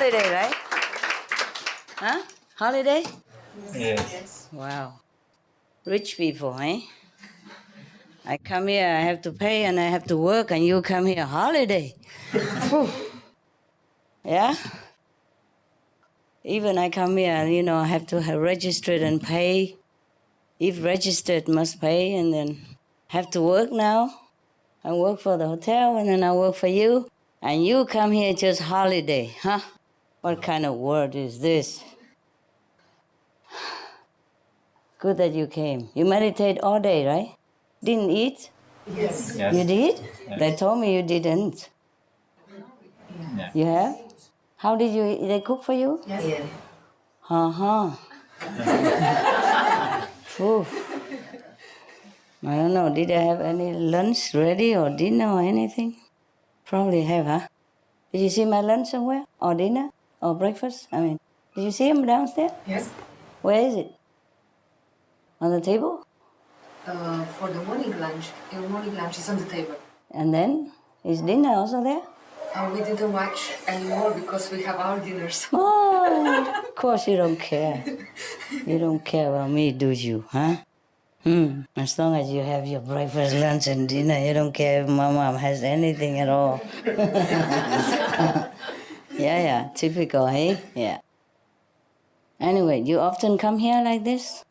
holiday, right? Huh? Holiday? Yes. Wow. Rich people, eh? I come here, I have to pay and I have to work, and you come here, holiday. Yeah? Even I come here, you know, I have to have registered and pay. If registered, must pay, and then have to work now. I work for the hotel, and then I work for you. And you come here just holiday, huh? What kind of word is this? Good that you came. You meditate all day, right? Didn't eat? Yes. You did? Yes. They told me you didn't. Yeah. You have? How did you eat? They cook for you? Yes. Yeah. Uh-huh. Phew. I don't know, did they have any lunch ready or dinner or anything? Probably have, huh? Did you see my lunch somewhere? Or dinner? Or breakfast? I mean, did you see him downstairs? Yes. Where is it? On the table? For the morning lunch. Your morning lunch is on the table. And then? Is dinner also there? We didn't watch anymore because we have our dinners. Oh, of course you don't care. You don't care about me, do you, huh? As long as you have your breakfast, lunch, and dinner, you don't care if my mom has anything at all. Yeah, typical, hey? Yeah. Anyway, you often come here like this?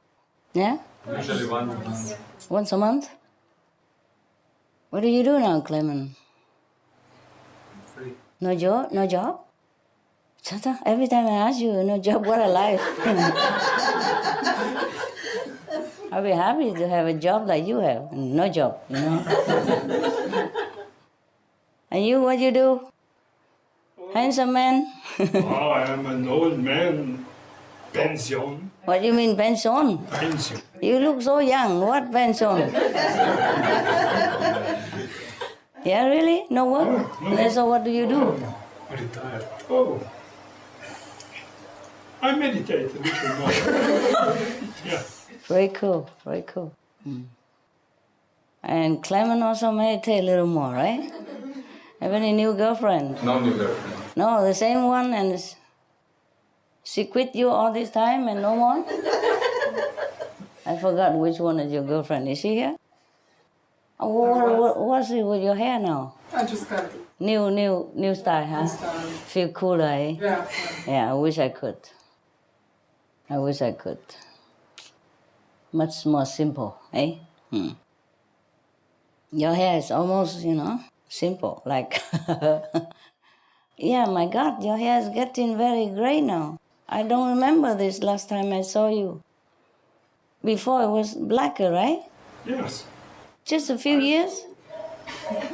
Yeah? Usually once. Once a month? What do you do now, Clement? Free. No job? No job? Shut up. Every time I ask you, no job, what a life. I'll be happy to have a job like you have. No job, you know. And you, what you do? Handsome man? Oh, I am an old man. Pension. What do you mean pension? Pension. You look so young. What pension? Yeah, really? No work? No. So what do you do? Retired. Oh. I meditate a little more. Yeah. Very cool, very cool. And Clement also meditate a little more, right? Have any new girlfriend? No new girlfriend. No, the same one, and she quit you all this time and no more? I forgot which one is your girlfriend. Is she here? What's it with your hair now? I just got it. New style, huh? Style. Feel cooler, eh? Yeah. Yeah, I wish I could. I wish I could. Much more simple, eh? Your hair is almost, you know, simple, like... Yeah, my God, your hair is getting very gray now. I don't remember this last time I saw you. Before it was blacker, right? Yes. Just a few years?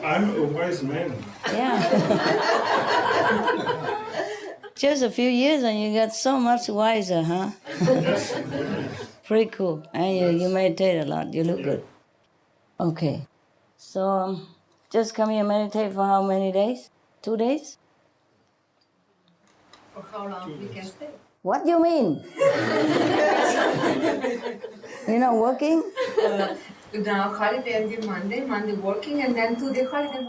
I'm a wise man. Yeah. Just a few years and you got so much wiser, huh? Yes. Pretty cool. And you meditate a lot. You look good. Okay. So, just come here and meditate for how many days? 2 days? For how long we can stay? What do you mean? You're not working? Now holiday until Monday working, and then 2 day holiday.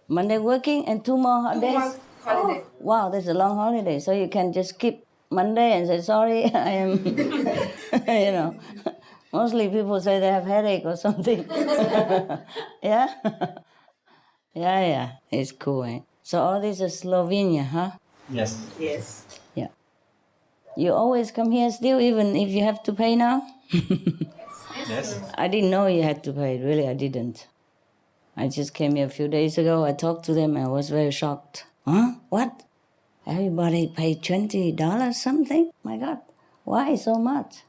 Monday working and 2 more days? more holiday. Oh, wow, that's a long holiday. So you can just skip Monday and say, sorry, I am, you know. Mostly people say they have headache or something. Yeah? Yeah, it's cool, eh? So all this is Slovenia, huh? Yes. Yes. Yeah. You always come here still, even if you have to pay now? Yes. I didn't know you had to pay, really, I didn't. I just came here a few days ago, I talked to them, and I was very shocked. Huh? What? Everybody paid $20 something? My God, why so much?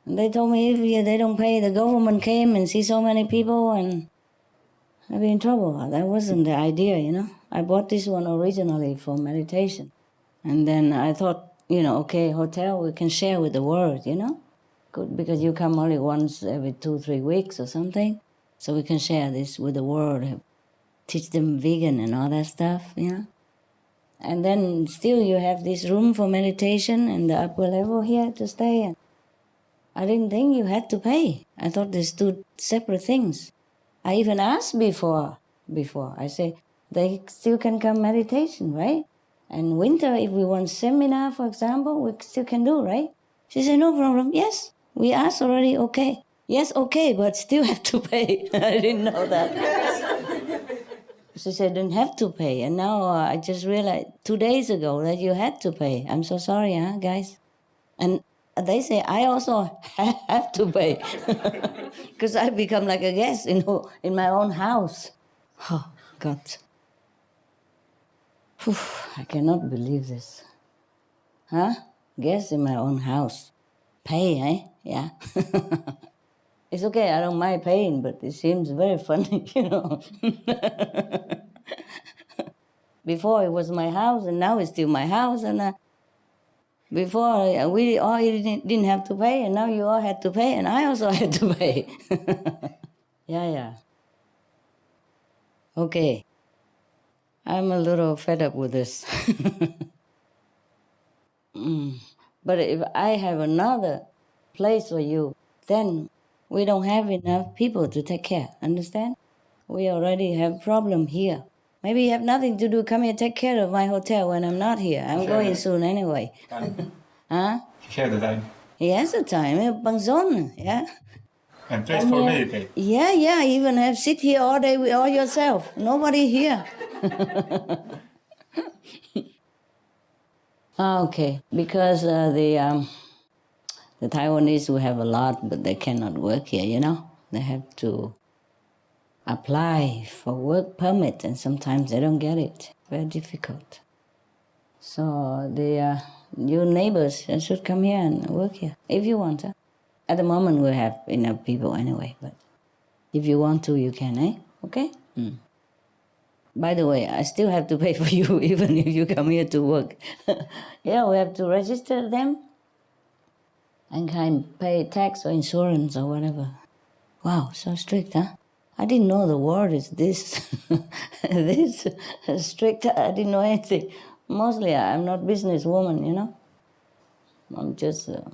And they told me if they don't pay, the government came and see so many people and I'd be in trouble. That wasn't the idea, you know. I bought this one originally for meditation. And then I thought, you know, okay, hotel, we can share with the world, you know. Good, because you come only once every 2-3 weeks or something. So we can share this with the world, teach them vegan and all that stuff, you know. And then still you have this room for meditation and the upper level here to stay in. I didn't think you had to pay. I thought there's 2 separate things. I even asked before. I say, they still can come meditation, right? And winter, if we want seminar, for example, we still can do, right? She said, no problem. Yes, we asked already, okay. Yes, okay, but still have to pay. I didn't know that. She said, didn't have to pay. And now I just realized 2 days ago that you had to pay. I'm so sorry, guys? And they say, I also have to pay. Because I become like a guest in my own house. Oh, God. Whew, I cannot believe this. Huh? Guest in my own house. Pay, eh? Yeah. It's okay, I don't mind paying, but it seems very funny, Before it was my house, and now it's still my house, and before we all didn't have to pay, and now you all had to pay, and I also had to pay. Yeah. Okay. I'm a little fed up with this. But if I have another place for you, then we don't have enough people to take care, understand? We already have problem here. Maybe you have nothing to do, come here, take care of my hotel when I'm not here. I'm going soon anyway. Huh? He had the time. He has the time, bằng zone, yeah? And place for me, okay. Yeah, even have sit here all day with all yourself. Nobody here. Okay, because the Taiwanese who have a lot, but they cannot work here, They have to apply for work permit, and sometimes they don't get it. Very difficult. So your neighbors should come here and work here, if you want. At the moment, we have enough people anyway, but if you want to, you can, eh? Okay? By the way, I still have to pay for you even if you come here to work. Yeah, we have to register them and pay tax or insurance or whatever. Wow, so strict, huh? I didn't know the world is this this strict. I didn't know anything. Mostly, I'm not businesswoman, I'm just a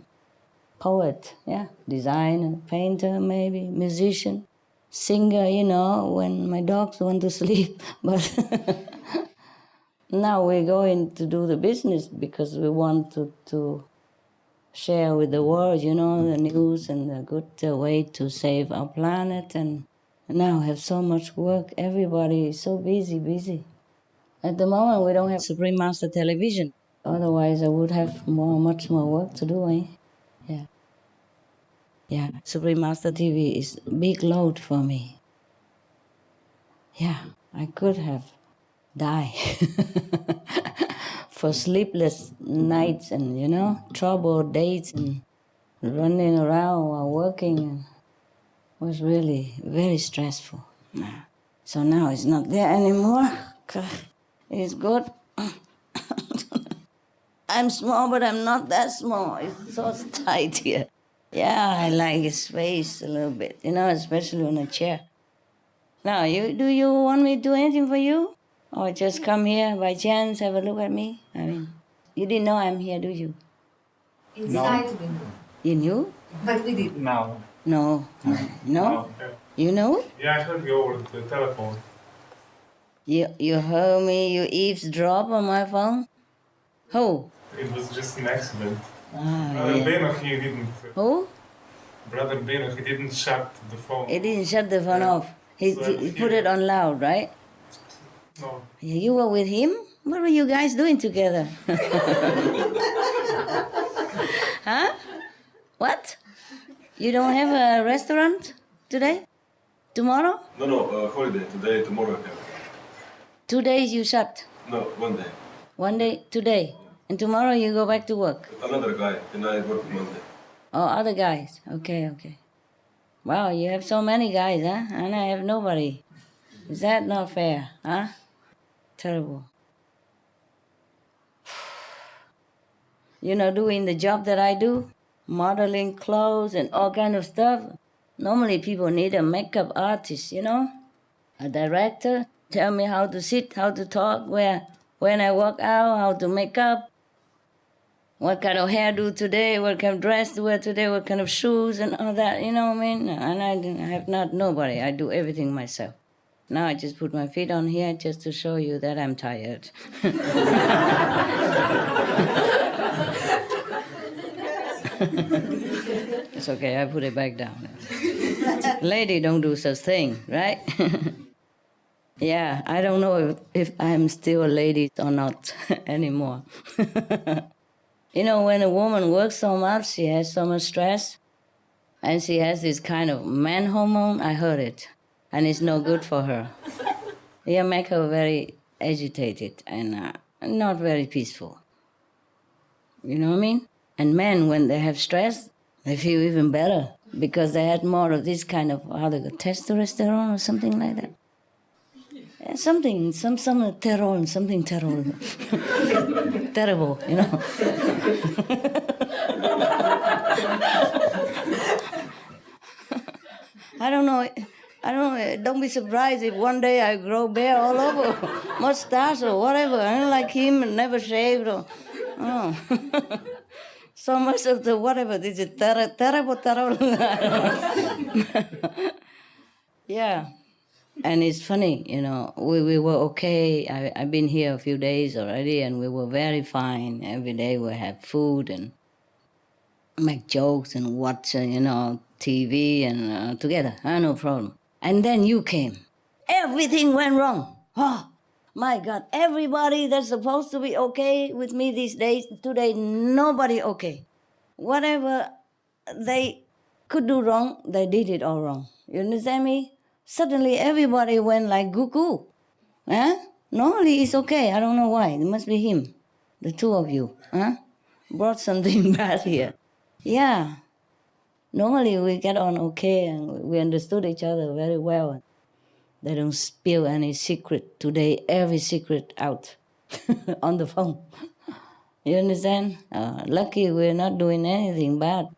poet, yeah, designer, painter, maybe musician. Singer, when my dogs want to sleep. But now we're going to do the business because we want to share with the world, the news and the good way to save our planet. And now have so much work. Everybody is so busy. At the moment, we don't have Supreme Master Television. Otherwise, I would have much more work to do, eh? Yeah, Supreme Master TV is a big load for me. Yeah, I could have died for sleepless nights and, troubled days and running around while working. It was really very stressful. So now it's not there anymore. It's good. I'm small, but I'm not that small. It's so tight here. Yeah, I like space a little bit, especially on a chair. Now, do you want me to do anything for you? Or just come here by chance, have a look at me? I mean, you didn't know I'm here, do you? Inside we know. You knew? But we didn't. No. No? You know? Yeah, I heard you over the telephone. You heard me, you eavesdrop on my phone? Who? It was just an accident. Yeah. Benoch, he didn't. Who? Brother Benoch, he didn't shut the phone. He didn't shut the phone off. He put it on loud, right? No. You were with him? What were you guys doing together? Huh? What? You don't have a restaurant today? Tomorrow? No, holiday. Today, tomorrow. 2 days you shut? No, 1 day. 1 day, today? And tomorrow you go back to work? Another guy, and I work Monday. Oh, other guys. Okay. Wow, you have so many guys, huh? And I have nobody. Is that not fair, huh? Terrible. Doing the job that I do, modeling clothes and all kind of stuff. Normally people need a makeup artist, a director, tell me how to sit, how to talk, when I walk out, how to make up, what kind of hair do today, what kind of dress to wear today, what kind of shoes and all that, you know what I mean? And I have nobody. I do everything myself. Now I just put my feet on here just to show you that I'm tired. It's okay, I put it back down. Lady don't do such thing, right? Yeah, I don't know if I'm still a lady or not anymore. You know, when a woman works so much, she has so much stress, and she has this kind of man hormone, I heard it, and it's no good for her. It makes her very agitated and not very peaceful. You know what I mean? And men, when they have stress, they feel even better because they had more of this kind of, how they go, testosterone or something like that. Yeah, something terrible, terrible, you know. I don't know. Don't be surprised if one day I grow hair all over, mustache or whatever. I don't like him, never shaved. Or, oh. So much of the whatever, this is terrible. Yeah. And it's funny, you know, we were okay. I've been here a few days already, and we were very fine. Every day we have food and make jokes and watch, TV and together. No problem. And then you came. Everything went wrong. Oh, my God. Everybody that's supposed to be okay with me these days, today, nobody okay. Whatever they could do wrong, they did it all wrong. You understand me? Suddenly everybody went like goo-goo. Huh? Normally it's okay. I don't know why. It must be him. The two of you. Huh? Brought something bad here. Yeah. Normally we get on okay and we understood each other very well. They don't spill any secret. Today, every secret out on the phone. You understand? Lucky we're not doing anything bad.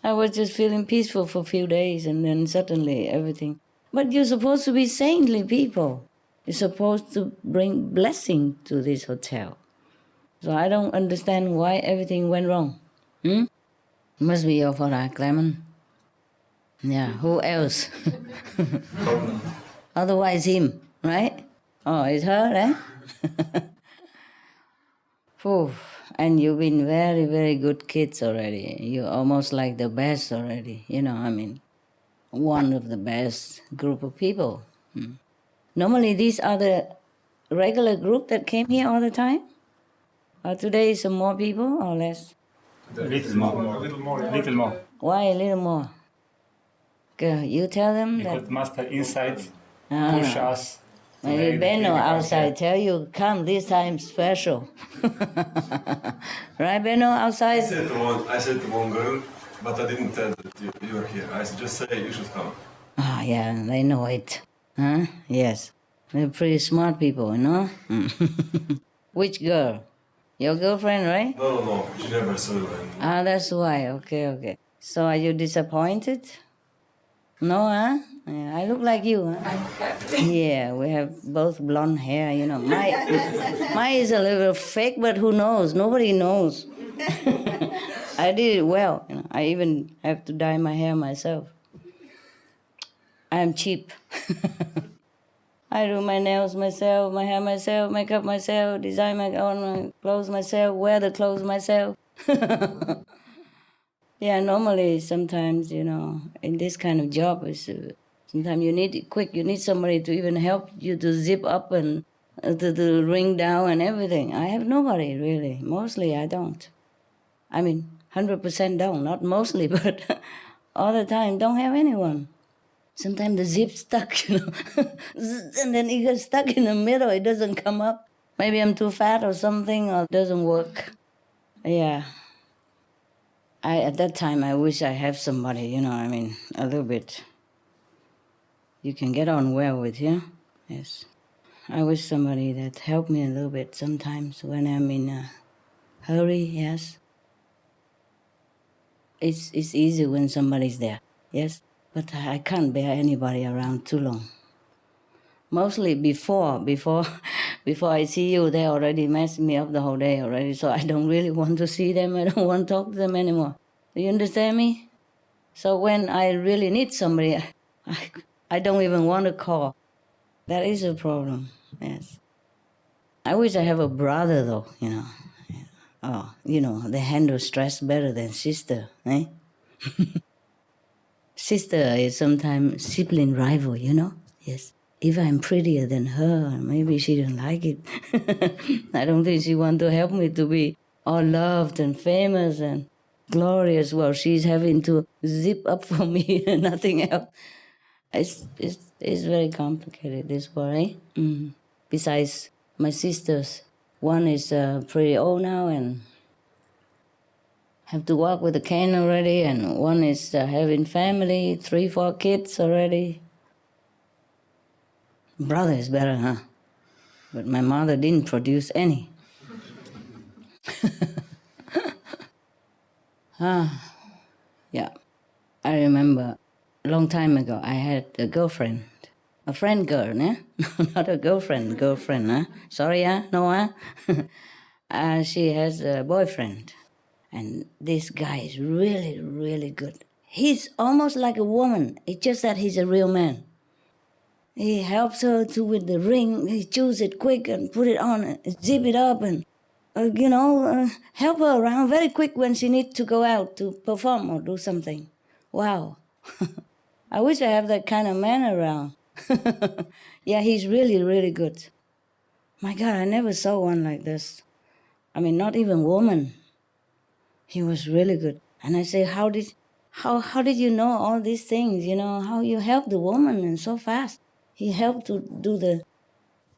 I was just feeling peaceful for a few days and then suddenly everything. But you're supposed to be saintly people. You're supposed to bring blessing to this hotel. So I don't understand why everything went wrong. Must be your fault, Clement. Yeah, who else? Otherwise him, right? Oh, it's her, eh? Phew. And you've been very, very good kids already. You're almost like the best already. You know, I mean, one of the best group of people. Normally, these are the regular group that came here all the time? Or today, some more people or less? Little more. Why a little more? Girl, you tell them Because that... master inside push us. Maybe Benno outside tell you, come this time special. Right, Benno, outside? I said to one girl, but I didn't tell that you were here. I just say you should come. Oh, yeah, they know it. Huh? Yes. They're pretty smart people, you know? Which girl? Your girlfriend, right? No. She never saw you. Ah, that's why. Okay. So are you disappointed? No, huh? Yeah, I look like you, huh? Yeah, we have both blonde hair, you know. Mine is a little fake, but who knows? Nobody knows. I did it well. You know. I even have to dye my hair myself. I'm cheap. I do my nails myself, my hair myself, makeup myself, design my own clothes myself, wear the clothes myself. Yeah, normally sometimes, you know, in this kind of job, sometimes you need it quick. You need somebody to even help you to zip up and to ring down and everything. I have nobody, really. Mostly I don't. I mean, 100% don't. Not mostly, but all the time don't have anyone. Sometimes the zip's stuck, you know. And then it gets stuck in the middle. It doesn't come up. Maybe I'm too fat or something, or it doesn't work. Yeah. At that time, I wish I have somebody, you know, I mean, a little bit. You can get on well with, yeah? Yes. I wish somebody that helped me a little bit sometimes when I'm in a hurry, yes. It's easy when somebody's there, yes? But I can't bear anybody around too long. Mostly before I see you, they already messed me up the whole day already, so I don't really want to see them. I don't want to talk to them anymore. Do you understand me? So when I really need somebody, I don't even want to call. That is a problem, yes. I wish I have a brother, though, you know. Oh, you know, they handle stress better than sister, eh? Sister is sometimes sibling rival, you know? Yes. If I'm prettier than her, maybe she don't like it. I don't think she want to help me to be all loved and famous and glorious while she's having to zip up for me and nothing else. It's very complicated, this war, eh? Mm. Besides, my sisters, one is pretty old now and have to walk with a cane already, and one is having family, 3, 4 kids already. Brother is better, huh? But my mother didn't produce any. Yeah. I remember a long time ago, I had a girlfriend. A friend girl, eh? Not a girlfriend, huh? Sorry, huh? No, huh? She has a boyfriend. And this guy is really, really good. He's almost like a woman. It's just that he's a real man. He helps her with the ring. He chooses it quick and put it on, and zip it up, and help her around very quick when she needs to go out to perform or do something. Wow. I wish I have that kind of man around. Yeah, he's really, really good. My God, I never saw one like this. I mean, not even woman. He was really good. And I say, how did you know all these things? You know, how you help the woman and so fast? He helped to do the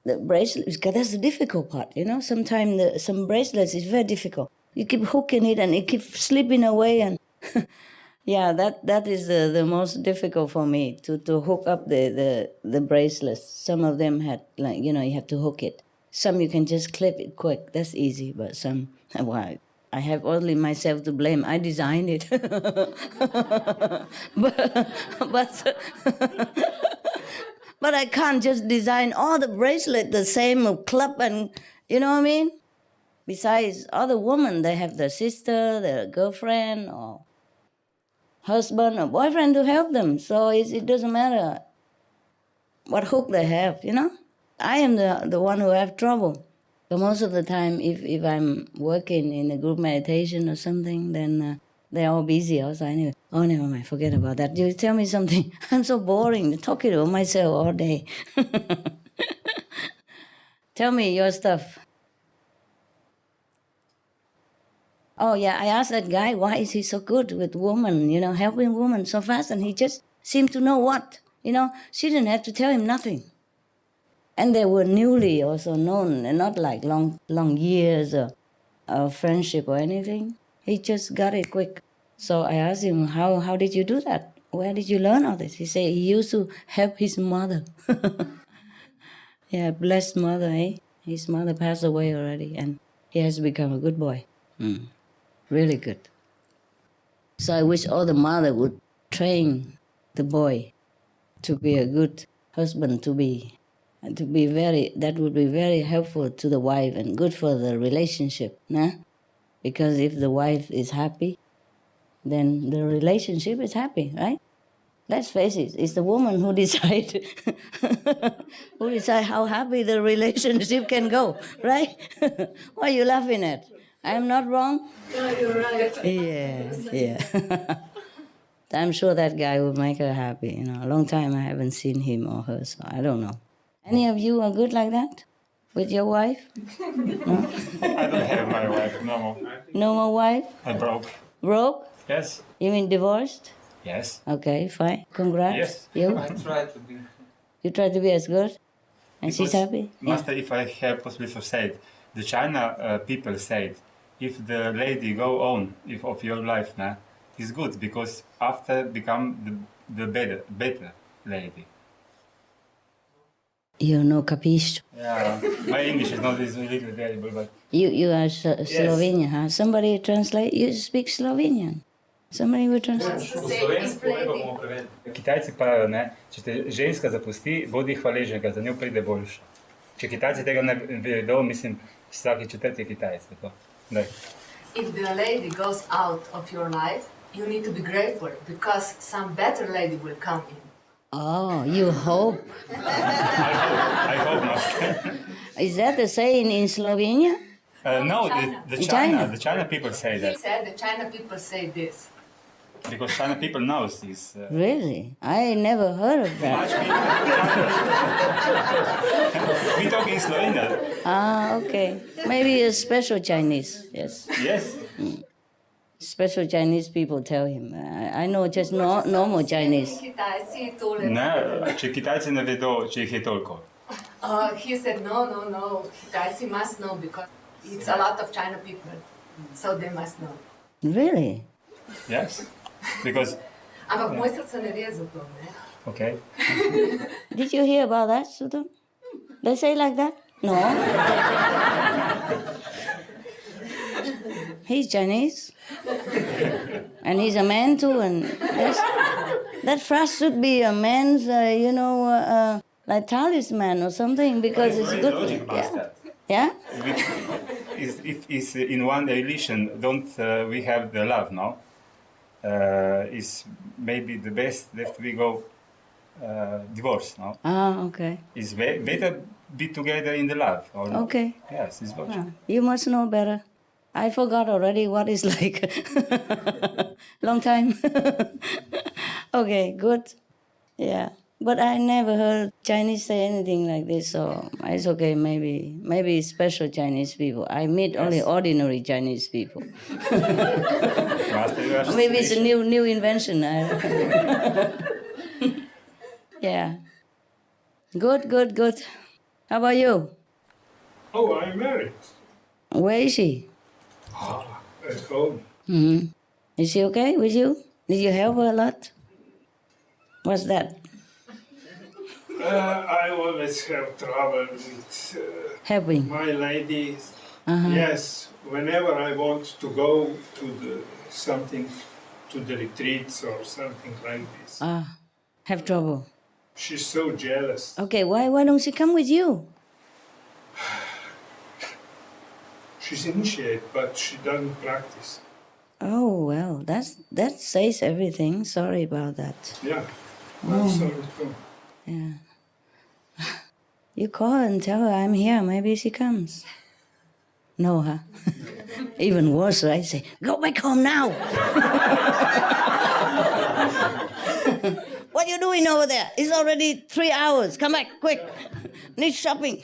bracelets, because that's the difficult part, you know. Sometimes some bracelets is very difficult. You keep hooking it and it keeps slipping away, and yeah, that is the most difficult for me, to hook up the bracelets. Some of them had, like, you know, you have to hook it. Some you can just clip it quick. That's easy, but some, well, I have only myself to blame. I designed it. But I can't just design all the bracelet the same club, and you know what I mean? Besides, other women, they have their sister, their girlfriend, or husband or boyfriend to help them. So it doesn't matter what hook they have, you know? I am the one who have trouble. So most of the time, if I'm working in a group meditation or something, then they're all busy also anyway. Oh, never mind, forget about that. You tell me something. I'm so boring, talking about myself all day. Tell me your stuff. Oh, yeah, I asked that guy, why is he so good with women, you know, helping women so fast? And he just seemed to know what, you know. She didn't have to tell him nothing. And they were newly also known, and not like long years of friendship or anything. He just got it quick. So I asked him, how did you do that? Where did you learn all this? He said he used to help his mother. Yeah, blessed mother, eh? His mother passed away already, and he has become a good boy. Really good. So I wish all the mother would train the boy to be a good husband, that would be very helpful to the wife and good for the relationship, nah? Because if the wife is happy, then the relationship is happy, right? Let's face it, it's the woman who decides how happy the relationship can go, right? What are you laughing at? I'm not wrong? No, you're right. Yeah. I'm sure that guy will make her happy. You know, a long time I haven't seen him or her, so I don't know. Any of you are good like that with your wife? No? I don't have my wife, no more. No more wife? I broke. Broke? Yes. You mean divorced? Yes. Okay, fine. Congrats. Yes. You? I try to be. You try to be as good? And she's happy? Master, if I have possibility to say it, the China people said, if the lady go on of your life now, it's good, because after become the better lady. You know, capisce? Yeah, my English is not really terrible, but... You are Slovenian, huh? Somebody translate? You speak Slovenian? Somebody will translate? Kitajci pravijo, ne, če te ženska zapusti, bodi hvaležnega, za njo pride boljše. Če Kitajci tega ne vedo, mislim, vsaki četrti Kitajec. If the lady goes out of your life, you need to be grateful, because some better lady will come in. Oh, you hope. I hope not. Is that the saying in Slovenia? No, China. the China people say He that said the China people say this. because China people knows this. Really? I never heard of that. We talk in Slovenia. Ah, okay. Maybe a special Chinese, yes. Yes. Special Chinese people tell him. I know just normal Chinese. Kitajci tole. Ne, če Kitajci ne vedo, če jih je toliko. He said, no. Kitajci must know because it's a lot of China people. So they must know. Really? Yes. Because, Ampak moj srce ne ve za to, ne? okay. Did you hear about that, Sudham? They say like that? No. He's Chinese. And he's a man too. And that phrase should be a man's, like talisman or something because it's Very good. logic about that. Yeah? If it's in one relation, don't we have the love, no? Is maybe the best that we go divorce, no? Ah, okay. It's better be together in the love. Or no? Okay. Yes, it's logic. Ah, you must know better. I forgot already what it's like. Long time. Okay, good. Yeah. But I never heard Chinese say anything like this, so it's okay. Maybe special Chinese people. I meet only ordinary Chinese people. Maybe it's a new invention. Yeah. Good. How about you? Oh, I'm married. Where is she? At home. Mm-hmm. Is she okay with you? Did you help her a lot? What's that? I always have trouble with Helping. my lady. Uh-huh. Yes, whenever I want to go to the retreats or something like this, Ah, have trouble. she's so jealous. Okay, why don't she come with you? She's initiated, but she doesn't practice. Oh well, that says everything. Sorry about that. Yeah, I'm sorry too. Yeah. You call her and tell her I'm here. Maybe she comes. No, huh? Even worse, right? Say, go back home now. What are you doing over there? It's already 3 hours. Come back, quick. Need shopping.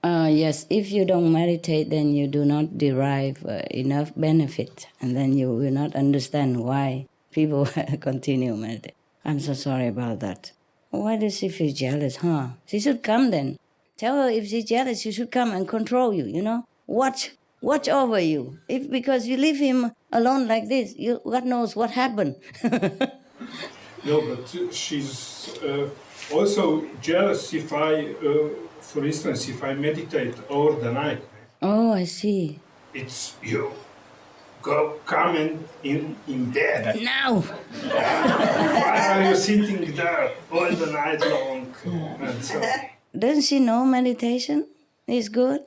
Yes, if you don't meditate, then you do not derive enough benefit. And then you will not understand why people continue meditating. I'm so sorry about that. Why does she feel jealous, huh? She should come then. Tell her if she's jealous, she should come and control you, Watch over you. If because you leave him alone like this, God knows what happened. No, but she's also jealous if for instance, if I meditate over the night. Oh, I see. It's you. Come in bed. Now! Why are you sitting there all the night long? And so, Doesn't she know meditation is good?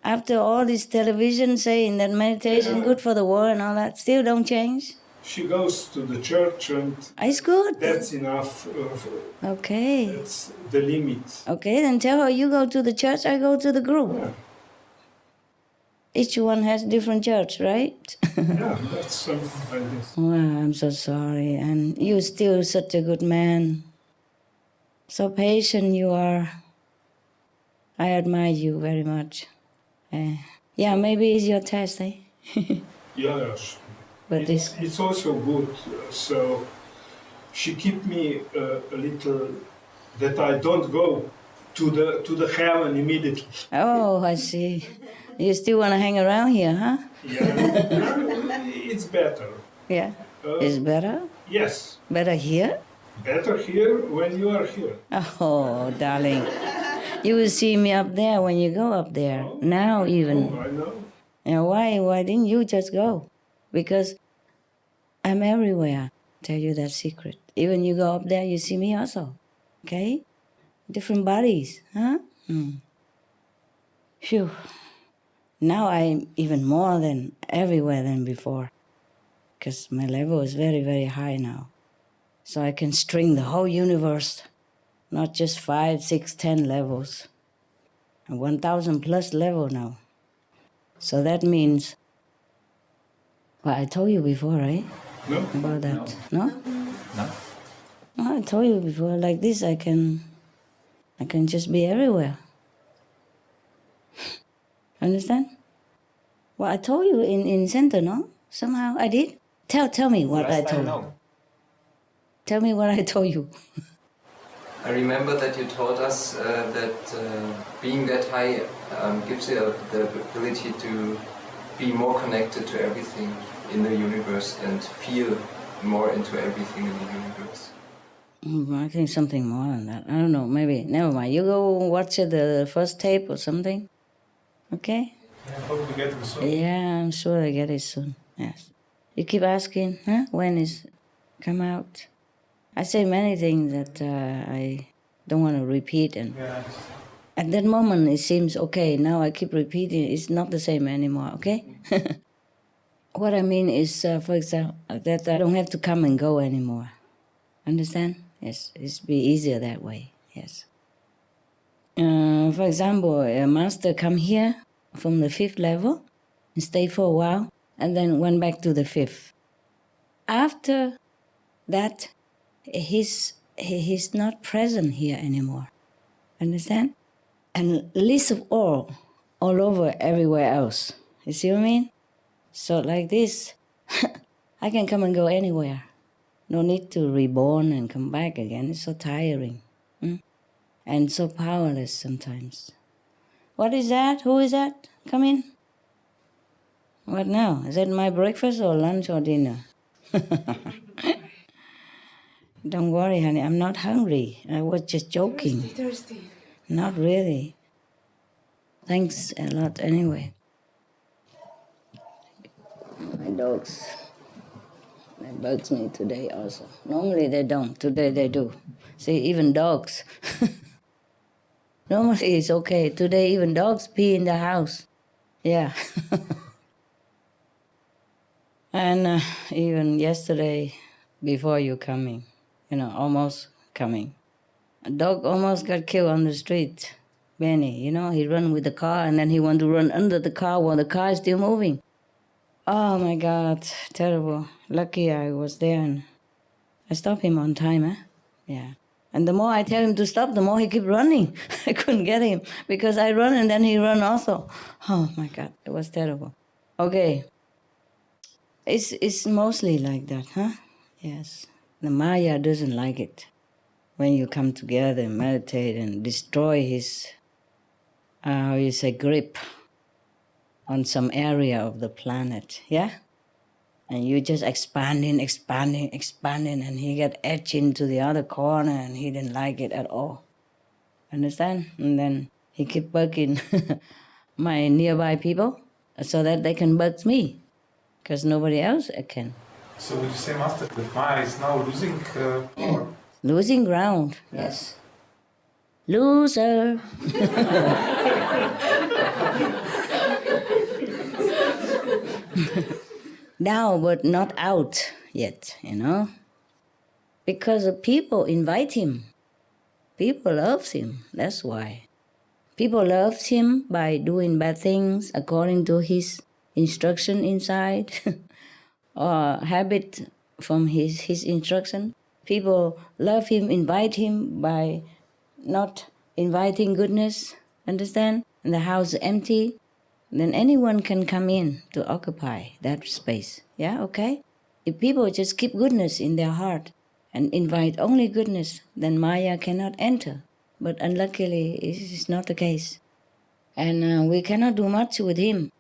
After all this television saying that meditation good for the world and all that, still don't change? she goes to the church and It's good. that's enough. Okay. That's the limit. Okay, then tell her you go to the church, I go to the group. Yeah, Each one has different church, right? yeah, that's something like this. Wow, I'm so sorry. And you're still such a good man. So patient you are. I admire you very much. Yeah, maybe it's your test, eh? Yes. But this... It's also good. So she keep me a little that I don't go to the heaven immediately. Oh, I see. You still want to hang around here, huh? Yeah, it's better. Yeah. It's better? Yes, Better here? better here when you are here. Oh, darling. You will see me up there when you go up there. Now even. Oh, I know. And why didn't you just go? Because I'm everywhere. Tell you that secret. Even you go up there, you see me also. Okay? Different bodies, huh? Phew. Now I'm even more than everywhere than before. because my level is very, very high now. So I can string the whole universe, not just 5, 6, 10 levels. And 1,000 plus level now. So that means, well, I told you before, right? No. About that. No? No? No, I told you before, like this I can just be everywhere. Understand? Well, I told you in center, no? Somehow I did. Tell me what I told you. Tell me what I told you. I remember that you told us that being that high gives you the ability to be more connected to everything in the universe and feel more into everything in the universe. I think something more than that. I don't know, maybe. Never mind. You go watch the first tape or something. Okay? Yeah, I hope we get it soon. Yeah, I'm sure I get it soon. Yes. You keep asking, when is come out? I say many things that I don't want to repeat, and at that moment it seems okay. Now I keep repeating, it's not the same anymore, okay? What I mean is, for example, that I don't have to come and go anymore. Understand? Yes, it's be easier that way, yes. For example, a master come here from the 5th level and stay for a while, and then went back to the 5th. After that, he's not present here anymore. Understand? And least of all over everywhere else. You see what I mean? So like this, I can come and go anywhere. No need to reborn and come back again. It's so tiring. And so powerless sometimes. What is that? Who is that? Come in. What now? Is that my breakfast or lunch or dinner? Don't worry, honey. I'm not hungry. I was just joking. Thirsty. Not really. Thanks a lot anyway. My dogs, they bugs me today also. Normally they don't. Today they do. See, even dogs. Normally it's okay. Today even dogs pee in the house. Yeah. And even yesterday, before you coming, almost coming, a dog almost got killed on the street. Benny, he run with the car and then he want to run under the car while the car is still moving. Oh my God, terrible. Lucky I was there and I stopped him on time, Yeah. And the more I tell him to stop, the more he keep running. I couldn't get him because I run and then he run also. Oh my God, it was terrible. Okay. It's mostly like that, Yes. The Maya doesn't like it. When you come together and meditate and destroy his, grip on some area of the planet, yeah? And you just expanding, and he got edged into the other corner and he didn't like it at all. Understand? And then he keep bugging my nearby people so that they can bug me, because nobody else can. So would you say, Master, that Maya is now losing power? Losing ground, yes. Loser. Now, but not out yet, Because the people invite him. People love him, that's why. People love him by doing bad things according to his instruction inside, or habit from his instruction. People love him, invite him by not inviting goodness, understand? And the house is empty. Then anyone can come in to occupy that space. Yeah, okay? If people just keep goodness in their heart and invite only goodness, then Maya cannot enter. But unluckily, it is not the case. And we cannot do much with him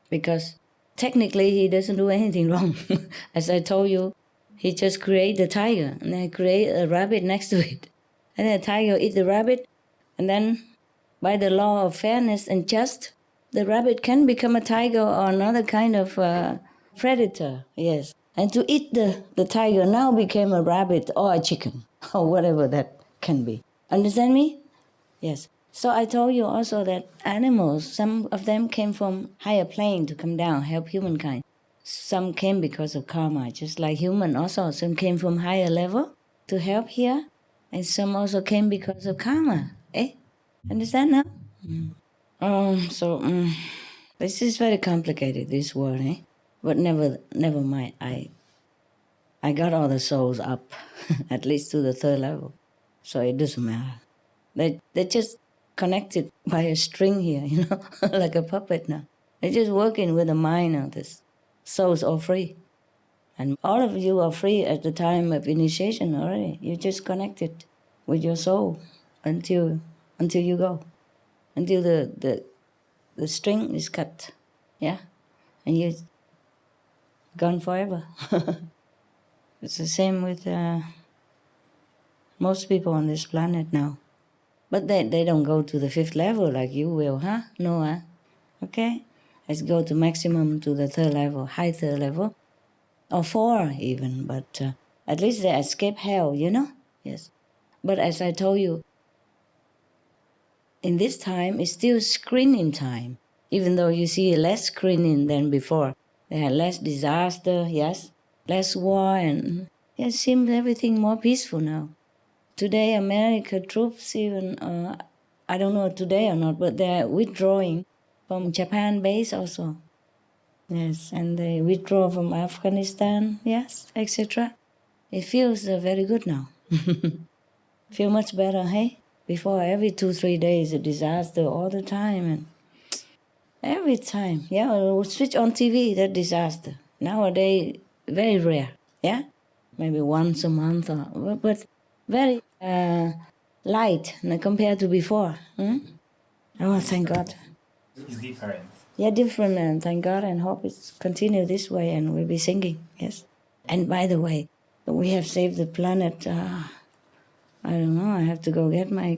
because technically he doesn't do anything wrong. As I told you, he just create the tiger and then create a rabbit next to it. And then the tiger eat the rabbit, and then by the law of fairness and just, the rabbit can become a tiger or another kind of predator, yes. And to eat the tiger now became a rabbit or a chicken or whatever that can be. Understand me? Yes. So I told you also that animals, some of them came from higher plane to come down, help humankind. some came because of karma, just like human also. Some came from higher level to help here, and some also came because of karma. Understand now? This is very complicated, this world, But never mind. I got all the souls up, at least to the 3rd level, so it doesn't matter. They're just connected by a string here, like a puppet now. They're just working with the mind of this. Souls are free. And all of you are free at the time of initiation already. You're just connected with your soul until you go. Until the string is cut. Yeah? And you're gone forever. It's the same with most people on this planet now. But they don't go to the 5th level like you will, huh? No, huh? Okay? Let's go to maximum to the 3rd level, high 3rd level, or 4 even, but at least they escape hell, Yes. But as I told you, in this time, it's still screening time, even though you see less screening than before. They had less disaster, yes, less war, and it seems everything more peaceful now. Today, American troops even, I don't know today or not, but they're withdrawing from Japan base also. Yes, and they withdraw from Afghanistan, yes, etc. It feels very good now. Feel much better, hey? Before, every 2-3 days, a disaster all the time, and every time, yeah, we'll switch on TV, that disaster. Nowadays, very rare, yeah? Maybe once a month, but very light compared to before. Oh, thank God. It's different. Yeah, different, and thank God, and hope it's continue this way, and we'll be singing, yes. And by the way, we have saved the planet. I don't know, I have to go get my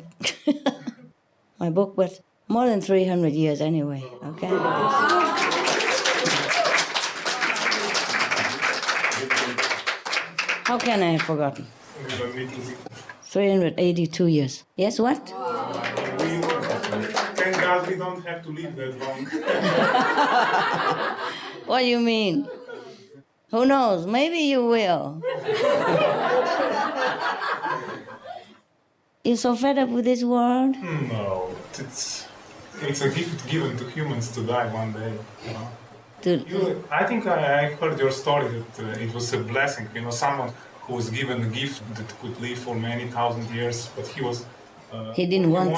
my book, but more than 300 years anyway, okay? How can I have forgotten? 382 years. Yes, what? Thank God we don't have to live that long. What do you mean? Who knows? Maybe you will. You're so fed up with this world? No, it's a gift given to humans to die one day. I think I heard your story that it was a blessing. Someone who was given a gift that could live for many thousand years, but he was. He didn't want.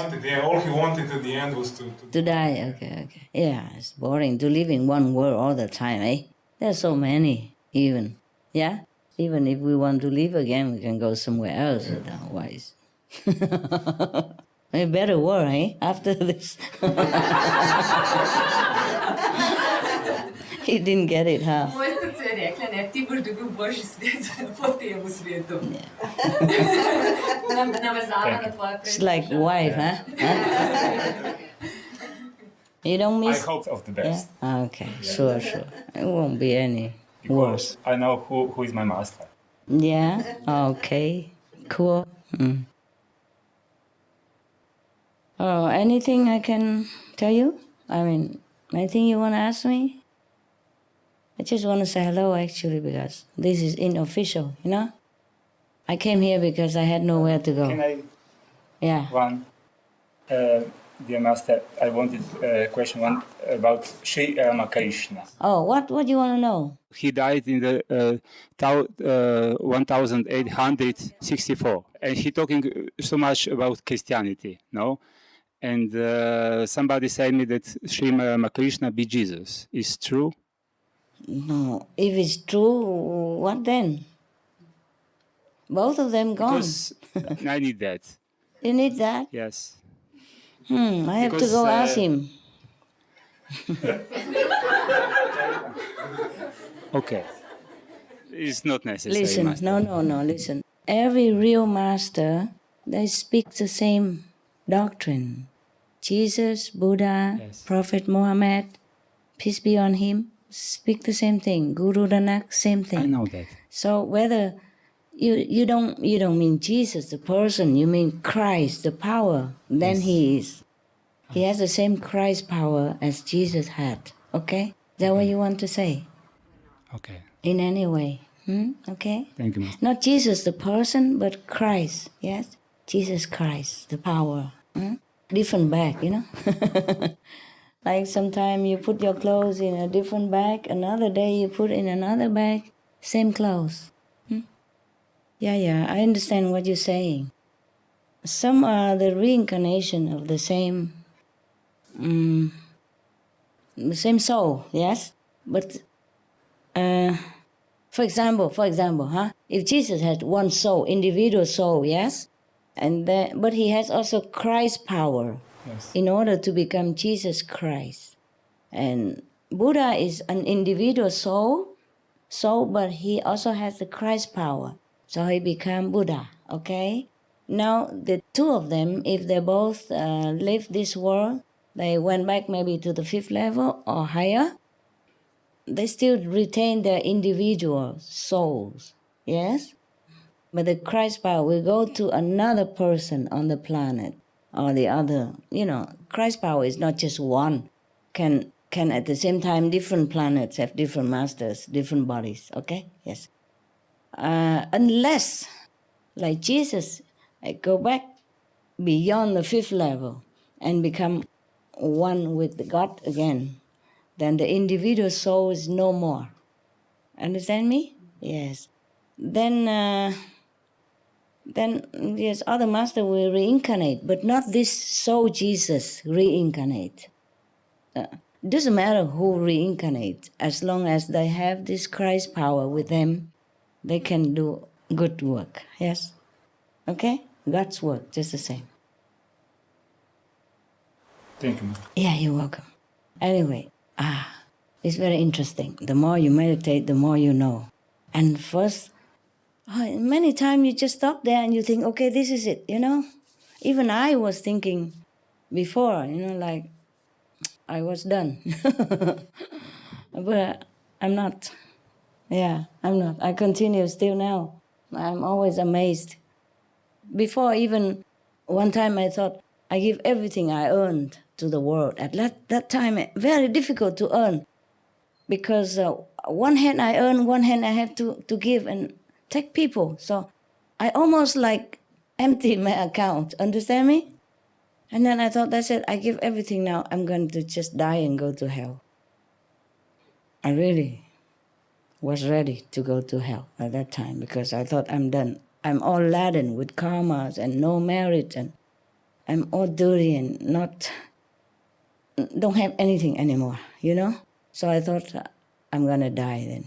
All he wanted at the end was to die. Okay. Yeah, it's boring to live in one world all the time, eh? There's so many, even. Yeah? Even if we want to live again, we can go somewhere else. Otherwise. A better world, eh? After this. He didn't get it, huh? It's like wife, huh? You don't miss? I hope of the best. Yeah? Okay, sure. It won't be any worse. I know who is my master. Yeah, okay, cool. Oh, anything I can tell you? I mean, anything you want to ask me? I just want to say hello, actually, because this is unofficial, I came here because I had nowhere to go. Can I? Yeah. One, dear master, I wanted question one about Sri Ramakrishna. Oh, what do you want to know? He died in the 1864, and he talking so much about Christianity, no? And somebody said me that Sri Ramakrishna be Jesus. Is true? No. If it's true, what then? Both of them gone. Because I need that. You need that? Yes. I have to go ask him. Okay. It's not necessary. Listen, master. no, listen. Every real master, they speak the same doctrine. Jesus, Buddha, Yes. Prophet Muhammad, peace be on him, speak the same thing. Guru Nanak, same thing. I know that. So whether you don't mean Jesus, the person, you mean Christ, the power, then Yes. he has the same Christ power as Jesus had. Okay? Is that what you want to say? Okay. In any way. Okay? Thank you, Master. Not Jesus the person, but Christ, yes? Jesus Christ, the power. Different bag, you know? Like sometimes you put your clothes in a different bag, another day you put in another bag, same clothes. Yeah, I understand what you're saying. Some are the reincarnation of the same soul, yes? But, for example, if Jesus had one soul, individual soul, yes? But he has also Christ power. Yes. In order to become Jesus Christ. And Buddha is an individual soul, but he also has the Christ power. So he became Buddha, okay? Now, the two of them, if they both left this world, they went back maybe to the 5th level or higher, they still retain their individual souls, yes? But the Christ power will go to another person on the planet. Or the other, Christ power is not just one. Can at the same time different planets have different masters, different bodies, okay? Yes. Unless, like Jesus, I go back beyond the 5th level and become one with God again, then the individual soul is no more. Understand me? Yes. Then yes, other master will reincarnate, but not this soul Jesus reincarnate. Doesn't matter who reincarnate, as long as they have this Christ power with them, they can do good work. Yes? Okay? God's work, just the same. Thank you, Master. Yeah, you're welcome. Anyway, it's very interesting. The more you meditate, the more you know. And first, many times you just stop there and you think, okay, this is it, Even I was thinking before, like I was done. But I'm not. Yeah, I'm not. I continue still now. I'm always amazed. Before even, one time I thought, I give everything I earned to the world. At that time, very difficult to earn. Because one hand I earn, one hand I have to give and take people. So I almost like emptied my account. Understand me? And then I thought, that's it. I give everything now. I'm going to just die and go to hell. I really was ready to go to hell at that time because I thought I'm done. I'm all laden with karmas and no merit and I'm all dirty and don't have anything anymore, So I thought I'm going to die then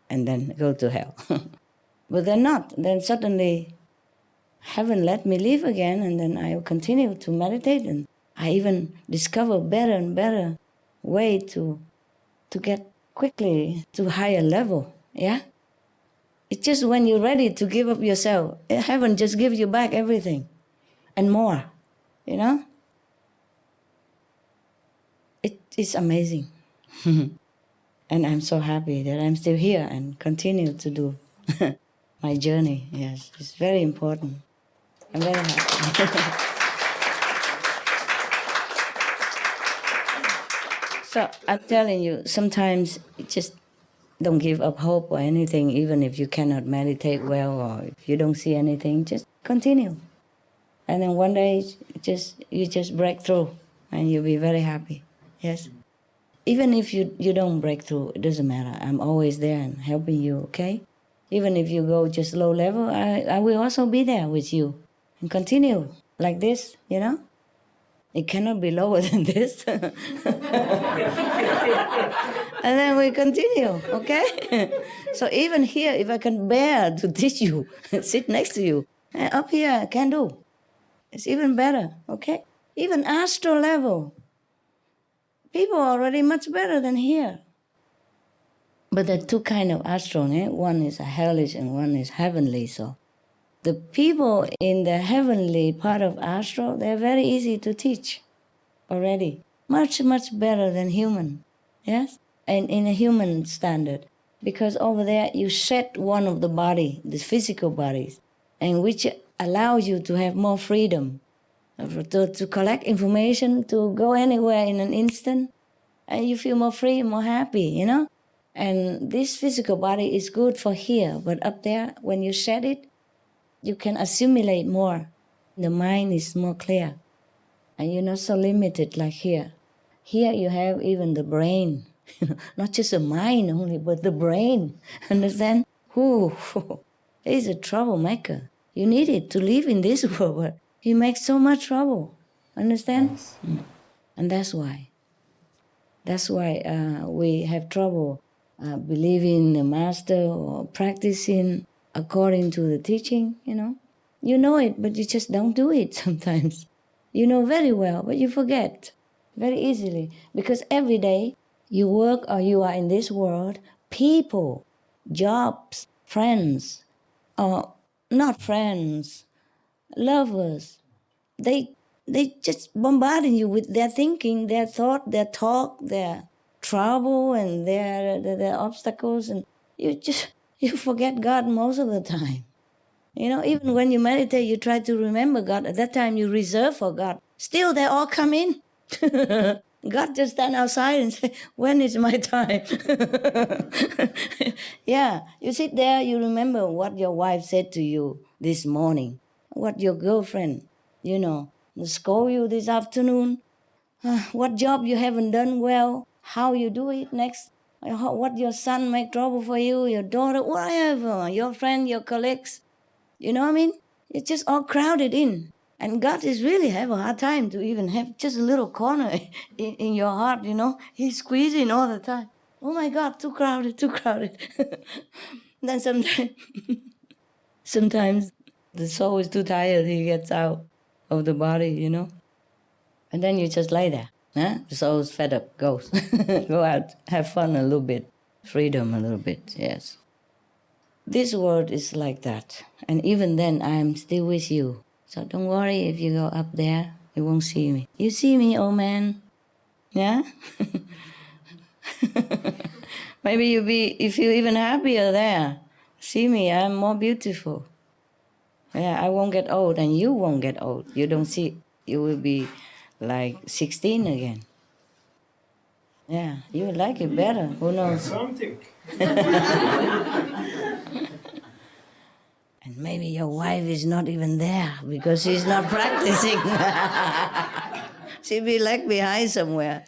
and then go to hell. But then not. Then suddenly heaven let me live again and then I continue to meditate and I even discover better and better way to get quickly to higher level, yeah? It's just when you're ready to give up yourself, heaven just gives you back everything and more, It's amazing. And I'm so happy that I'm still here and continue to do my journey. Yes, it's very important. I'm very happy. So I'm telling you, sometimes just don't give up hope or anything, even if you cannot meditate well or if you don't see anything, just continue. And then one day, you just break through and you'll be very happy. Yes? Even if you don't break through, it doesn't matter. I'm always there and helping you, okay? Even if you go just low level, I will also be there with you and continue like this, It cannot be lower than this. And then we continue, okay? So even here, if I can bear to teach you, sit next to you, up here I can do. It's even better, okay? Even astral level. People are already much better than here. But there are two kinds of astral, One is a hellish and one is heavenly, so. The people in the heavenly part of astral, they're very easy to teach already. Much, much better than human, yes? And in a human standard. Because over there, you shed one of the body, the physical bodies, and which allows you to have more freedom. To collect information, to go anywhere in an instant, and you feel more free, more happy, And this physical body is good for here, but up there, when you shed it, you can assimilate more. The mind is more clear. And you're not so limited like here. Here you have even the brain. Not just the mind only, but the brain. Understand? He's a troublemaker. You need it to live in this world, but he makes so much trouble. Understand? Yes. And that's why. That's why we have trouble believing the master or practicing according to the teaching, You know it, but you just don't do it sometimes. You know very well, but you forget very easily. Because every day you work or you are in this world, people, jobs, friends, or not friends, lovers, they just bombarding you with their thinking, their thought, their talk, their trouble and their obstacles, and you forget God most of the time. Even when you meditate, you try to remember God. At that time, you reserve for God. Still, they all come in. God just stand outside and say, when is my time? Yeah, you sit there, you remember what your wife said to you this morning, what your girlfriend, scold you this afternoon, what job you haven't done well, how you do it next, what your son make trouble for you, your daughter, whatever, your friend, your colleagues. You know what I mean? It's just all crowded in. And God is really have a hard time to even have just a little corner in your heart, He's squeezing all the time. Oh my God, too crowded, too crowded. Then sometimes the soul is too tired, he gets out of the body, And then you just lay there. Huh? The soul is fed up, goes. Go out, have fun a little bit, freedom a little bit, yes. This world is like that. And even then, I am still with you. So don't worry if you go up there, you won't see me. You see me, old man? Yeah? Maybe you feel even happier there. See me, I'm more beautiful. Yeah, I won't get old and you won't get old. You don't see, you will be like 16 again. Yeah, you will like it better. Who knows? Something. And maybe your wife is not even there because she's not practicing. She'll be like behind somewhere.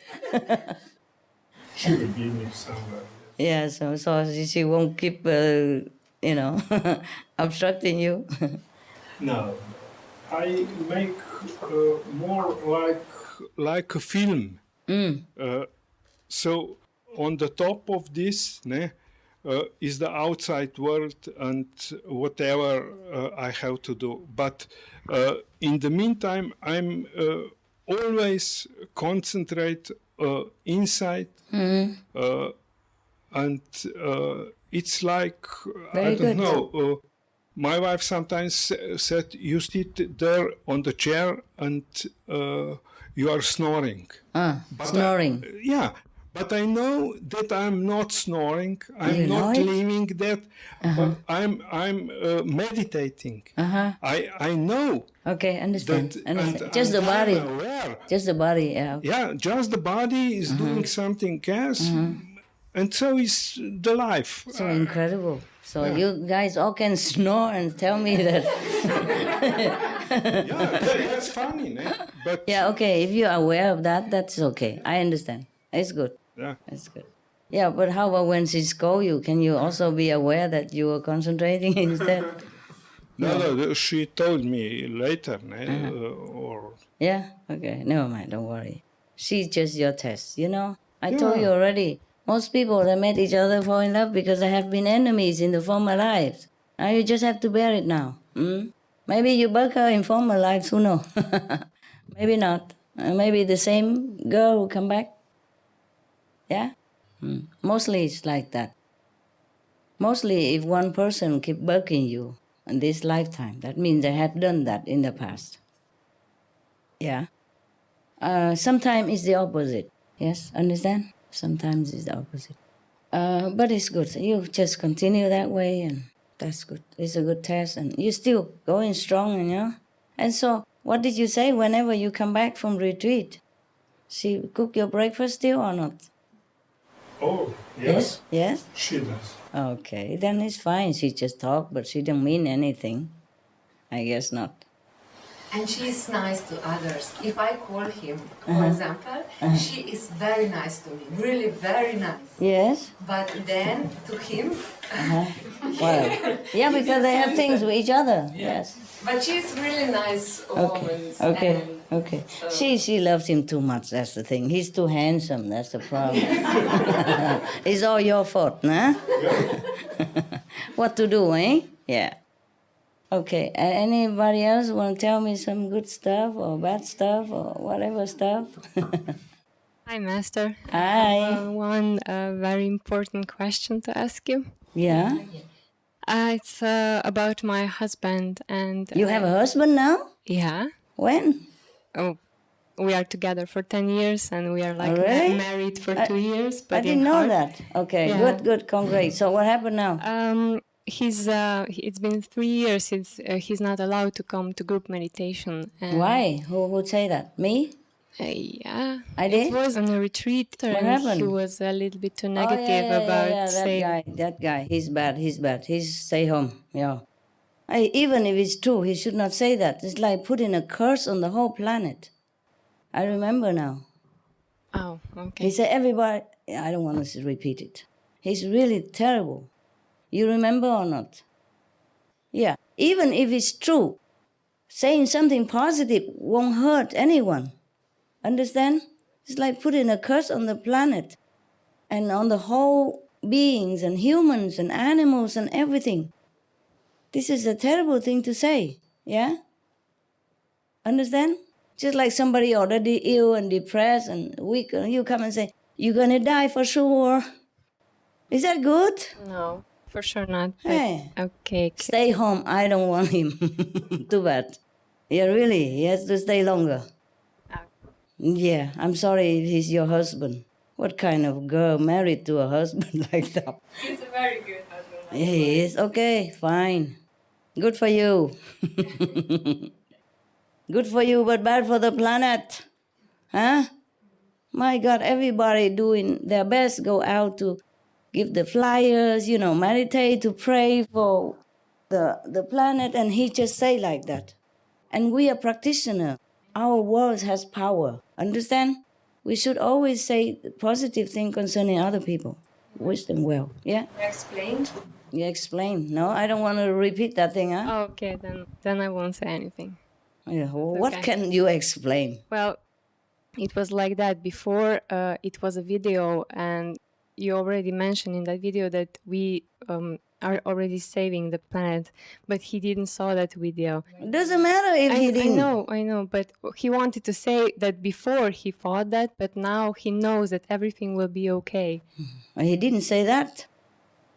She will be me somewhere. Yeah, so she won't keep, obstructing you. No, I make more like a film. So on the top of this, is the outside world and whatever I have to do. But in the meantime, I'm always concentrate inside, and it's like, Very I don't good. know, my wife sometimes said, you sit there on the chair and you are snoring. Snoring. Yeah. But I know that I'm not snoring. I'm You not know it? dreaming that. But I'm meditating. I know. Okay, understand. That, Understand. Just the body. Aware. Just the body, yeah. Yeah, just the body is doing something else, and so is the life. So incredible. So you guys all can snore and tell me that. Yeah, that's funny, but Yeah, okay. If you're aware of that, that's okay. I understand. It's good. yeah. It's good. Yeah, but how about when she scolds you? Can you also be aware that you are concentrating instead? No, she told me later, or Yeah? Okay. Never mind. Don't worry. She's just your test, I told you already. Most people that met each other fall in love because they have been enemies in the former lives. Now you just have to bear it now. Maybe you bug her in former lives, who knows? Maybe not. Maybe the same girl will come back. Yeah? Mostly it's like that. Mostly if one person keep bugging you in this lifetime, that means they have done that in the past. Yeah? Sometimes it's the opposite. Yes? Understand? Sometimes it's the opposite. But it's good. You just continue that way and that's good. It's a good test and you're still going strong, And so, what did you say whenever you come back from retreat? She cook your breakfast still or not? Oh, yes. Yes? She does. Okay, then it's fine. She just talked, but she didn't mean anything. I guess not. And she is nice to others. If I call him, for example, she is very nice to me, really very nice. Yes? But then to him, Well, yeah, because they have things with each other. Yes. but she is really nice woman. Okay. and Okay. so- She loves him too much, that's the thing. He's too handsome, that's the problem. It's all your fault, nah? What to do, eh? Yeah. Okay, anybody else want to tell me some good stuff or bad stuff or whatever stuff? Hi, Master. Hi. One very important question to ask you. Yeah? It's about my husband and... You have a husband now? Yeah. When? Oh, we are together for 10 years and we are like Really? married for 2 years. But I didn't in know heart- that. Okay, Yeah. good, congrats. So what happened now? It's been 3 years since he's not allowed to come to group meditation. And, Why? Who would say that? Me? Yeah. I did? It was on a retreat and happened? he was a little bit too Oh, negative about saying... that guy. He's bad. He's stay home. Yeah. Even if it's true, he should not say that. It's like putting a curse on the whole planet. I remember now. Oh, okay. He said everybody... I don't want to repeat it. He's really terrible. You remember or not? Yeah. Even if it's true, saying something positive won't hurt anyone. Understand? It's like putting a curse on the planet and on the whole beings and humans and animals and everything. This is a terrible thing to say, yeah? Understand? Just like somebody already ill and depressed and weak, and you come and say, you're gonna die for sure. Is that good? No, for sure not. But, Hey. okay. Stay home, I don't want him. Too bad. Yeah, really, he has to stay longer. Yeah, I'm sorry if he's your husband. What kind of girl married to a husband like that? He's a very good husband. He is? Okay, fine. Good for you. Good for you, but bad for the planet. Huh? My God, everybody doing their best, go out to give the flyers, meditate, to pray for the planet, and he just say like that. And we are practitioners. Our words has power. Understand? We should always say the positive thing concerning other people. Wish them well. Yeah? Explained. You explain. No, I don't want to repeat that thing, huh? Oh, okay, then I won't say anything. Yeah, what Okay. can you explain? Well, it was like that before. It was a video, and you already mentioned in that video that we are already saving the planet, but he didn't saw that video. It doesn't matter if he didn't. I know, but he wanted to say that before he thought that, but now he knows that everything will be okay. He didn't say that.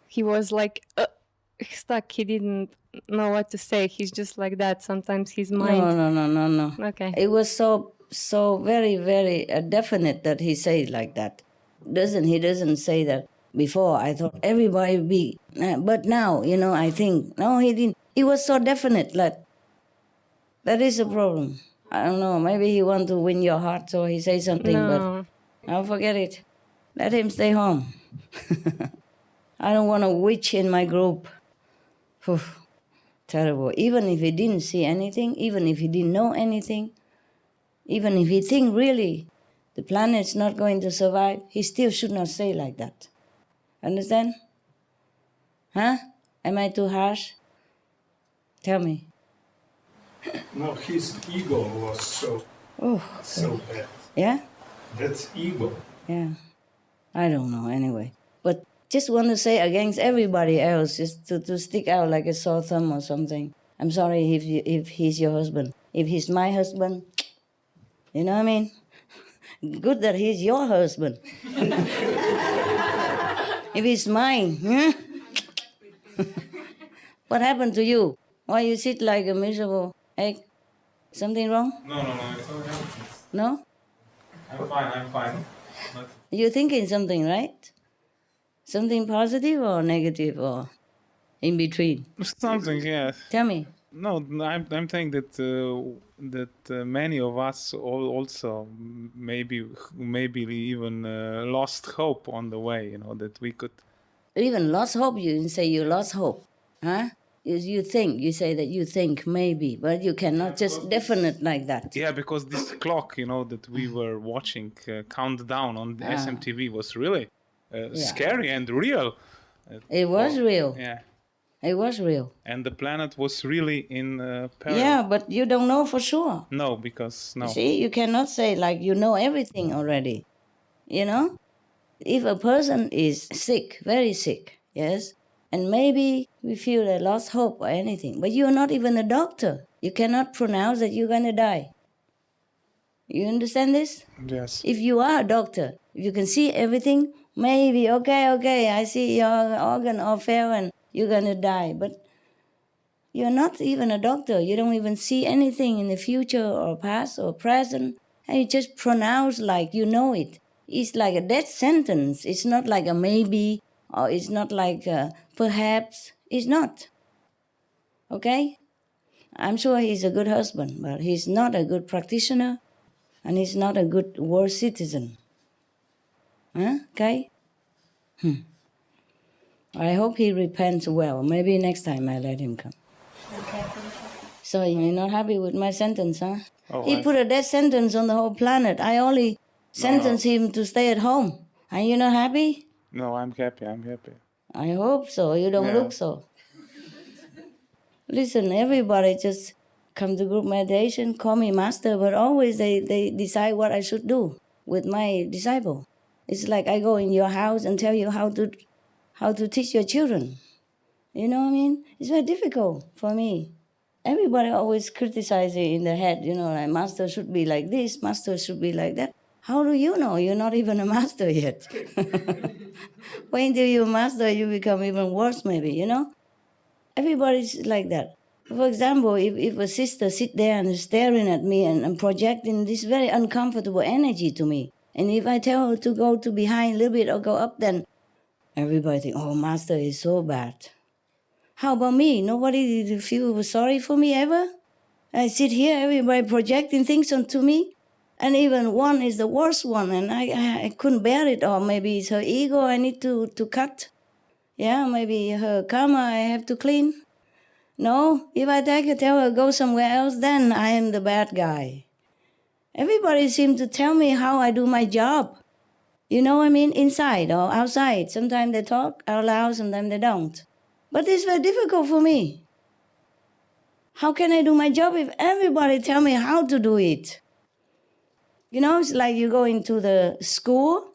He was like stuck. He didn't know what to say. He's just like that. Sometimes his mind. No. Okay. It was so very, very definite that he said like that. He doesn't say that. Before, I thought everybody would be, but now, I think, no, he didn't. He was so definite, like, that is a problem. I don't know, maybe he want to win your heart, so he say something, No. but I'll forget it. Let him stay home. I don't want a witch in my group. Whew. Terrible. Even if he didn't see anything, even if he didn't know anything, even if he think really the planet's not going to survive, he still should not say like that. Understand? Huh? Am I too harsh? Tell me. No, his ego was so bad. Yeah? That's ego. Yeah. I don't know anyway. But just want to say against everybody else, just to stick out like a sore thumb or something. I'm sorry if he's your husband. If he's my husband, you know what I mean? Good that he's your husband. If it's mine, what happened to you? Why you sit like a miserable egg? Something wrong? No, it's okay. No? I'm fine. You're thinking something, right? Something positive or negative or in between? Something, yes. Tell me. No, I'm saying that many of us also maybe even lost hope on the way. That we could even lost hope. You say you lost hope, huh? You say that you think maybe, but you cannot just definite like that. Yeah, because this clock, that we were watching countdown on the SMTV was really scary and real. It was real. Yeah. It was real. And the planet was really in peril. Yeah, but you don't know for sure. No, because no. See, you cannot say like you know everything already. If a person is sick, very sick, yes, and maybe we feel a lost hope or anything, but you're not even a doctor. You cannot pronounce that you're going to die. You understand this? Yes. If you are a doctor, if you can see everything, maybe, okay, I see your organ all fail and you're going to die. But you're not even a doctor. You don't even see anything in the future or past or present. And you just pronounce like you know it. It's like a death sentence. It's not like a maybe or it's not like a perhaps. It's not. Okay? I'm sure he's a good husband, but he's not a good practitioner and he's not a good world citizen. Huh? Okay? I hope he repents well. Maybe next time I let him come. Okay. So you're not happy with my sentence, huh? Oh, He put a death sentence on the whole planet. I only sentenced him to stay at home. Are you not happy? No, I'm happy. I hope so. You don't look so. Listen, everybody just come to group meditation, call me master, but always they decide what I should do with my disciple. It's like I go in your house and tell you how to teach your children. You know what I mean? It's very difficult for me. Everybody always criticizes it in their head, like master should be like this, master should be like that. How do you know? You're not even a master yet. Wait until you're a master, you become even worse maybe, Everybody's like that. For example, if a sister sit there and is staring at me and projecting this very uncomfortable energy to me, and if I tell her to go to behind a little bit or go up, then everybody think, oh, master is so bad. How about me? Nobody feel sorry for me ever? I sit here, everybody projecting things onto me, and even one is the worst one, and I couldn't bear it, or maybe it's her ego I need to cut. Yeah, maybe her karma I have to clean. No, if I tell her go somewhere else, then I am the bad guy. Everybody seems to tell me how I do my job. You know what I mean? Inside or outside. Sometimes they talk out loud, sometimes they don't. But it's very difficult for me. How can I do my job if everybody tell me how to do it? It's like you go into the school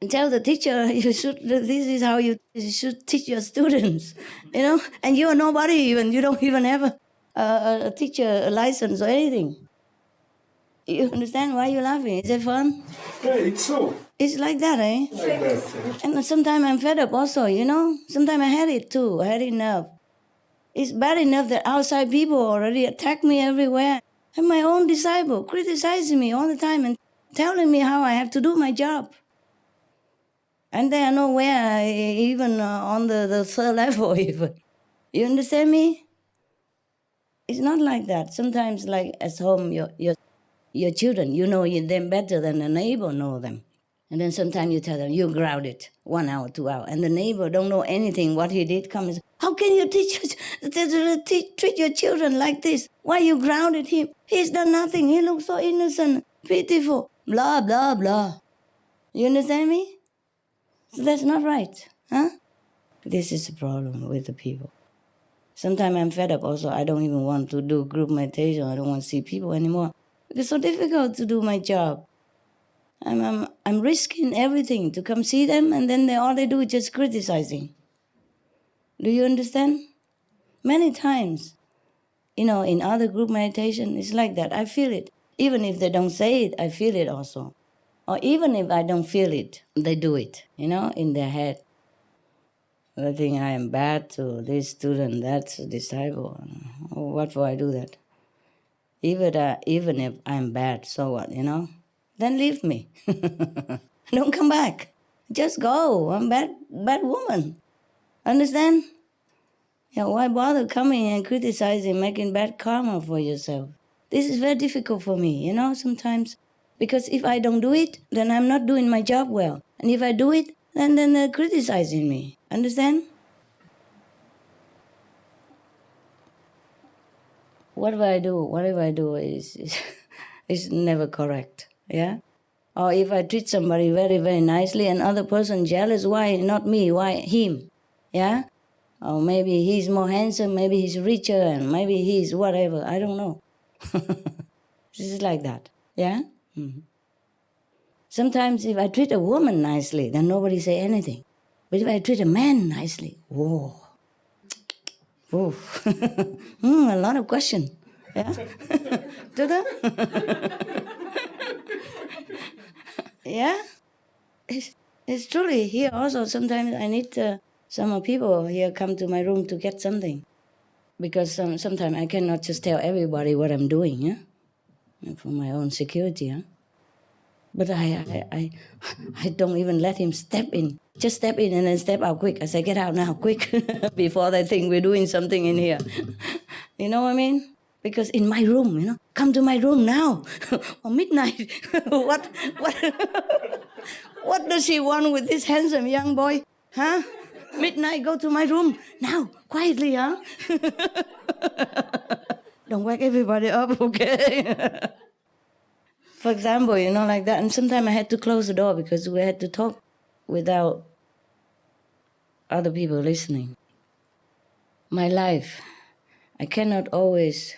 and tell the teacher, this is how you should teach your students, and you're nobody even, you don't even have a teacher license or anything. You understand why you're laughing? Is it fun? Yeah, it's so. It's like that, eh? Like that. And sometimes I'm fed up also, Sometimes I had it too. I had enough. It's bad enough that outside people already attack me everywhere. And my own disciple criticizing me all the time and telling me how I have to do my job. And they are nowhere, even on the third level even. You understand me? It's not like that. Sometimes like at home, your children, you know them better than the neighbor know them. And then sometimes you tell them, you're grounded, 1 hour, 2 hours. And the neighbor don't know anything, what he did comes, how can you treat your children like this? Why you grounded him? He's done nothing. He looks so innocent, pitiful, blah, blah, blah. You understand me? So that's not right, huh? This is the problem with the people. Sometimes I'm fed up also. I don't even want to do group meditation. I don't want to see people anymore. It's so difficult to do my job. I'm risking everything to come see them, and then all they do is just criticizing. Do you understand? Many times, in other group meditation, it's like that. I feel it. Even if they don't say it, I feel it also. Or even if I don't feel it, they do it, in their head. They think I am bad to this student, that disciple. Oh, what for I do that? Even if I'm bad, so what, Then leave me. Don't come back. Just go. I'm bad woman. Understand? Yeah, why bother coming and criticizing, making bad karma for yourself? This is very difficult for me, sometimes. Because if I don't do it, then I'm not doing my job well. And if I do it, then they're criticizing me. Understand? Whatever I do is never correct. Yeah? Or if I treat somebody very, very nicely and other person jealous, why not me? Why him? Yeah? Or maybe he's more handsome, maybe he's richer, and maybe he's whatever. I don't know. This is like that. Yeah? Mm-hmm. Sometimes if I treat a woman nicely, then nobody say anything. But if I treat a man nicely, whoa. Whoa. A lot of questions. Yeah? Yeah? It's truly here also. Sometimes I need some people here come to my room to get something. Because sometimes I cannot just tell everybody what I'm doing, yeah? For my own security, yeah? But I don't even let him step in. Just step in and then step out quick. I say, get out now, quick, before they think we're doing something in here. You know what I mean? Because in my room, come to my room now. Or midnight. What does she want with this handsome young boy? Huh? Midnight, go to my room. Now, quietly, huh? Don't wake everybody up, okay? For example, like that. And sometimes I had to close the door because we had to talk without other people listening. My life, I cannot always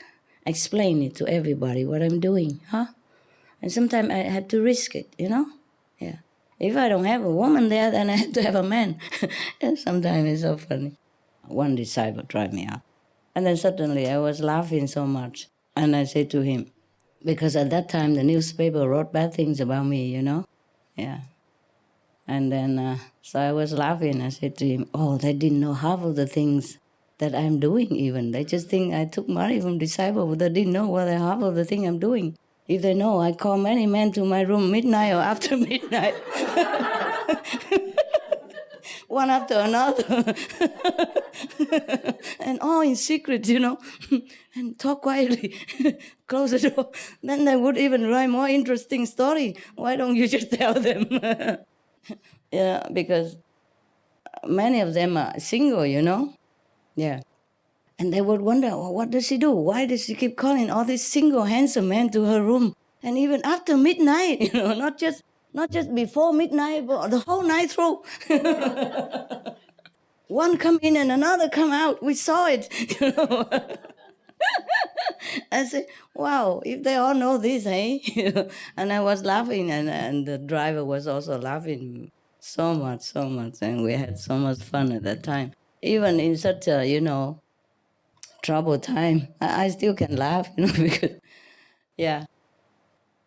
explain it to everybody what I'm doing, huh? And sometimes I have to risk it, Yeah. If I don't have a woman there, then I have to have a man. Sometimes it's so funny. One disciple tried me out. And then suddenly I was laughing so much. And I said to him, because at that time the newspaper wrote bad things about me, Yeah. And then, so I was laughing. I said to him, they didn't know half of the things that I'm doing even. They just think I took money from disciple, but they didn't know half of the thing I'm doing. If they know, I call many men to my room midnight or after midnight. One after another. And all in secret, and talk quietly. Close the door. Then they would even write more interesting story. Why don't you just tell them? Yeah, because many of them are single, Yeah. And they would wonder, what does she do? Why does she keep calling all these single, handsome men to her room? And even after midnight, not just before midnight, but the whole night through. One come in and another come out. We saw it, I said, wow, if they all know this, hey? And I was laughing, and the driver was also laughing so much, and we had so much fun at that time. Even in such a, troubled time, I still can laugh, because, yeah.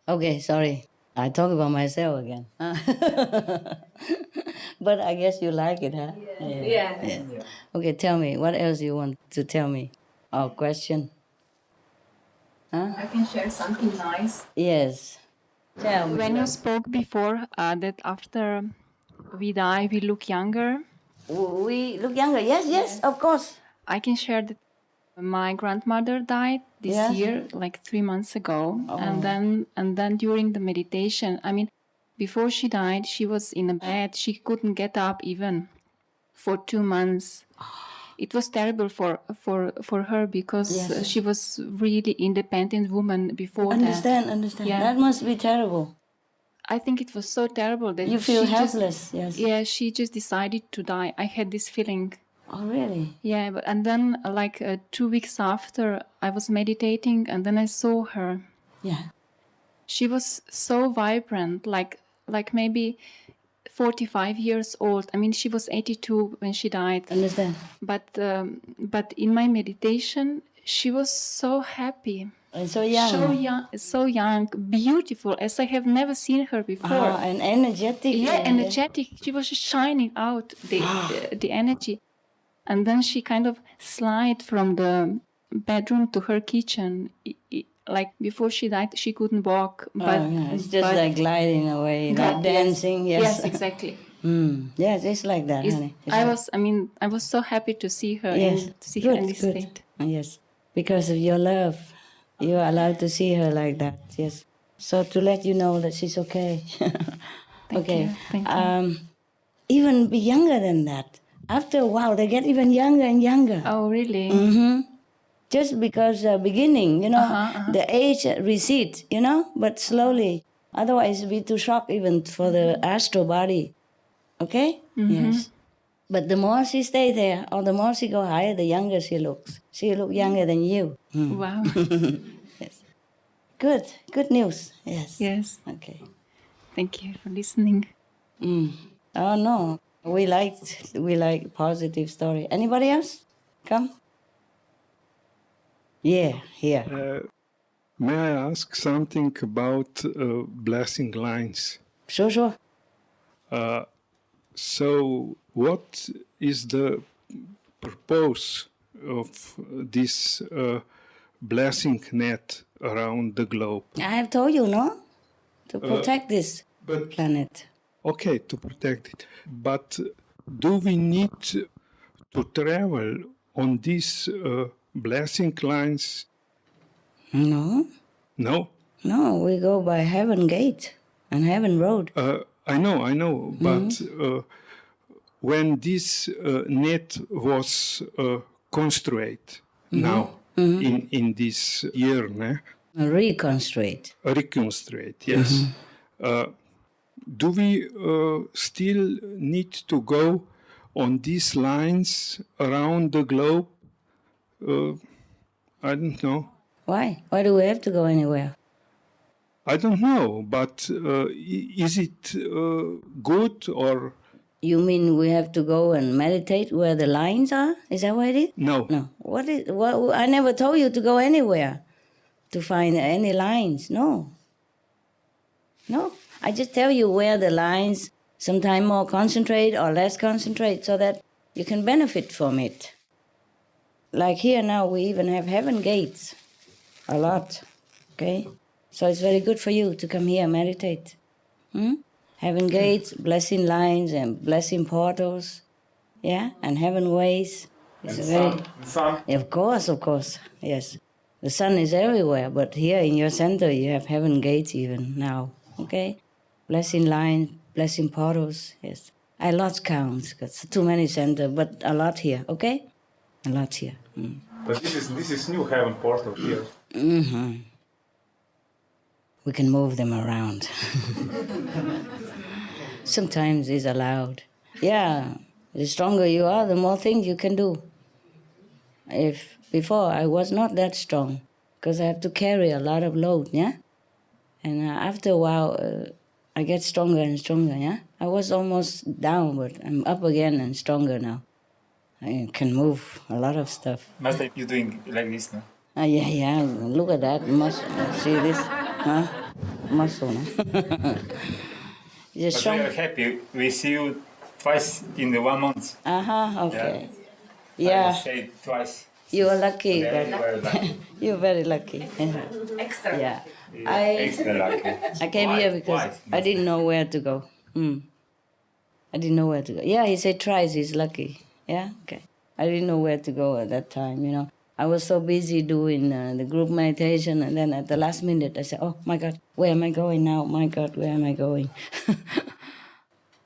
Okay, sorry. I talk about myself again. But I guess you like it, huh? Yeah. Okay, tell me, what else you want to tell me? Or question? Huh? I can share something nice. Yes. Tell me. When you spoke before that after we die, we look younger. We look younger. Yes, of course. I can share that my grandmother died this year, like 3 months ago. Oh. And then during the meditation, before she died, she was in a bed. She couldn't get up even for 2 months. It was terrible for her because she was really independent woman before that. Understand. Yeah. That must be terrible. I think it was so terrible that you feel helpless. Yes. Yeah, she just decided to die. I had this feeling. Oh, really? Yeah, and then 2 weeks after, I was meditating, and then I saw her. Yeah. She was so vibrant, like maybe 45 years old. She was 82 when she died. Understand. But in my meditation, she was so happy. And so young. So young, beautiful, as I have never seen her before. And energetic. Yeah, energetic. She was just shining out the energy. And then she kind of slid from the bedroom to her kitchen. Like before she died, she couldn't walk. But it's just like gliding away, like dancing. Yes, exactly. Yes, it's like that, honey. I was so happy to see her, Yes, her in this good. state. Yes, because of your love, you're allowed to see her like that. Yes, so to let you know that she's okay. Thank you. Thank you. Even be younger than that. After a while, they get even younger and younger. Oh, really? Just because beginning, the age recedes, but slowly. Otherwise, it'd be too shock even for the astral body. Okay? Yes. But the more she stays there, or the more she go higher, the younger she looks. She look younger than you. Wow. Yes. Good news. Yes. Yes. Okay. Thank you for listening. Oh no, we like positive story. Anybody else? Come. Yeah, here. May I ask something about blessing lines? Sure. So, what is the purpose of this blessing net around the globe? I have told you, no? To protect this planet. Okay, to protect it. But do we need to travel on these blessing lines? No. No? No, we go by Heaven Gate and Heaven Road. I know, but when this net was constructed now, in this year, Reconstruct, yes. Do we still need to go on these lines around the globe? I don't know. Why? Why do we have to go anywhere? I don't know, but is it good or... You mean we have to go and meditate where the lines are? Is that what it is? No. No. What? I never told you to go anywhere to find any lines. No. I just tell you where the lines, sometimes more concentrate or less concentrate, so that you can benefit from it. Like here now, we even have heaven gates. A lot. Okay? So it's very good for you to come here and meditate. Heaven gates, blessing lines and blessing portals. Yeah? And heaven ways. It's and sun. Of course. Yes. The sun is everywhere, but here in your center you have heaven gates even now. Okay? Blessing lines, blessing portals. Yes. I lost counts because too many centers, but a lot here. Okay? A lot here. But this is new heaven portal here. We can move them around. Sometimes it's allowed. Yeah, the stronger you are, the more things you can do. If before I was not that strong, because I have to carry a lot of load, yeah? And after a while, I get stronger and stronger, yeah? I was almost down, but I'm up again and stronger now. I can move a lot of stuff. Master, you're doing like this now? Yeah. Look at that muscle. See this? Huh? Muscle. No? We are happy. We see you twice in the 1 month. Okay. Yeah. I say twice. You are lucky. You're very lucky. Extra. Yeah. Extra lucky. I came here because I didn't know where to go. I didn't know where to go. Yeah, he said twice he's lucky. Yeah, okay. I didn't know where to go at that time, I was so busy doing the group meditation, and then at the last minute I said, oh my God, where am I going now? My God, where am I going?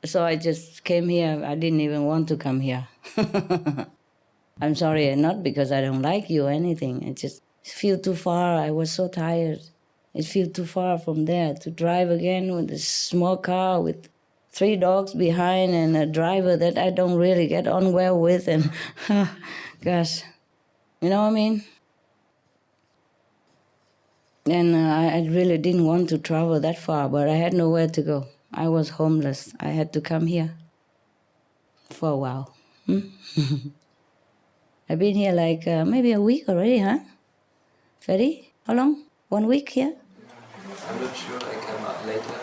So I just came here. I didn't even want to come here. I'm sorry, not because I don't like you or anything. It just feel too far. I was so tired. It feels too far from there to drive again with a small car with 3 dogs behind and a driver that I don't really get on well with. And gosh, you know what I mean? And I really didn't want to travel that far, but I had nowhere to go. I was homeless. I had to come here for a while. I've been here like maybe a week already, huh? Ferry? How long? 1 week here? I'm not sure. I come later.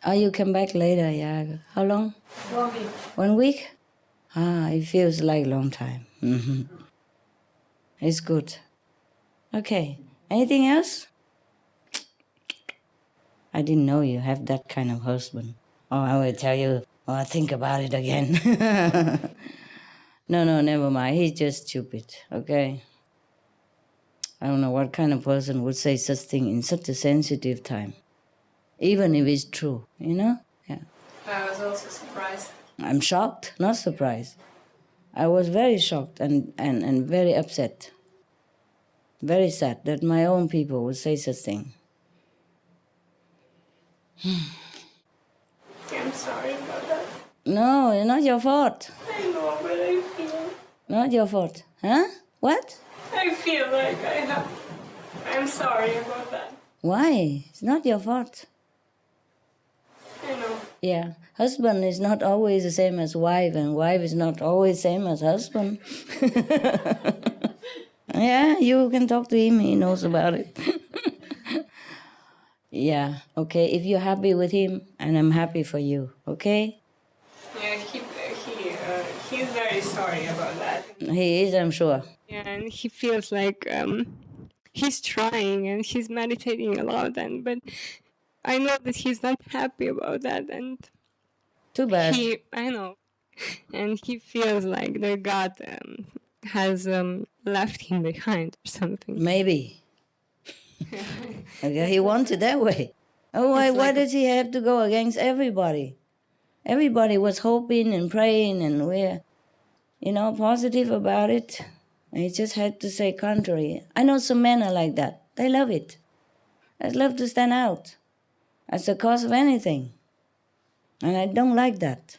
Oh, you come back later, yeah. How long? 1 week. 1 week? It feels like a long time. It's good. Okay. Anything else? I didn't know you have that kind of husband. Oh, I will tell you, Oh, I think about it again. No, never mind. He's just stupid, okay? I don't know what kind of person would say such thing in such a sensitive time. Even if it's true, you know? Yeah. I was also surprised. I'm shocked, not surprised. I was very shocked and very upset. Very sad that my own people would say such thing. I'm sorry about that. No, it's not your fault. I know, but I feel... Not your fault. Huh? What? I feel like I'm sorry about that. Why? It's not your fault. I know. Yeah. Husband is not always the same as wife, and wife is not always the same as husband. Yeah, you can talk to him. He knows about it. Yeah, okay. If you're happy with him, and I'm happy for you, okay? Yeah, he's very sorry about that. He is, I'm sure. Yeah, and he feels like he's trying and he's meditating a lot, but I know that he's not happy about that, and too bad. I know, and he feels like that God has left him behind or something. Maybe. Okay, he wants it that way. Oh, why does he have to go against everybody? Everybody was hoping and praying, and we're, positive about it. And he just had to say contrary. I know some men are like that. They love it. They love to stand out at the cost of anything. And I don't like that.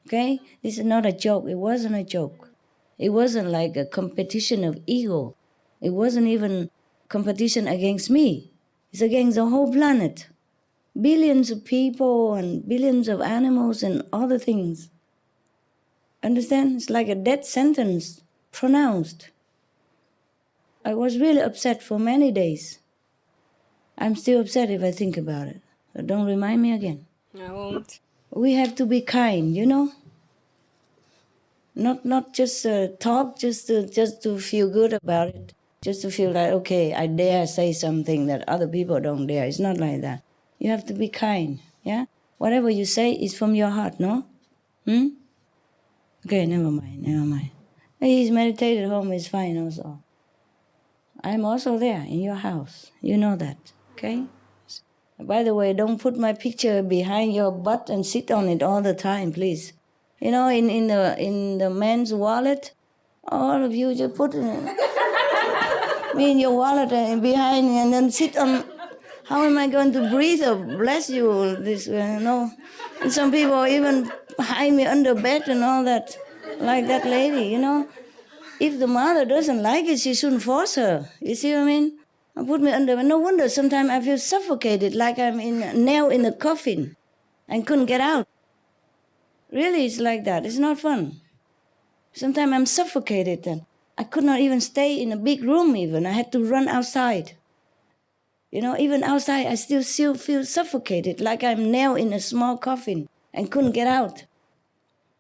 Okay? This is not a joke. It wasn't a joke. It wasn't like a competition of ego. It wasn't even competition against me. It's against the whole planet. Billions of people and billions of animals and other things. Understand? It's like a death sentence pronounced. I was really upset for many days. I'm still upset if I think about it. So don't remind me again. I won't. We have to be kind, Not just talk, just to feel good about it. Just to feel like, okay, I dare say something that other people don't dare. It's not like that. You have to be kind, yeah? Whatever you say is from your heart, no? Okay, never mind. He's meditated home, is fine also. I'm also there in your house. You know that, okay? By the way, don't put my picture behind your butt and sit on it all the time, please. In the man's wallet, all of you just put me in your wallet and behind and then sit on. How am I going to breathe or bless you this way? And some people even hide me under bed and all that, like that lady, If the mother doesn't like it, she shouldn't force her. You see what I mean? Put me under. No wonder sometimes I feel suffocated, like I'm nailed in a coffin and couldn't get out. Really, it's like that. It's not fun. Sometimes I'm suffocated and I could not even stay in a big room even. I had to run outside. Even outside, I still feel suffocated, like I'm nailed in a small coffin and couldn't get out.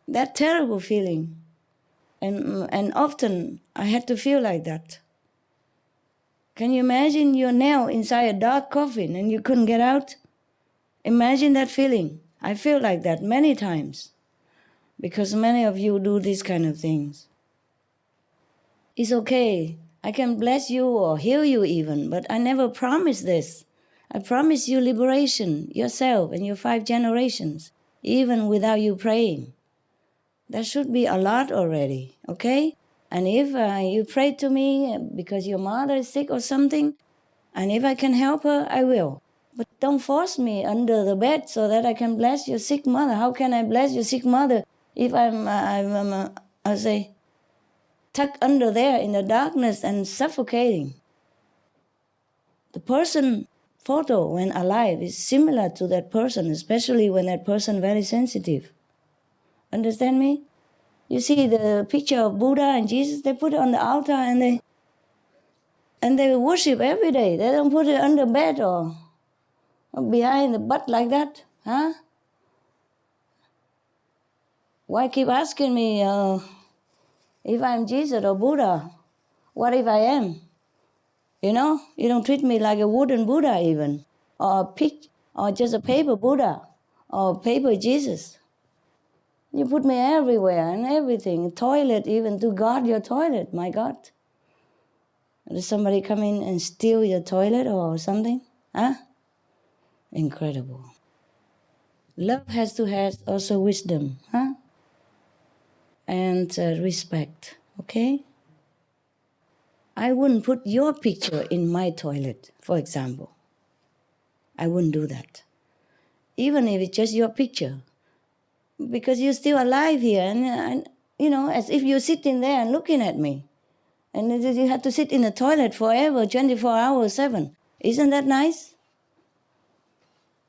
That terrible feeling. And often I had to feel like that. Can you imagine you're nailed inside a dark coffin and you couldn't get out? Imagine that feeling. I feel like that many times because many of you do these kind of things. It's okay. I can bless you or heal you even, but I never promised this. I promise you liberation, yourself and your 5 generations, even without you praying. That should be a lot already, okay? And if you pray to me because your mother is sick or something, and if I can help her, I will. But don't force me under the bed so that I can bless your sick mother. How can I bless your sick mother if I'm tucked under there in the darkness and suffocating? The person photo when alive is similar to that person, especially when that person very sensitive. Understand me? You see the picture of Buddha and Jesus, they put it on the altar and they worship every day. They don't put it under bed or behind the butt like that, huh? Why keep asking me if I'm Jesus or Buddha? What if I am? You don't treat me like a wooden Buddha even, or a pig, or just a paper Buddha, or paper Jesus. You put me everywhere and everything. Toilet even, to guard your toilet, my God. Does somebody come in and steal your toilet or something? Huh? Incredible. Love has to have also wisdom, huh? And respect, okay? I wouldn't put your picture in my toilet, for example. I wouldn't do that. Even if it's just your picture. Because you're still alive here, and you know, as if you're sitting there and looking at me. And you have to sit in the toilet forever, 24 hours, 7. Isn't that nice?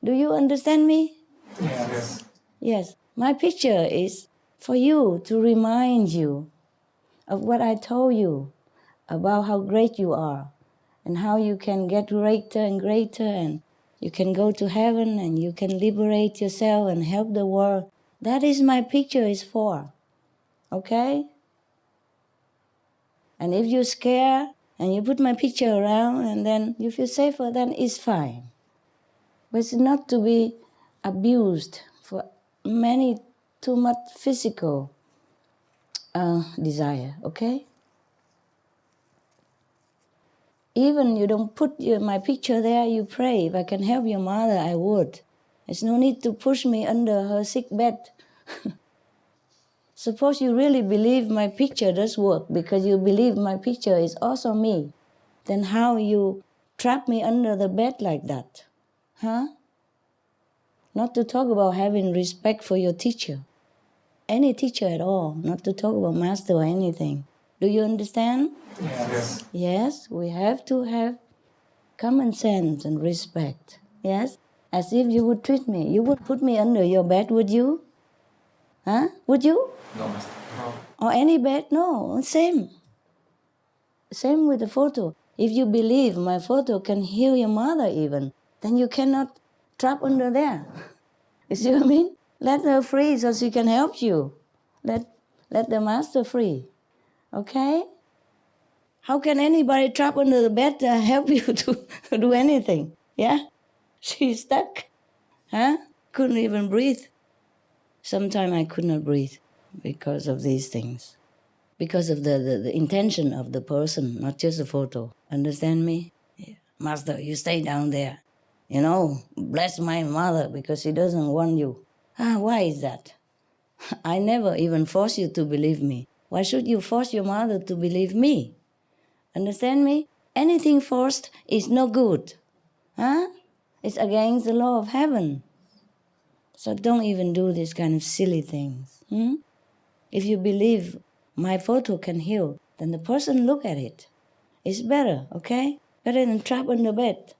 Do you understand me? Yes. Yes. My picture is for you to remind you of what I told you about how great you are and how you can get greater and greater and you can go to heaven and you can liberate yourself and help the world. That is my picture is for. Okay? And if you're scared and you put my picture around and then you feel safer, then it's fine. But it's not to be abused for too much physical desire, okay? Even you don't put my picture there, you pray. If I can help your mother, I would. There's no need to push me under her sick bed. Suppose you really believe my picture does work because you believe my picture is also me. Then how you trap me under the bed like that? Huh? Not to talk about having respect for your teacher. Any teacher at all. Not to talk about master or anything. Do you understand? Yes. Yes, we have to have common sense and respect. Yes? As if you would treat me. You would put me under your bed, would you? Huh? Would you? No, Master. No. Or any bed? No, same. Same with the photo. If you believe my photo can heal your mother even, then you cannot trap under there. You see what I mean? Let her free so she can help you. Let the master free. Okay? How can anybody trap under the bed help you to do anything? Yeah? She's stuck. Huh? Couldn't even breathe. Sometimes I could not breathe because of these things. Because of the intention of the person, not just the photo. Understand me? Yeah. Master, you stay down there. You know, bless my mother because she doesn't want you. Why is that? I never even force you to believe me. Why should you force your mother to believe me? Understand me? Anything forced is no good. Huh? It's against the law of heaven. So don't even do this kind of silly things. If you believe my photo can heal, then the person look at it. It's better, okay? Better than trap on the bed.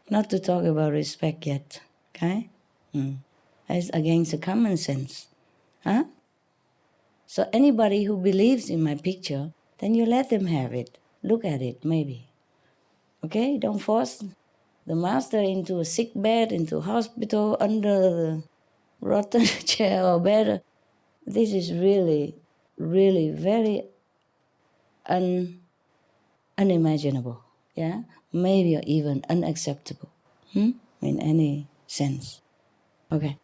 Not to talk about respect yet, okay? That's against the common sense. Huh? So anybody who believes in my picture, then you let them have it. Look at it, maybe. Okay? Don't force the master into a sick bed, into a hospital, under the rotten chair or bed. This is really, really very unimaginable. Yeah? Maybe even unacceptable. In any sense. Okay.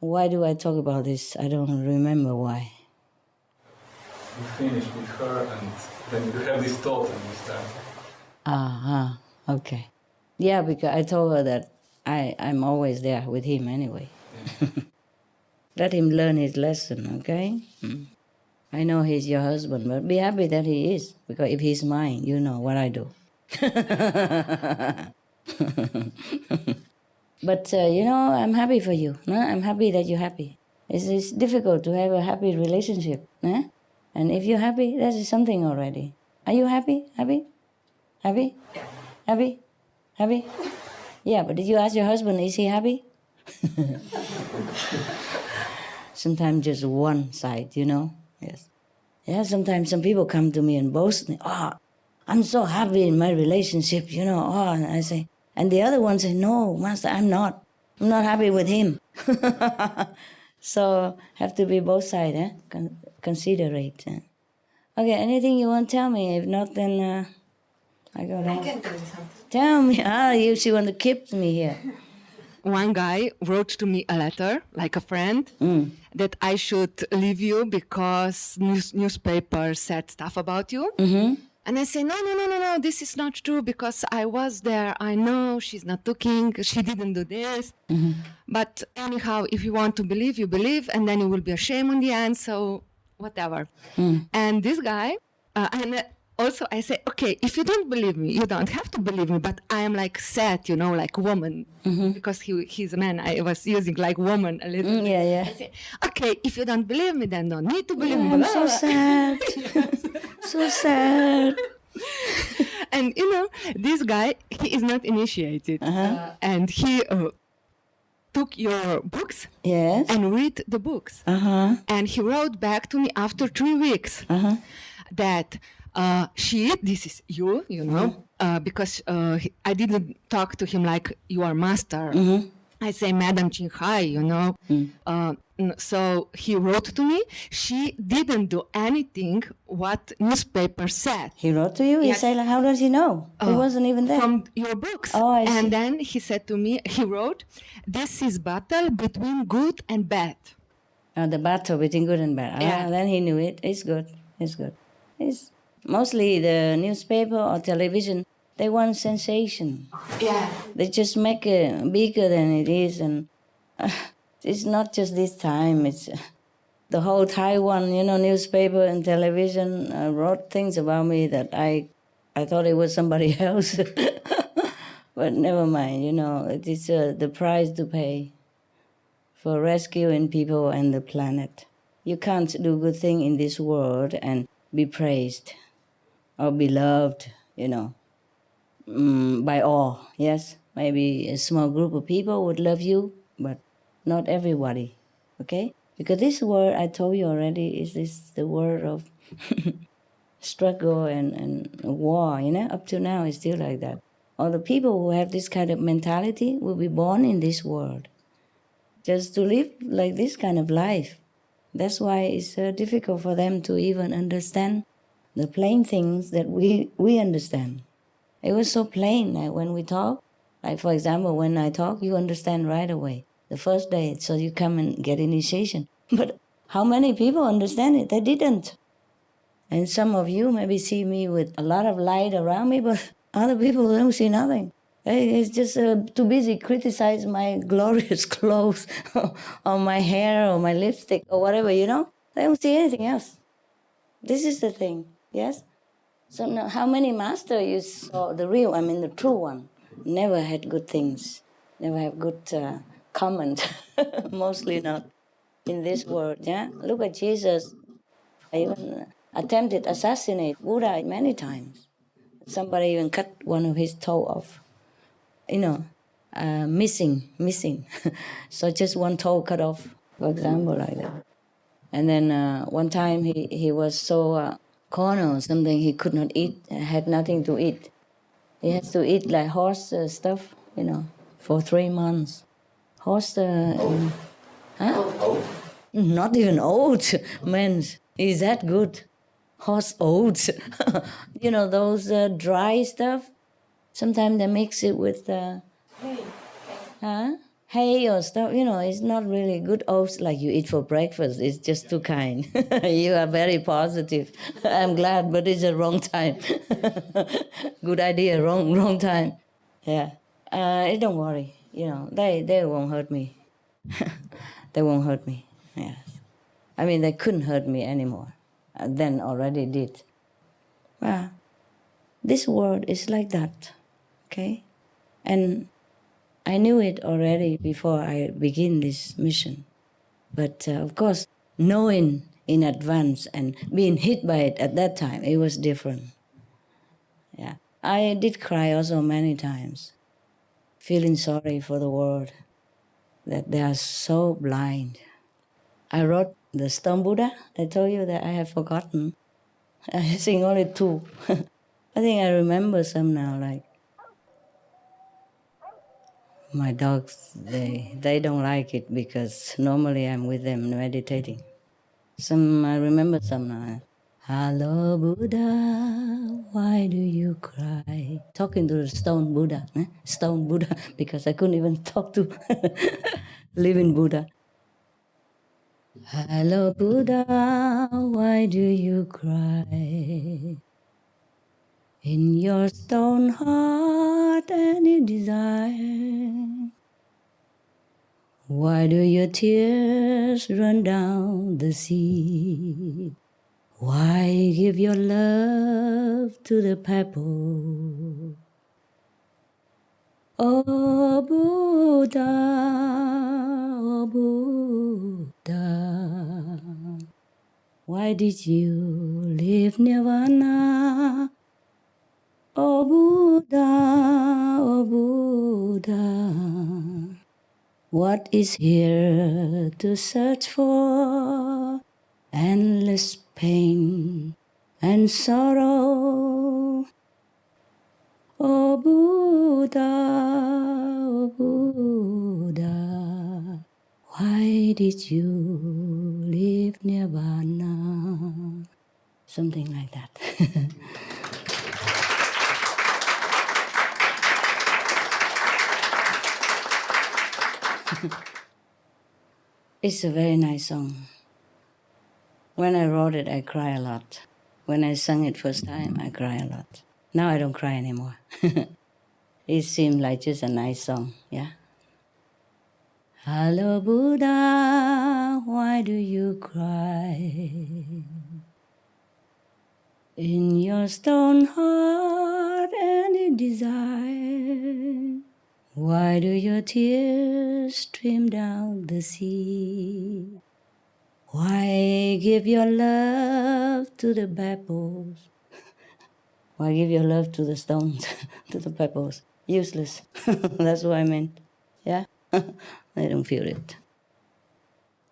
Why do I talk about this? I don't remember why. You finish with her and then you have this thought and you start. Okay. Yeah, because I told her that I'm always there with him anyway. Yeah. Let him learn his lesson, okay? I know he's your husband, but be happy that he is, because if he's mine, you know what I do. But, I'm happy for you. No? I'm happy that you're happy. It's difficult to have a happy relationship. No? And if you're happy, that is something already. Are you happy? Happy? Happy? Happy? Happy? Yeah, but did you ask your husband, is he happy? Sometimes just one side, Yes. Yeah, sometimes some people come to me and boast me, I'm so happy in my relationship, and I say, and the other one say, no, Master, I'm not happy with him. So have to be both sides, considerate. Okay, anything you want to tell me? If not, then I go down. I can tell you something. Tell me. She want to keep me here. One guy wrote to me a letter, like a friend, that I should leave you because newspapers said stuff about you. Mm-hmm. And I say, no, this is not true because I was there. I know she's not looking. She didn't do this. Mm-hmm. But anyhow, if you want to believe, you believe, and then you will be ashamed in the end. So whatever. Mm. And this guy, and also I say, okay, if you don't believe me, you don't have to believe me. But I am like sad, like woman, Mm-hmm. because he's a man. I was using like woman a little bit. Yeah. I say, okay, if you don't believe me, then don't need to believe me. I'm so sad. So sad. And this guy, he is not initiated, and he took your books Yes. and read the books, Uh-huh. and he wrote back to me after 3 weeks Uh-huh. that this is you, because I didn't talk to him like you are master. Mm-hmm. I say, Madam Ching Hai, so he wrote to me. She didn't do anything what newspaper said. He wrote to you? He Yes. said, how does he know? He wasn't even there. From your books. Oh, I see. And then he said to me, he wrote, this is battle between good and bad. The battle between good and bad. Yeah. Then he knew it. It's good. It's mostly the newspaper or television, they want sensation. Yeah. They just make it bigger than it is. And it's not just this time. It's the whole Taiwan, newspaper and television wrote things about me that I thought it was somebody else. But never mind, it is the price to pay for rescuing people and the planet. You can't do good thing in this world and be praised or beloved, by all. Yes, maybe a small group of people would love you, but not everybody, okay? Because this world, I told you already, is the world of struggle and war, Up to now, it's still like that. All the people who have this kind of mentality will be born in this world, just to live like this kind of life. That's why it's difficult for them to even understand the plain things that we understand. It was so plain that when we talk, like for example, when I talk, you understand right away. The first day, so you come and get initiation. But how many people understand it? They didn't. And some of you maybe see me with a lot of light around me, but other people don't see nothing. It's just too busy criticize my glorious clothes or my hair or my lipstick or whatever, They don't see anything else. This is the thing, yes? So now, how many master you saw, the true one, never had good things, never have good comment, mostly not in this world, yeah? Look at Jesus, even attempted assassinate Buddha many times. Somebody even cut one of his toe off. Missing. So just one toe cut off, for example, like that. And then one time he was so cornered or something, he could not eat, had nothing to eat. He has to eat like horse stuff, for 3 months. Horse, not even oats, man, is that good? Horse oats, those dry stuff. Sometimes they mix it with hay or stuff. It's not really good oats like you eat for breakfast. It's just too kind. You are very positive. I'm glad, but it's a wrong time. Good idea, wrong time. Yeah. Don't worry. They won't hurt me. They won't hurt me. Yes. They couldn't hurt me anymore. Then already did. Well, this world is like that. Okay? And I knew it already before I begin this mission. But of course, knowing in advance and being hit by it at that time, it was different. Yeah. I did cry also many times, feeling sorry for the world, that they are so blind. I wrote the Stone Buddha. I told you that I have forgotten. I think only 2. I think I remember some now, like my dogs, they don't like it because normally I'm with them meditating. I remember some now. Hello, Buddha, why do you cry? Talking to the Stone Buddha, Stone Buddha, because I couldn't even talk to living Buddha. Hello, Buddha, why do you cry? In your stone heart any desire? Why do your tears run down the sea? Why give your love to the pebble? Oh Buddha, oh Buddha, why did you leave Nirvana? Oh Buddha, oh Buddha, what is here to search for? Endless pain and sorrow. Oh Buddha, why did you leave Nirvana? Something like that. It's a very nice song. When I wrote it, I cry a lot. When I sang it first time, I cry a lot. Now I don't cry anymore. It seemed like just a nice song, yeah? Hello, Buddha, why do you cry? In your stone heart any desire? Why do your tears stream down the sea? Why give your love to the pebbles? Why give your love to the stones, to the pebbles? Useless. That's what I meant. Yeah? I don't feel it.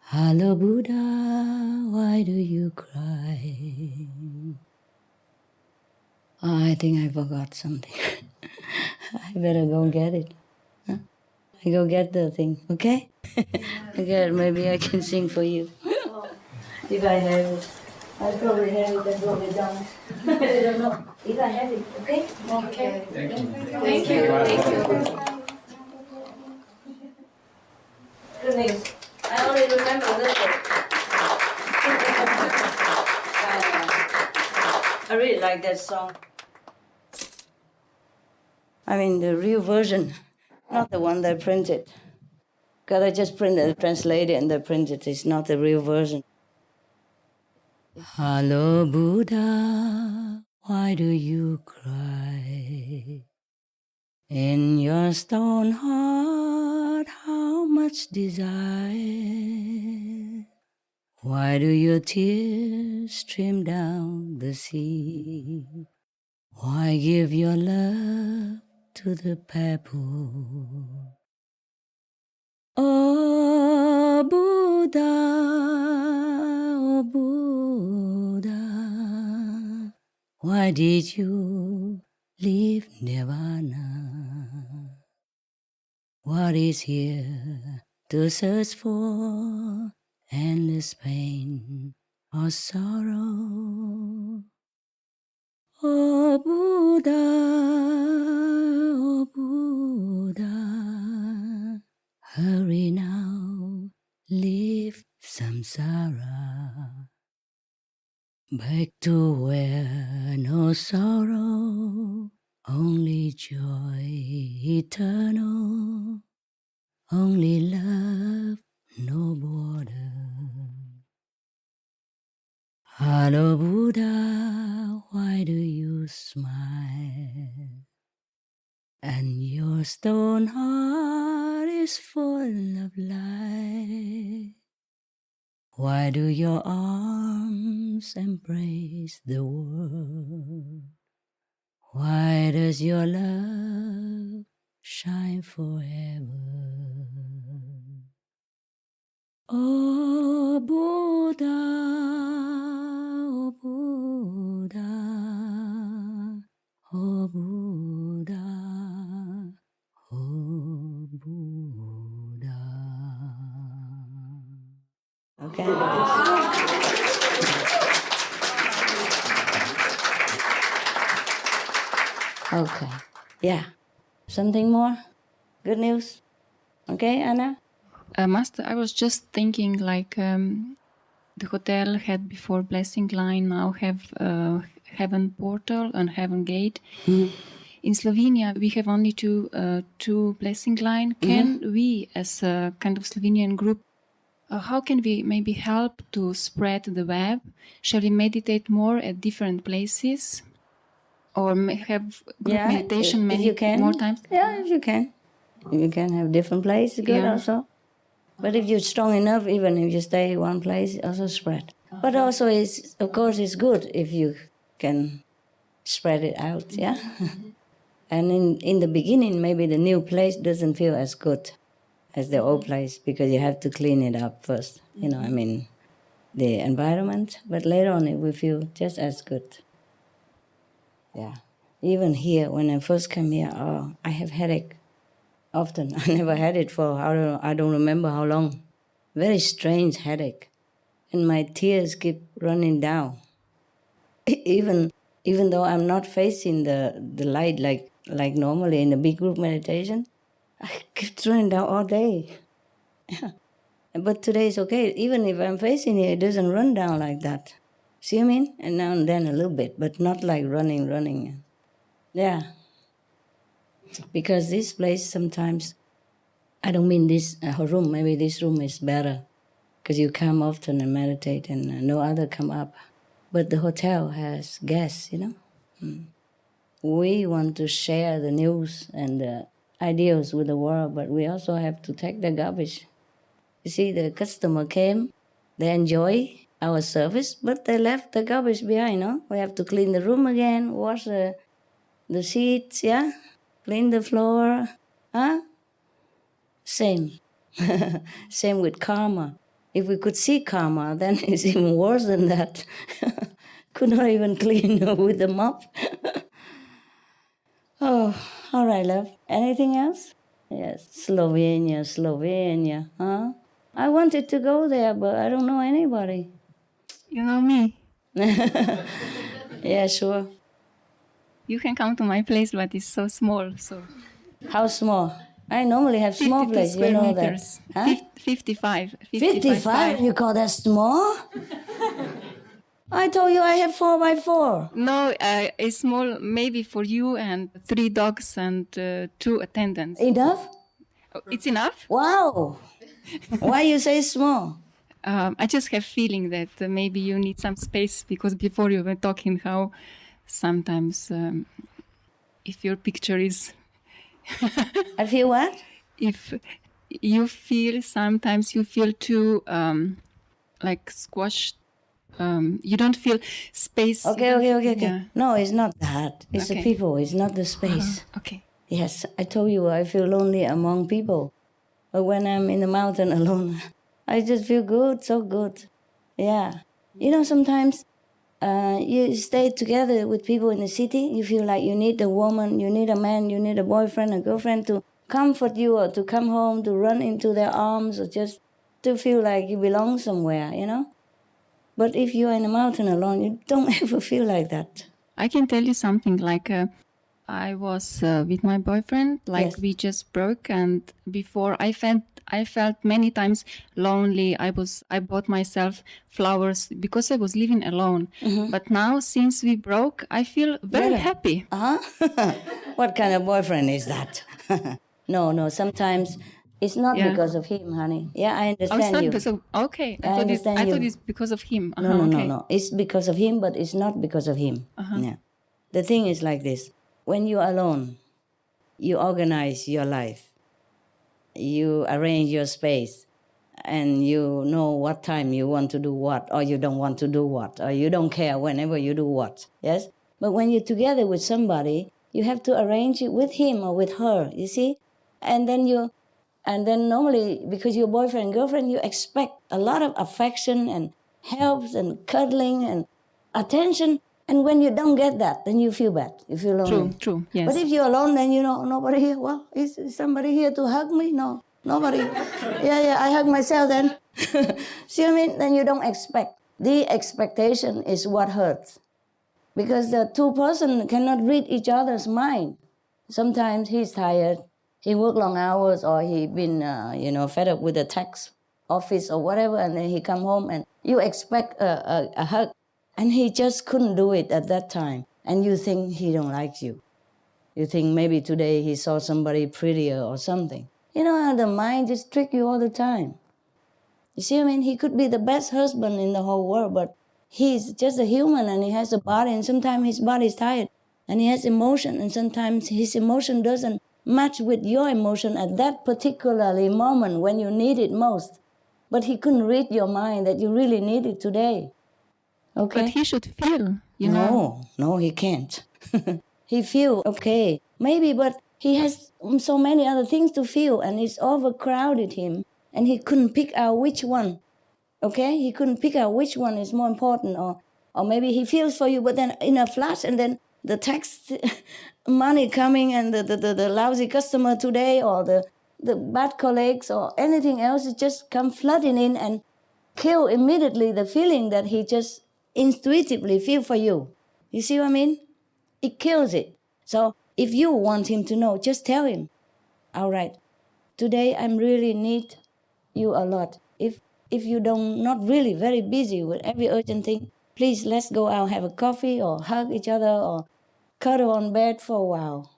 Hello, Buddha, why do you cry? Oh, I think I forgot something. I better go get it. Huh? I go get the thing, okay? Okay, maybe I can sing for you. If I have it. I probably have it, I probably don't. I don't know. If I have it, okay? Okay. Thank you. Thank you. Thank you. Good news. I only remember this one. I really like that song. I mean, the real version, not the one they printed. Because I just printed, translated, and they printed. It's not the real version. Hello, Buddha, why do you cry? In your stone heart, how much desire? Why do your tears stream down the sea? Why give your love to the pebble? Oh Buddha, why did you leave Nirvana? What is here to search for? Endless pain or sorrow? Oh Buddha, hurry now, leave samsara, back to where no sorrow, only joy eternal, only love, no border. Hello Buddha, why do you smile? And your stone heart is full of light. Why do your arms embrace the world? Why does your love shine forever? Oh Buddha, oh Buddha, oh Buddha. Okay. Okay. Yeah. Something more? Good news? Okay, Anna? Master, I was just thinking like the hotel had before blessing line, now have heaven portal and heaven gate. In Slovenia, we have only two blessing line. Can we, as a kind of Slovenian group, how can we maybe help to spread the web? Shall we meditate more at different places? Or have group meditation more times? Yeah, if you can. If you can have different places, good also. But if you're strong enough, even if you stay one place, also spread. But also, of course, it's good if you can spread it out, yeah? And in the beginning, maybe the new place doesn't feel as good as the old place because you have to clean it up first, the environment. But later on, it will feel just as good. Yeah. Even here, when I first came here, I have headache often. I never had it for, I don't remember how long. Very strange headache. And my tears keep running down. Even though I'm not facing the light like normally in the big group meditation, I keep running down all day. Yeah. But today is okay. Even if I'm facing it, it doesn't run down like that. See what I mean? And now and then a little bit, but not like running. Yeah. Because this place sometimes, I don't mean this room, maybe this room is better because you come often and meditate and no other come up. But the hotel has guests, We want to share the news and the ideas with the world, but we also have to take the garbage. You see, the customer came, they enjoy our service, but they left the garbage behind, We have to clean the room again, wash the sheets, yeah? Clean the floor, Same. Same with karma. If we could see karma, then it's even worse than that. Could not even clean with the mop. Oh, all right, love. Anything else? Yes, Slovenia, huh? I wanted to go there, but I don't know anybody. You know me. Yeah, sure. You can come to my place, but it's so small. So. How small? I normally have small places, you know meters. That. Huh? 55. 55? You call that small? I told you I have 4x4. No, it's small maybe for you and 3 dogs and 2 attendants. Enough? It's enough? Wow. Why you say small? I just have feeling that maybe you need some space because before you were talking how sometimes if your picture is... I feel what? If you feel sometimes you feel too like squashed. You don't feel space. Okay. Yeah. No, it's not that. It's the people. It's not the space. Okay. Yes, I told you I feel lonely among people. But when I'm in the mountain alone, I just feel good, so good. Yeah. Sometimes you stay together with people in the city, you feel like you need a woman, you need a man, you need a boyfriend, a girlfriend to comfort you or to come home, to run into their arms or just to feel like you belong somewhere, But if you're in a mountain alone, you don't ever feel like that. I can tell you something like I was with my boyfriend, we just broke, and before I felt many times lonely. I bought myself flowers because I was living alone. Mm-hmm. But now, since we broke, I feel very happy. What kind of boyfriend is that? No, sometimes it's not because of him, honey. Yeah, I understand you. Okay, I thought it's because of him. No. It's because of him, but it's not because of him. Yeah. The thing is like this. When you're alone, you organize your life. You arrange your space. And you know what time you want to do what, or you don't want to do what, or you don't care whenever you do what. Yes? But when you're together with somebody, you have to arrange it with him or with her, you see? And then normally, because you're boyfriend and girlfriend, you expect a lot of affection and help and cuddling and attention. And when you don't get that, then you feel bad. You feel lonely. True, yes. But if you're alone, then nobody here. Well, is somebody here to hug me? No, nobody. Yeah, I hug myself then. See what I mean? Then you don't expect. The expectation is what hurts. Because the two persons cannot read each other's mind. Sometimes he's tired. he worked long hours, or he been, fed up with the tax office or whatever, and then he come home and you expect a hug, and he just couldn't do it at that time, and you think he don't like you. You think maybe today he saw somebody prettier or something. You know how the mind just trick you all the time. You see what I mean? He could be the best husband in the whole world, but he's just a human, and he has a body, and sometimes his body is tired, and he has emotion, and sometimes his emotion doesn't match with your emotion at that particularly moment when you need it most. But he couldn't read your mind that you really need it today. Okay? But he should feel, you know. No, he can't. He feel okay, maybe, but he has so many other things to feel, and it's overcrowded him, and he couldn't pick out which one. Okay, he couldn't pick out which one is more important, or maybe he feels for you, but then in a flash, and then the tax money coming, and the lousy customer today, or the bad colleagues, or anything else, it just come flooding in and kill immediately the feeling that he just intuitively feel for you. You see what I mean? It kills it. So if you want him to know, just tell him, all right, today I really need you a lot. If you don't, not really very busy with every urgent thing, please let's go out, have a coffee, or hug each other, or cuddle on bed for a while.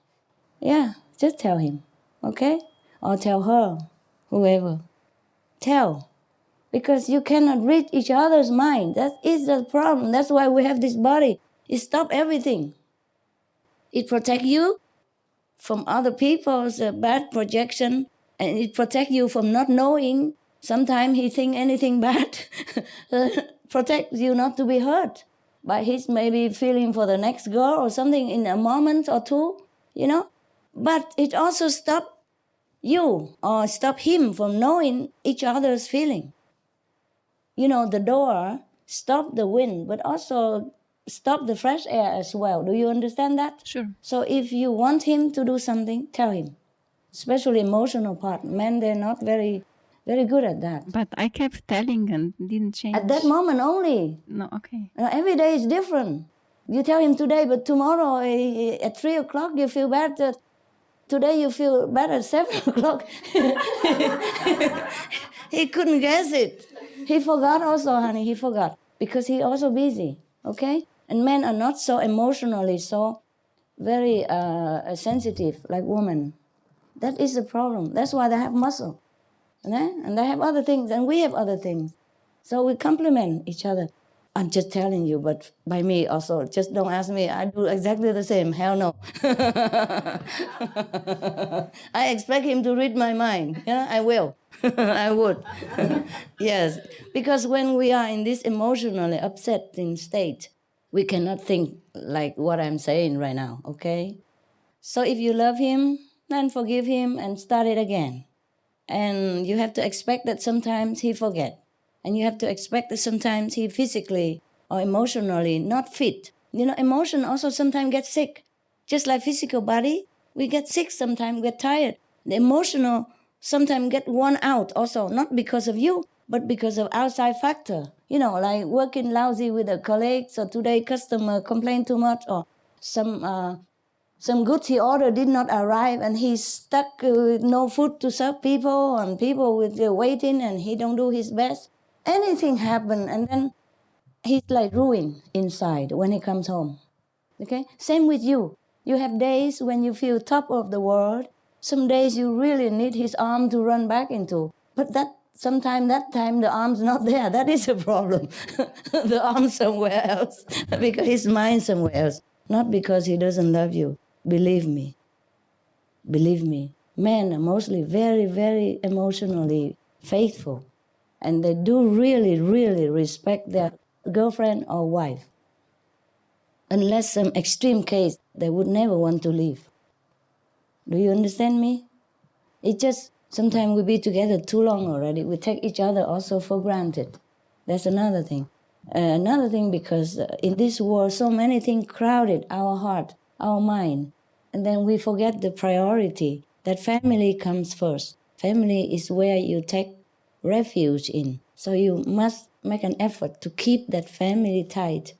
Yeah, just tell him, okay? Or tell her, whoever. Tell. Because you cannot read each other's mind. That is the problem. That's why we have this body. It stops everything. It protects you from other people's bad projection, and it protects you from not knowing. Sometimes he think anything bad. Protects you not to be hurt by his maybe feeling for the next girl or something in a moment or two, you know. But it also stops you or stop him from knowing each other's feeling. You know, the door stop the wind, but also stop the fresh air as well. Do you understand that? Sure. So if you want him to do something, tell him. Especially emotional part. Men, they're not very, very good at that. But I kept telling and didn't change. At that moment only. No, okay. Every day is different. You tell him today, but tomorrow at 3 o'clock you feel bad. Today you feel bad at 7 o'clock. He couldn't guess it. He forgot also, honey, he forgot. Because he also busy, okay? And men are not so emotionally, so very sensitive like women. That is the problem. That's why they have muscle. And they have other things, and we have other things. So we complement each other. I'm just telling you, but by me also, just don't ask me. I do exactly the same. Hell no. I expect him to read my mind. Yeah, I will. I would. Yes, because when we are in this emotionally upsetting state, we cannot think like what I'm saying right now, okay? So if you love him, then forgive him and start it again. And you have to expect that sometimes he forget. And you have to expect that sometimes he physically or emotionally not fit. You know, emotion also sometimes gets sick. Just like physical body, we get sick sometimes, we get tired. The emotional sometimes get worn out also, not because of you, but because of outside factor. You know, like working lousy with a colleague, so today customer complain too much, or some goods he ordered did not arrive, and he's stuck with no food to serve people, and people with waiting, and he don't do his best. Anything happen, and then he's like ruined inside when he comes home. Okay? Same with you. You have days when you feel top of the world. Some days you really need his arm to run back into. But that time the arm's not there. That is a problem. The arm's somewhere else. Because his mind's somewhere else. Not because he doesn't love you. Believe me. Believe me. Men are mostly very, very emotionally faithful. And they do really, really respect their girlfriend or wife. Unless some extreme case, they would never want to leave. Do you understand me? It's just sometimes we be together too long already. We take each other also for granted. That's another thing. Another thing, because in this world, so many things crowded our heart, our mind. And then we forget the priority, that family comes first. Family is where you take refuge in. So you must make an effort to keep that family tight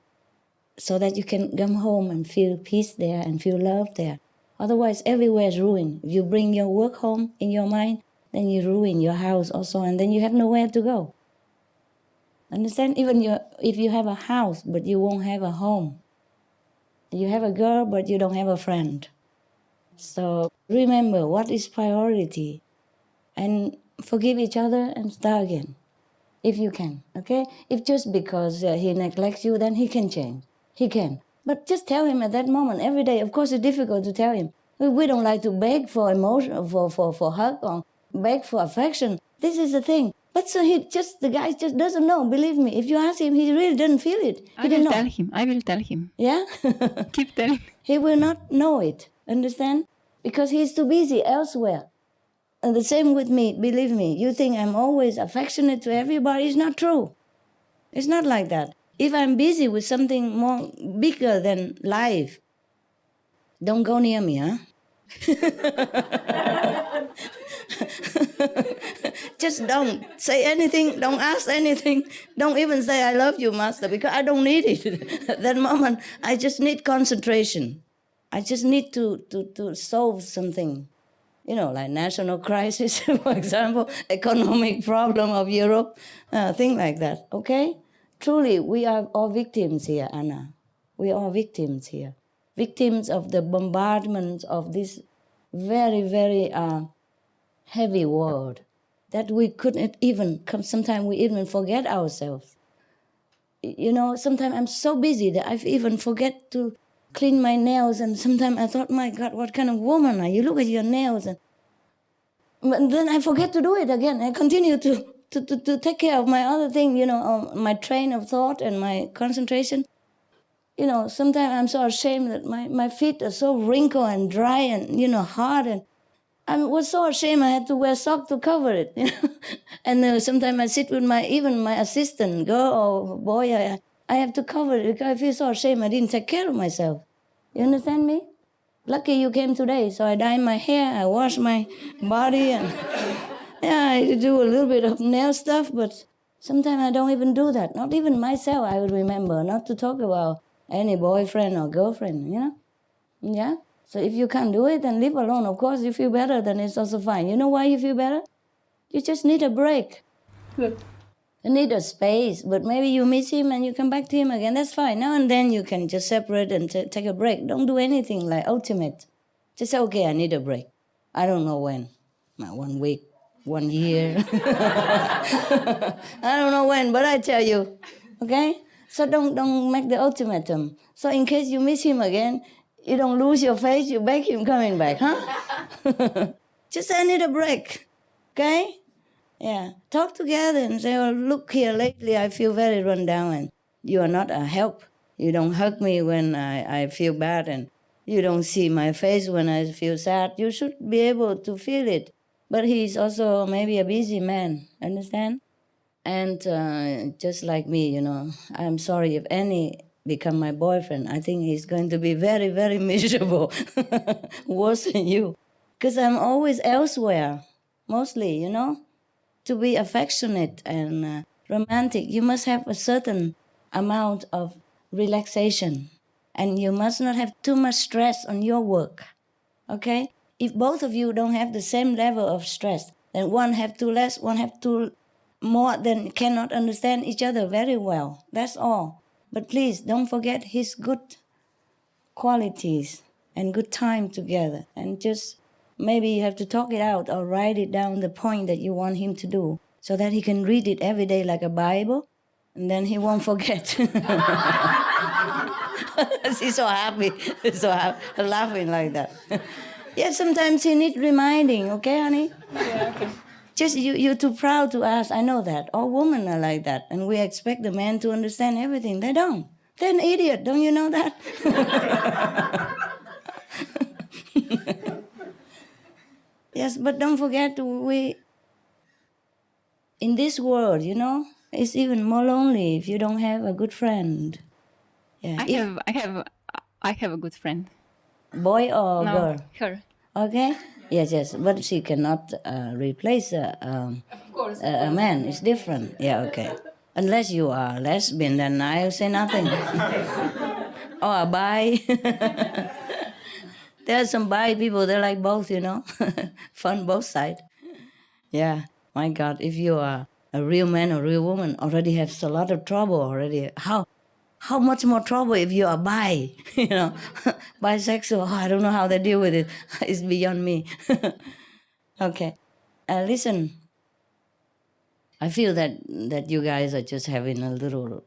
so that you can come home and feel peace there and feel love there. Otherwise, everywhere is ruined. If you bring your work home in your mind, then you ruin your house also, and then you have nowhere to go. Understand? Even if you have a house, but you won't have a home. You have a girl, but you don't have a friend. So remember what is priority, and forgive each other and start again, if you can, okay? If just because he neglects you, then he can change. He can. But just tell him at that moment, every day. Of course, it's difficult to tell him. We don't like to beg for emotion, for hug, or beg for affection. This is the thing. But so the guy just doesn't know. Believe me, if you ask him, he really doesn't feel it. I will tell him. Yeah? Keep telling. He will not know it. Understand? Because he's too busy elsewhere. And the same with me, believe me. You think I'm always affectionate to everybody. It's not true. It's not like that. If I'm busy with something more bigger than life, don't go near me, huh? Just don't say anything, don't ask anything, don't even say I love you, Master, because I don't need it. At that moment, I just need concentration. I just need to solve something, like national crisis, for example, economic problem of Europe, things like that, okay? Truly, we are all victims here, Anna. We are all victims here. Victims of the bombardment of this very, very heavy world that we couldn't even, sometimes we even forget ourselves. Sometimes I'm so busy that I even forget to clean my nails, and sometimes I thought, my God, what kind of woman are you? Look at your nails. But then I forget to do it again. I continue to take care of my other thing, my train of thought and my concentration. Sometimes I'm so ashamed that my feet are so wrinkled and dry and, hard. And I was so ashamed I had to wear socks to cover it. And sometimes I sit with even my assistant, girl or boy, I have to cover it because I feel so ashamed I didn't take care of myself. You understand me? Lucky you came today, so I dye my hair, I wash my body, and I do a little bit of nail stuff, but sometimes I don't even do that. Not even myself I would remember, not to talk about any boyfriend or girlfriend, Yeah? So if you can't do it, then leave alone. Of course, you feel better, then it's also fine. You know why you feel better? You just need a break. Good. You need a space, but maybe you miss him and you come back to him again. That's fine. Now and then you can just separate and take a break. Don't do anything like ultimate. Just say, okay, I need a break. I don't know when. 1 week, 1 year. I don't know when, but I tell you, okay? So don't make the ultimatum. So in case you miss him again, you don't lose your faith, you beg him coming back, huh? Just say, I need a break, okay? Yeah, talk together and say, oh, look here, lately I feel very run down and you are not a help. You don't hug me when I feel bad and you don't see my face when I feel sad. You should be able to feel it. But he's also maybe a busy man, understand? And just like me, I'm sorry if any become my boyfriend. I think he's going to be very, very miserable, worse than you. Because I'm always elsewhere, mostly, To be affectionate and romantic, you must have a certain amount of relaxation. And you must not have too much stress on your work, okay? If both of you don't have the same level of stress, then one have too less, one have too more, then cannot understand each other very well. That's all. But please, don't forget his good qualities and good time together. And just maybe you have to talk it out or write it down, the point that you want him to do, so that he can read it every day like a Bible, and then he won't forget. He's so happy, laughing like that. Yeah, sometimes he needs reminding, okay, honey? Yeah, okay. Just you're too proud to ask. I know that. All women are like that. And we expect the man to understand everything. They don't. They're an idiot. Don't you know that? Yes, but don't forget, in this world, it's even more lonely if you don't have a good friend. Yeah. I have a good friend. Boy or girl? Her. Okay. Yes, but she cannot replace a man. It's different. Yeah, okay. Unless you are a lesbian, then I'll say nothing. Or a bi. There are some bi people, they're like both, fun both sides. Yeah, my God, if you are a real man or real woman, already have a lot of trouble already. How much more trouble if you are bi, bisexual? I don't know how they deal with it. It's beyond me. Okay, listen. I feel that you guys are just having a little,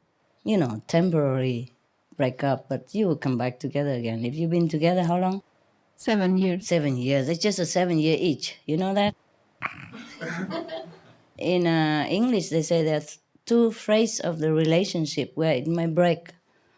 temporary breakup, but you will come back together again. If you've been together, how long? 7 years. 7 years. It's just a 7 year each. You know that? In English, they say there's 2 phases of the relationship where it may break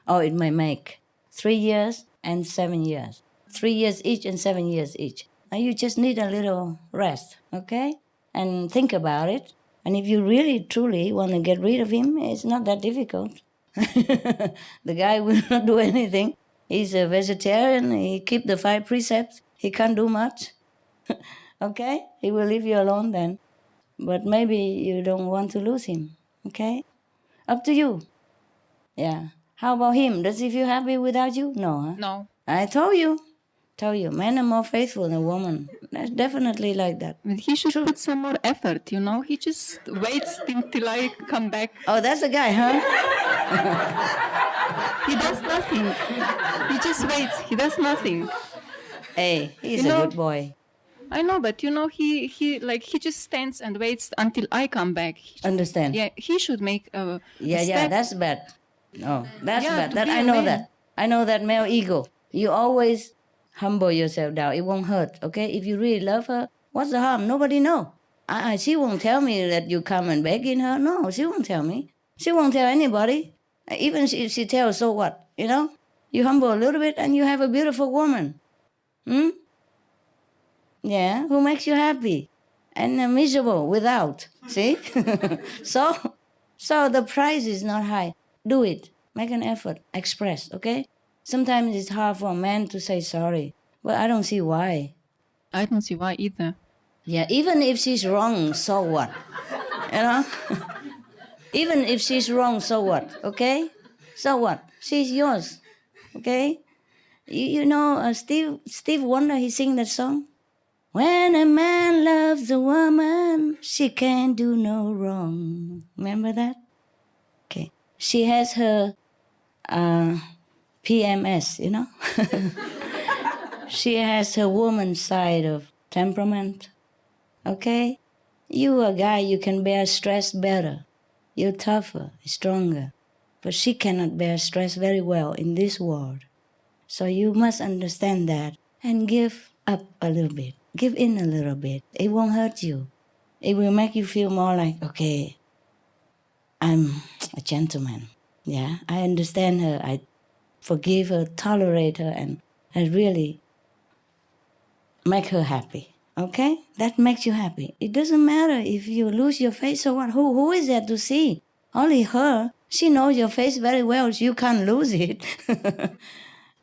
or it may make. 3 years and 7 years. 3 years each and 7 years each. Now you just need a little rest, okay? And think about it. And if you really, truly want to get rid of him, it's not that difficult. The guy will not do anything. He's a vegetarian. He keep the 5 precepts. He can't do much. Okay? He will leave you alone then. But maybe you don't want to lose him. Okay? Up to you. Yeah. How about him? Does he feel happy without you? No, huh? No. I told you. Men are more faithful than women. That's definitely like that. But he should put some more effort, He just waits till I come back. Oh, that's the guy, huh? He does nothing. He just waits. He does nothing. Hey, he's a good boy. I know, but he just stands and waits until I come back. Understand? Yeah, he should make a Yeah, that's bad. No, that's bad. That be I a know man. that. I know that male ego. You always humble yourself down. It won't hurt, okay? If you really love her, what's the harm? Nobody know. She won't tell me that you come and begging her. No, she won't tell me. She won't tell anybody. Even if she tells, so what? You humble a little bit and you have a beautiful woman. Yeah, who makes you happy and miserable without. See? So the price is not high. Do it. Make an effort. Express, okay? Sometimes it's hard for a man to say sorry, but I don't see why. I don't see why either. Yeah, even if she's wrong, so what? Even if she's wrong, so what? Okay? So what? She's yours. Okay? Steve Wonder, he sing that song. When a man loves a woman, she can't do no wrong. Remember that? Okay. She has her PMS, She has her woman side of temperament. Okay? You a guy, you can bear stress better. You're tougher, stronger. But she cannot bear stress very well in this world. So you must understand that and give up a little bit. Give in a little bit. It won't hurt you. It will make you feel more like, okay, I'm a gentleman. Yeah, I understand her. I forgive her, tolerate her, and I really make her happy. Okay? That makes you happy. It doesn't matter if you lose your face or what. Who is there to see? Only her. She knows your face very well. You can't lose it.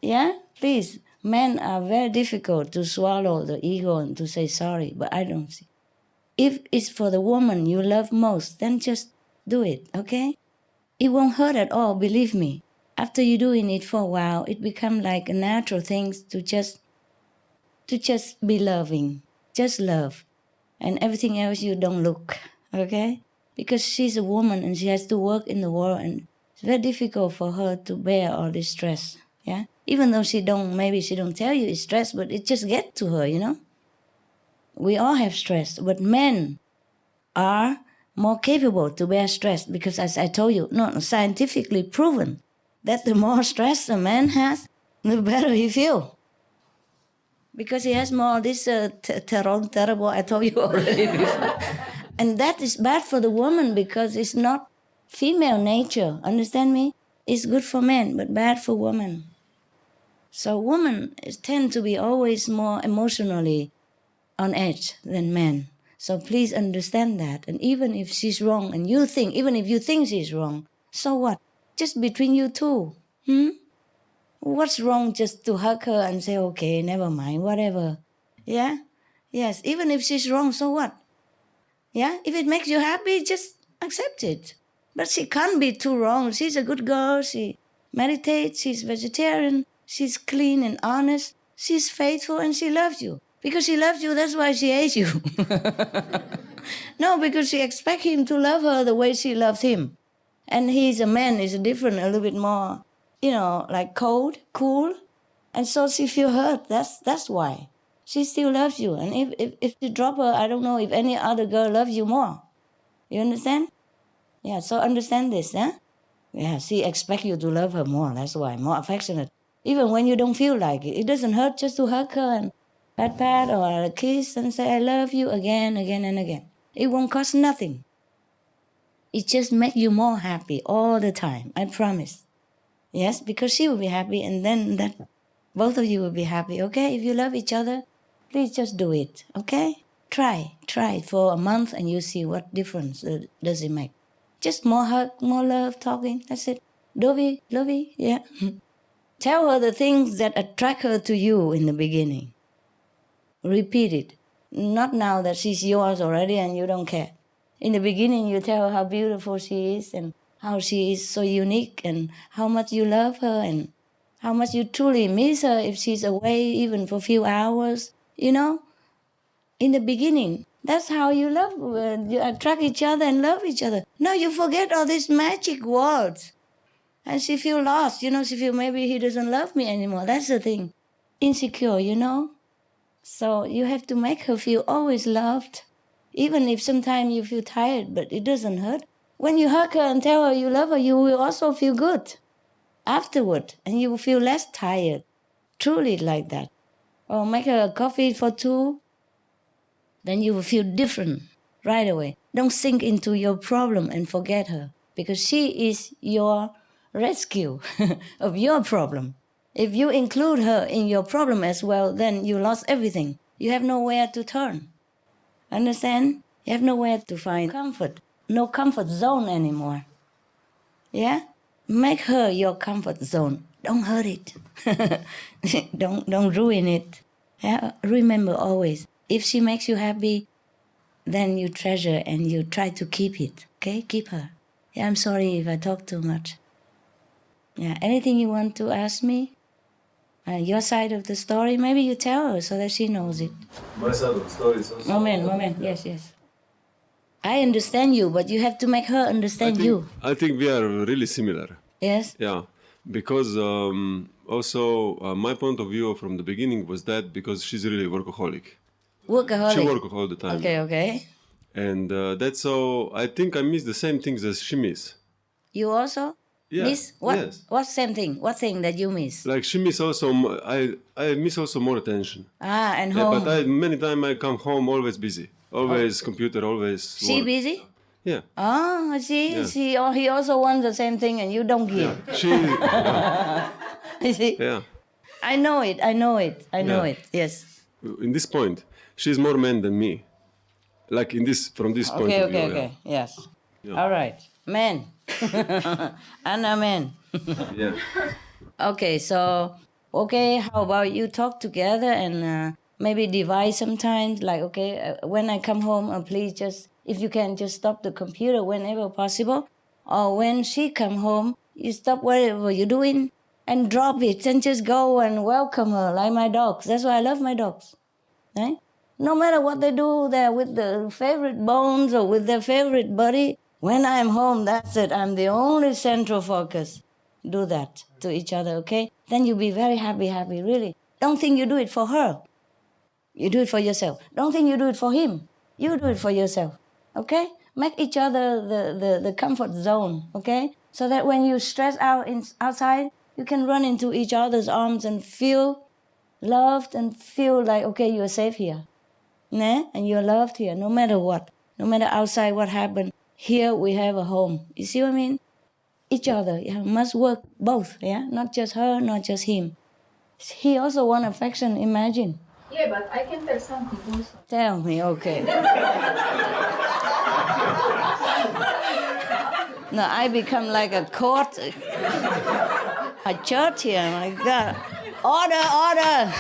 Yeah? Please. Men are very difficult to swallow the ego and to say sorry, but I don't see. If it's for the woman you love most, then just do it, okay? It won't hurt at all, believe me. After you're doing it for a while, it becomes like a natural thing to just be loving. Just love. And everything else you don't look, okay? Because she's a woman and she has to work in the world, and it's very difficult for her to bear all this stress, yeah? Even though maybe she don't tell you it's stress, but it just gets to her, We all have stress, but men are more capable to bear stress because, as I told you, scientifically proven that the more stress a man has, the better he feels. Because he has more of this terrible, I told you already before. And that is bad for the woman because it's not female nature, understand me? It's good for men, but bad for women. So women tend to be always more emotionally on edge than men. So please understand that. And even if she's wrong, and even if you think she's wrong, so what? Just between you two. What's wrong just to hug her and say, okay, never mind, whatever. Yeah? Yes, even if she's wrong, so what? Yeah? If it makes you happy, just accept it. But she can't be too wrong. She's a good girl. She meditates. She's vegetarian. She's clean and honest. She's faithful and she loves you. Because she loves you, that's why she hates you. No, because she expects him to love her the way she loves him. And he's a man, he's different, a little bit more, like cold, cool. And so she feels hurt. That's why. She still loves you. And if you drop her, I don't know if any other girl loves you more. You understand? Yeah, so understand this, huh? Yeah, she expects you to love her more. That's why, more affectionate. Even when you don't feel like it. It doesn't hurt just to hug her and pat or a kiss and say, I love you again and again. It won't cost nothing. It just makes you more happy all the time, I promise. Yes, because she will be happy and then both of you will be happy, okay? If you love each other, please just do it, okay? Try it for a month and you see what difference does it make. Just more hug, more love, talking, that's it. Lovey, yeah. Tell her the things that attract her to you in the beginning. Repeat it. Not now that she's yours already and you don't care. In the beginning, you tell her how beautiful she is and how she is so unique and how much you love her and how much you truly miss her if she's away even for a few hours, In the beginning, that's how you love, you attract each other and love each other. Now you forget all these magic words. And she feels lost, she feels maybe he doesn't love me anymore. That's the thing. Insecure, So you have to make her feel always loved. Even if sometimes you feel tired, but it doesn't hurt. When you hug her and tell her you love her, you will also feel good afterward. And you will feel less tired. Truly like that. Or make her a coffee for two. Then you will feel different right away. Don't sink into your problem and forget her. Because she is your rescue of your problem. If you include her in your problem as well, then you lost everything. You have nowhere to turn. Understand? You have nowhere to find comfort. No comfort zone anymore. Yeah? Make her your comfort zone. Don't hurt it. Don't ruin it. Yeah? Remember always, if she makes you happy, then you treasure and you try to keep it. Okay? Keep her. Yeah, I'm sorry if I talk too much. Yeah, anything you want to ask me? Your side of the story, maybe you tell her so that she knows it. My side of the story is also... Moment, yes. I understand you, but you have to make her understand you. I think we are really similar. Yes? Yeah, because also my point of view from the beginning was that because she's really workaholic. Workaholic? She works all the time. Okay. And that's so, I think I miss the same things as she miss. You also? Yeah. Miss? What? Yes. What same thing? What thing that you miss? Like she miss also, I miss also more attention. And home. But many times I come home always busy. Always computer, always She work. busy? Yeah. See, he also wants the same thing and you don't give. Yeah. She... yeah. You see? Yeah. I know it, yes. In this point, she's more man than me. Like from this point of view. Okay, yes. Yeah. All right, man. Anna, man. Yeah. Okay, so, how about you talk together and maybe divide sometimes, like, when I come home, please just, if you can, just stop the computer whenever possible. Or when she come home, you stop whatever you're doing and drop it and just go and welcome her, like my dogs. That's why I love my dogs. Right? No matter what they do there with their favorite bones or with their favorite buddy, when I'm home, that's it. I'm the only central focus. Do that to each other, okay? Then you'll be very happy, really. Don't think you do it for her. You do it for yourself. Don't think you do it for him. You do it for yourself, okay? Make each other the comfort zone, okay? So that when you stress out outside, you can run into each other's arms and feel loved and feel like, okay, you're safe here. Nah? And you're loved here, no matter what. No matter outside what happened, here we have a home. You see what I mean? Each other, must work both, Not just her, not just him. He also wants affection, imagine. Yeah, but I can tell something also. Tell me, okay. No, I become like a court, a church here, my God. Order!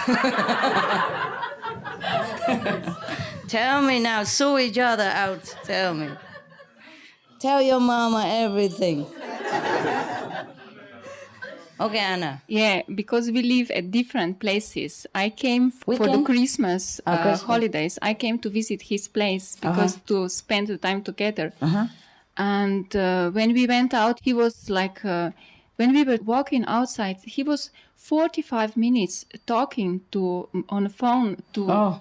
Tell me now, sue each other out, tell me. Tell your mama everything. Okay, Anna. Yeah, because we live at different places. I came for the Christmas holidays. I came to visit his place because to spend the time together. And when we went out, he was like, when we were walking outside, he was 45 minutes talking on the phone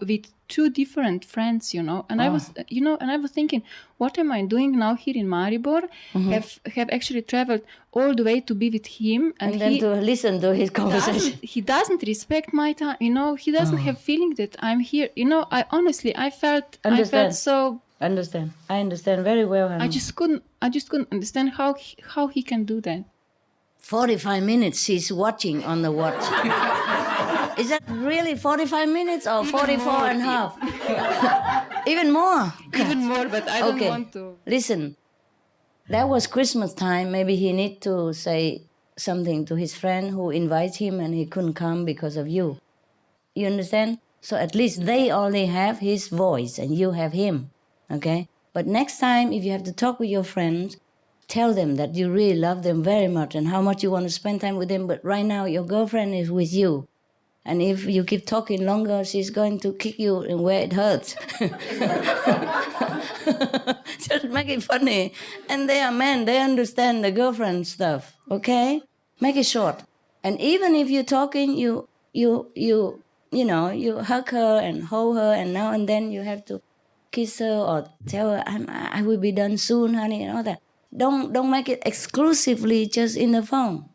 with two different friends, And I was, and I was thinking, what am I doing now here in Maribor? Have actually traveled all the way to be with him, and then to listen to his conversation. He doesn't respect my time, He doesn't have feeling that I'm here, I felt so. Understand. I understand very well. I just couldn't understand how he can do that. 45 minutes she's watching on the watch. Is that really 45 minutes or 44 and a half? Even more. Even more, but I don't want to. Listen, that was Christmas time. Maybe he need to say something to his friend who invites him and he couldn't come because of you. You understand? So at least they only have his voice and you have him. Okay? But next time, if you have to talk with your friends, tell them that you really love them very much and how much you want to spend time with them. But right now, your girlfriend is with you. And if you keep talking longer, she's going to kick you in where it hurts. Just make it funny. And they are men. They understand the girlfriend stuff. Okay? Make it short. And even if you're talking, you hug her and hold her. And now and then you have to kiss her or tell her, I will be done soon, honey, and all that. Don't make it exclusively just in the phone,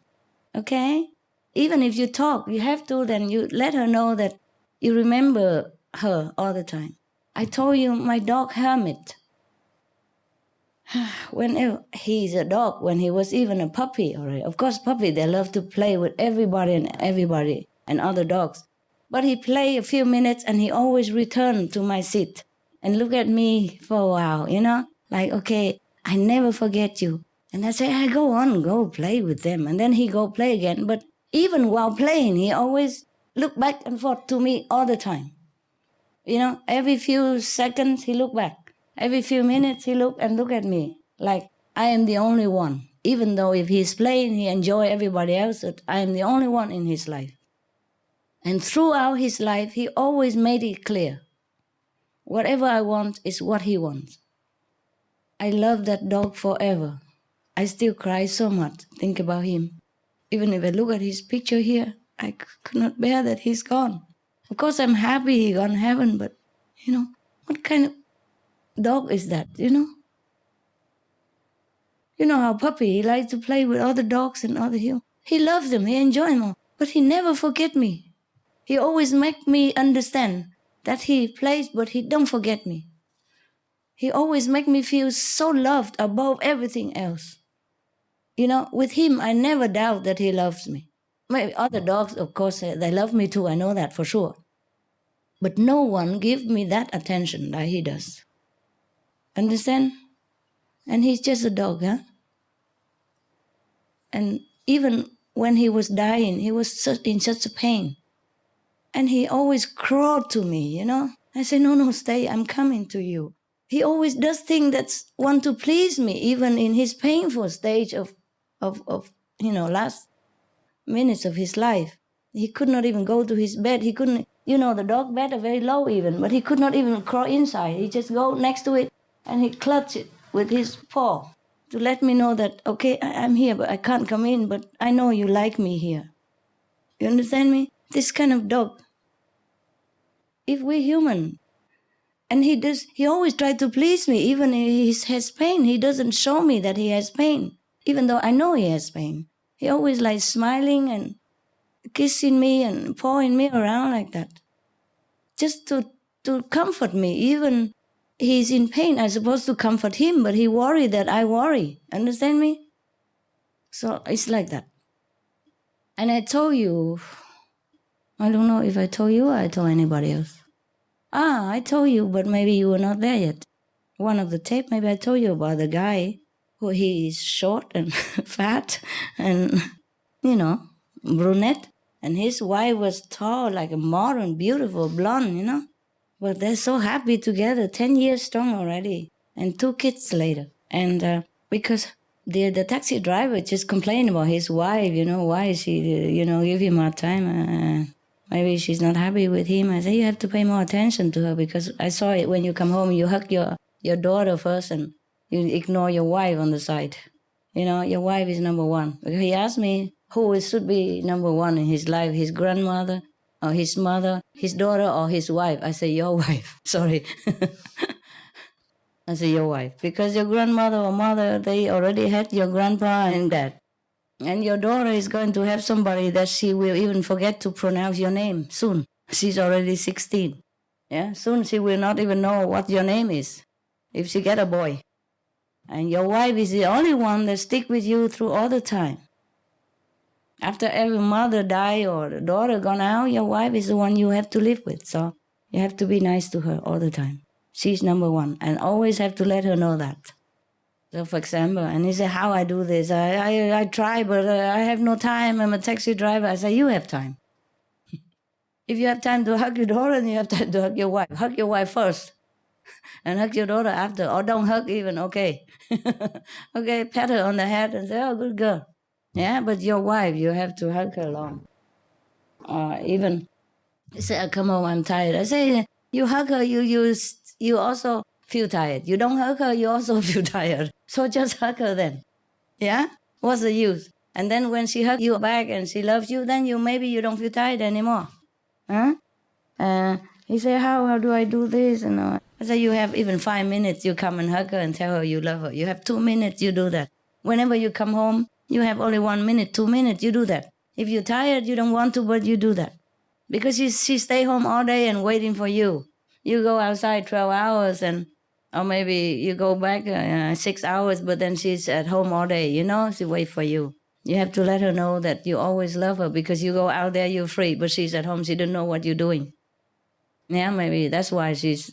okay? Even if you talk, you have to, then you let her know that you remember her all the time. I told you my dog Hermit, whenever he's a dog, when he was even a puppy already. Of course, puppy, they love to play with everybody and other dogs. But he played a few minutes and he always returned to my seat and look at me for a while, like, okay, I never forget you. And I say, go play with them. And then he go play again. But even while playing, he always look back and forth to me all the time. Every few seconds he look back. Every few minutes he look at me like I am the only one. Even though if he's playing, he enjoy everybody else, but I am the only one in his life. And throughout his life, he always made it clear. Whatever I want is what he wants. I love that dog forever. I still cry so much, think about him. Even if I look at his picture here, I could not bear that he's gone. Of course, I'm happy he gone to heaven, but, what kind of dog is that, You know how puppy, he likes to play with other dogs and other humans. He loves them, he enjoys them, but he never forget me. He always make me understand that he plays, but he don't forget me. He always make me feel so loved above everything else. With him, I never doubt that he loves me. Maybe other dogs, of course, they love me too. I know that for sure. But no one gives me that attention that he does. Understand? And he's just a dog, huh? And even when he was dying, he was in such a pain. And he always crawled to me, I say, no, stay, I'm coming to you. He always does things that want to please me, even in his painful stage of last minutes of his life. He could not even go to his bed. He couldn't, the dog bed are very low even, but he could not even crawl inside. He just go next to it and he clutch it with his paw to let me know that, okay, I'm here, but I can't come in, but I know you like me here. You understand me? This kind of dog. If we're human, and he always tried to please me, even if he has pain. He doesn't show me that he has pain, even though I know he has pain. He always like smiling and kissing me and pawing me around like that. Just to comfort me. Even he's in pain, I'm supposed to comfort him, but he worried that I worry. Understand me? So it's like that. And I told you, I don't know if I told you or I told anybody else. I told you, but maybe you were not there yet. One of the tape, maybe I told you about the guy who he is short and fat and, brunette. And his wife was tall, like a modern, beautiful blonde, But they're so happy together, 10 years strong already, and 2 kids later. And because the taxi driver just complained about his wife, why is she, give him hard time. Maybe she's not happy with him. I say, you have to pay more attention to her, because I saw it when you come home, you hug your daughter first and you ignore your wife on the side. Your wife is number one. He asked me who should be number one in his life, his grandmother or his mother, his daughter or his wife. I say, your wife. Sorry. I say, your wife. Because your grandmother or mother, they already had your grandpa and dad. And your daughter is going to have somebody that she will even forget to pronounce your name soon. She's already 16. Yeah, soon she will not even know what your name is if she get a boy. And your wife is the only one that stick with you through all the time. After every mother die or the daughter gone out, your wife is the one you have to live with. So you have to be nice to her all the time. She's number one, and always have to let her know that. So, for example, and he said, how I do this? I try, but I have no time. I'm a taxi driver. I say, you have time. If you have time to hug your daughter, then you have time to hug your wife. Hug your wife first, and hug your daughter after. Or don't hug even, okay. Okay, pat her on the head and say, oh, good girl. Yeah, but your wife, you have to hug her along. Even say, come home, I'm tired. I say, you hug her, you also feel tired. You don't hug her, you also feel tired. So just hug her then. Yeah? What's the use? And then when she hugs you back and she loves you, then maybe you don't feel tired anymore. Huh? He said, how do I do this? And I said, you have even 5 minutes, you come and hug her and tell her you love her. You have 2 minutes, you do that. Whenever you come home, you have only 1 minute, 2 minutes, you do that. If you're tired, you don't want to, but you do that. Because she stay home all day and waiting for you. You go outside 12 hours or maybe you go back 6 hours, but then she's at home all day, she wait for you. You have to let her know that you always love her, because you go out there, you're free, but she's at home, she don't know what you're doing. Yeah, maybe that's why she's,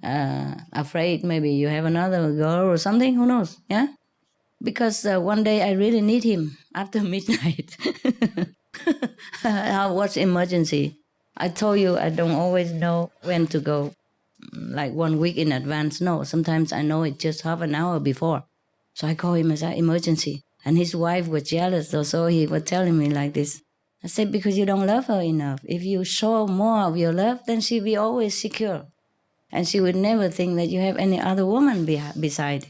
afraid maybe you have another girl or something, who knows, yeah? Because one day I really need him after midnight. I was emergency. I told you I don't always know when to go, like 1 week in advance. No, sometimes I know it just half an hour before. So I call him as an emergency. And his wife was jealous, so he was telling me like this. I said, because you don't love her enough. If you show more of your love, then she'll be always secure. And she would never think that you have any other woman beside.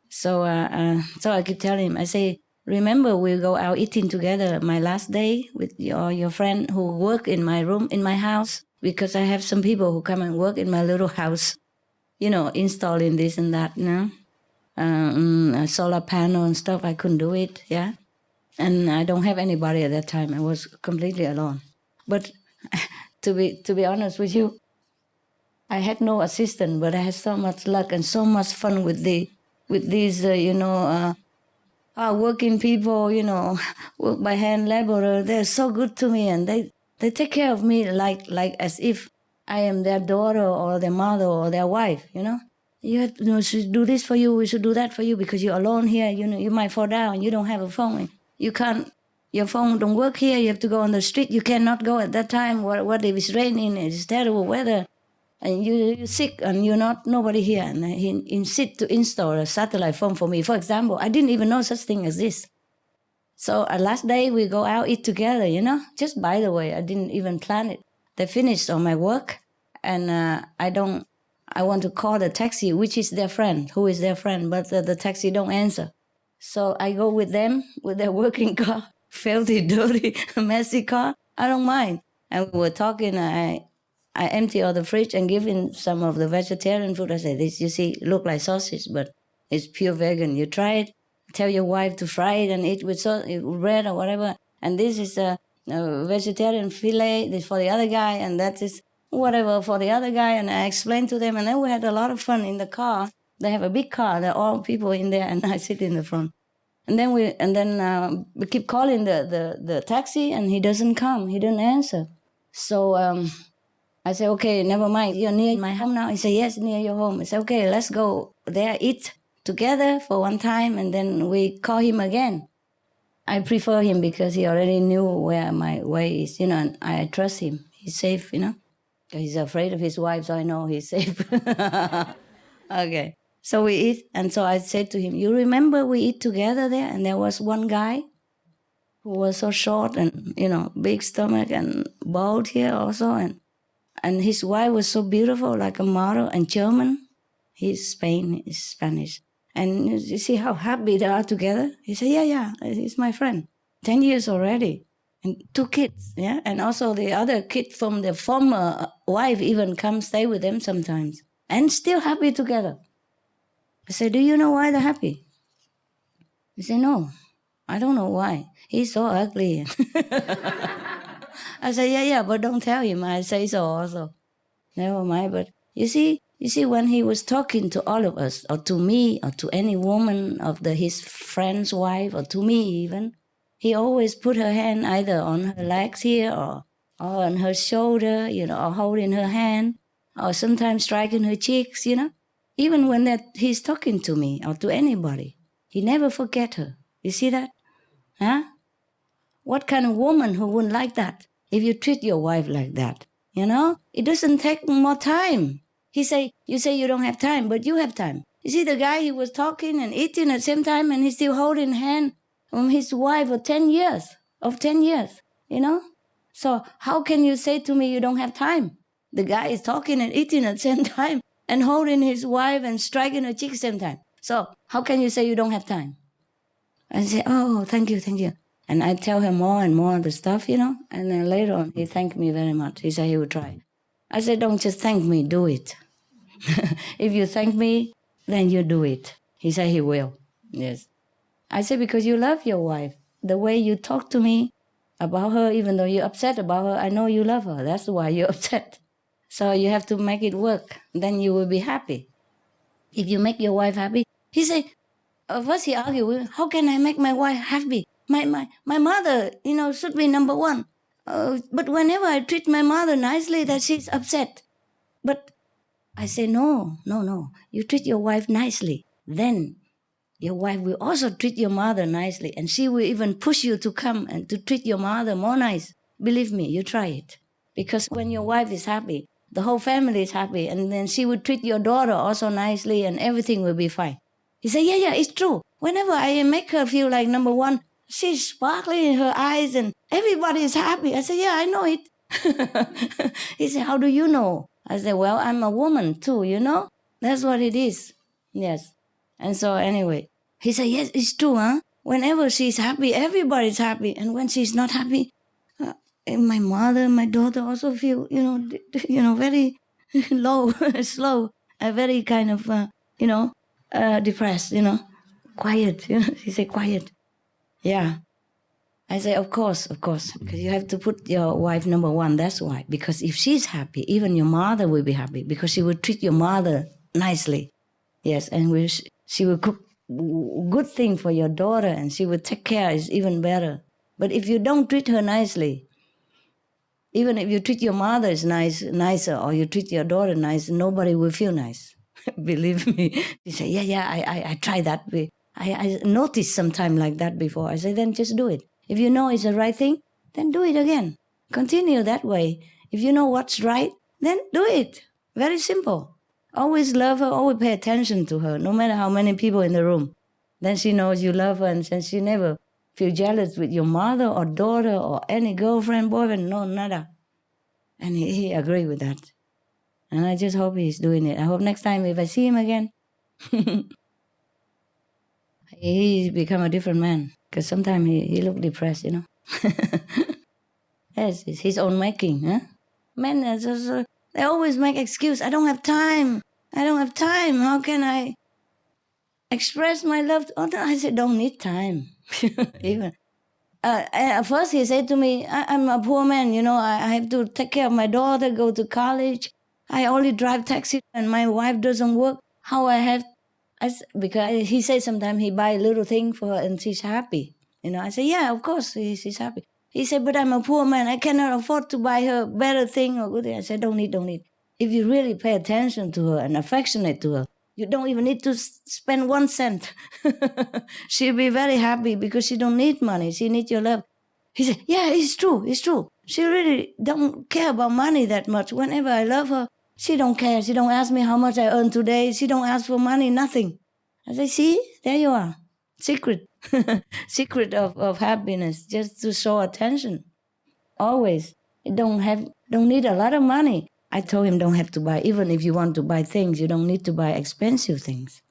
So I keep telling him, I say, remember we'll go out eating together my last day with your friend who work in my room, in my house, because I have some people who come and work in my little house, installing this and that, a solar panel and stuff. I couldn't do it, yeah. And I don't have anybody at that time. I was completely alone. But to be honest with you, I had no assistant, but I had so much luck and so much fun with these, working people, work by hand laborer. They're so good to me, and they take care of me like as if I am their daughter or their mother or their wife, You have to, should do this for you, we should do that for you, because you're alone here, you might fall down, you don't have a phone. You can't, your phone don't work here, you have to go on the street, you cannot go at that time. What if it's raining, it's terrible weather, and you're sick and nobody here, and he insist to install a satellite phone for me. For example, I didn't even know such thing as this. So last day we go out eat together, just by the way, I didn't even plan it. They finished on my work, and I want to call the taxi, which is their friend, who is their friend, but the taxi don't answer. So I go with them, with their working car, filthy, dirty, messy car. I don't mind. And we were talking, I empty all the fridge and give in some of the vegetarian food. I say, this, you see, look like sausage, but it's pure vegan. You try it, tell your wife to fry it and eat with bread or whatever. And this is a vegetarian fillet, this for the other guy, and that is whatever for the other guy. And I explained to them, and then we had a lot of fun in the car. They have a big car, there are all people in there, and I sit in the front. And then we keep calling the taxi, and he doesn't come, he didn't answer. So I said, okay, never mind, you're near my home now? He said, yes, near your home. I said, okay, let's go there, eat together for one time, and then we call him again. I prefer him because he already knew where my way is, and I trust him. He's safe, He's afraid of his wife, so I know he's safe. Okay. So we eat, and so I said to him, you remember we eat together there? And there was one guy who was so short and, big stomach and bald here also. And his wife was so beautiful, like a model, and German. He's Spanish. And you see how happy they are together? He said, yeah, he's my friend. 10 years already. And 2 kids, yeah? And also the other kid from the former wife even come stay with them sometimes. And still happy together. I said, do you know why they're happy? He said, no, I don't know why. He's so ugly. I said, yeah, but don't tell him. I say so also. Never mind. But you see, when he was talking to all of us, or to me, or to any woman of his friend's wife, or to me even, he always put her hand either on her legs here, or on her shoulder, or holding her hand, or sometimes striking her cheeks, Even when he's talking to me or to anybody, he never forget her. You see that? Huh? What kind of woman who wouldn't like that? If you treat your wife like that, it doesn't take more time. You say you don't have time, but you have time. You see the guy, he was talking and eating at the same time, and he's still holding hand on his wife for 10 years, So how can you say to me you don't have time? The guy is talking and eating at the same time and holding his wife and striking her cheek at the same time. So how can you say you don't have time? I say, oh, thank you. And I tell him more and more of the stuff, And then later on, he thanked me very much. He said he would try. I said, don't just thank me, do it. If you thank me, then you do it. He said he will. Yes. I said, because you love your wife. The way you talk to me about her, even though you're upset about her, I know you love her. That's why you're upset. So you have to make it work. Then you will be happy. If you make your wife happy, he said, first he argued, how can I make my wife happy? My mother, should be number one. But whenever I treat my mother nicely, that she's upset. But I say, no. You treat your wife nicely. Then your wife will also treat your mother nicely. And she will even push you to come and to treat your mother more nice. Believe me, you try it. Because when your wife is happy, the whole family is happy. And then she will treat your daughter also nicely and everything will be fine. He said, yeah, it's true. Whenever I make her feel like number one, she's sparkling in her eyes and everybody is happy. I said, yeah, I know it. He said, how do you know? I said, well, I'm a woman too, That's what it is. Yes. And so anyway, he said, yes, it's true, huh? Whenever she's happy, everybody's happy. And when she's not happy, my mother, my daughter also feel, very low, slow, very kind of, depressed, quiet, He said, quiet. Yeah. I say, of course, because you have to put your wife number one. That's why. Because if she's happy, even your mother will be happy because she will treat your mother nicely. Yes, and she will cook good thing for your daughter and she will take care. It's even better. But if you don't treat her nicely, even if you treat your mother nicer or you treat your daughter nice, nobody will feel nice. Believe me. She say, yeah, I try that. I noticed sometime like that before. I say, then just do it. If you know it's the right thing, then do it again. Continue that way. If you know what's right, then do it. Very simple. Always love her, always pay attention to her, no matter how many people in the room. Then she knows you love her and then she never feel jealous with your mother or daughter or any girlfriend, boyfriend, no, nada. And he agreed with that. And I just hope he's doing it. I hope next time if I see him again, he's become a different man. Because sometimes he look depressed, Yes, it's his own making, huh? Men, they always make excuse. I don't have time. How can I express my love? I said, don't need time. Even. At first he said to me, I'm a poor man, I have to take care of my daughter, go to college. I only drive taxi and my wife doesn't work. How I have... because he says sometimes he buy a little thing for her and she's happy. I say, yeah, of course, she's happy. He said, but I'm a poor man. I cannot afford to buy her better thing or good thing. I said, don't need. If you really pay attention to her and affectionate to her, you don't even need to spend 1 cent. She'll be very happy because she don't need money. She needs your love. He said, yeah, it's true. She really don't care about money that much. Whenever I love her, She don't care. She don't ask me how much I earned today. She don't ask for money, nothing. I say, see, there you are. Secret. Secret of happiness, just to show attention. Always. You don't need a lot of money. I told him don't have to buy, even if you want to buy things, you don't need to buy expensive things.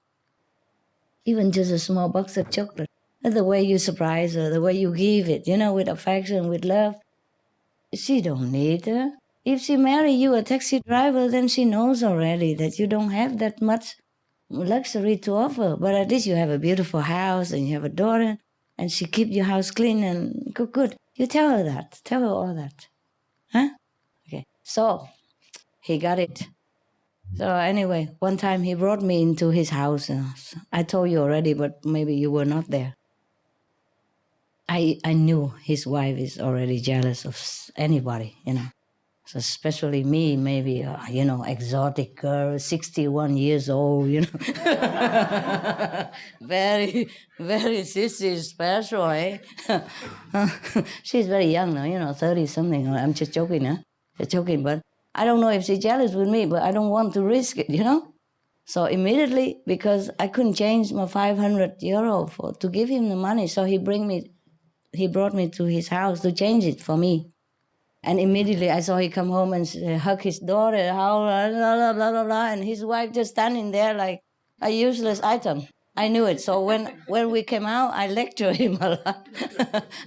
Even just a small box of chocolate. The way you surprise her, the way you give it, with affection, with love. She don't need her. If she marry you, a taxi driver, then she knows already that you don't have that much luxury to offer. But at least you have a beautiful house and you have a daughter and she keep your house clean and good. You tell her that. Tell her all that. Huh? Okay. So he got it. So anyway, one time he brought me into his house. I told you already, but maybe you were not there. I knew his wife is already jealous of anybody, So especially me, maybe, exotic girl, 61 years old, Very, very sissy, special, eh? She's very young now, 30-something. I'm just joking, huh? Just joking, but I don't know if she's jealous with me, but I don't want to risk it, So immediately, because I couldn't change my 500 euro to give him the money, so he brought me to his house to change it for me. And immediately I saw he come home and hug his daughter, blah, blah, blah, blah, blah, and his wife just standing there like a useless item. I knew it. So when we came out, I lectured him a lot.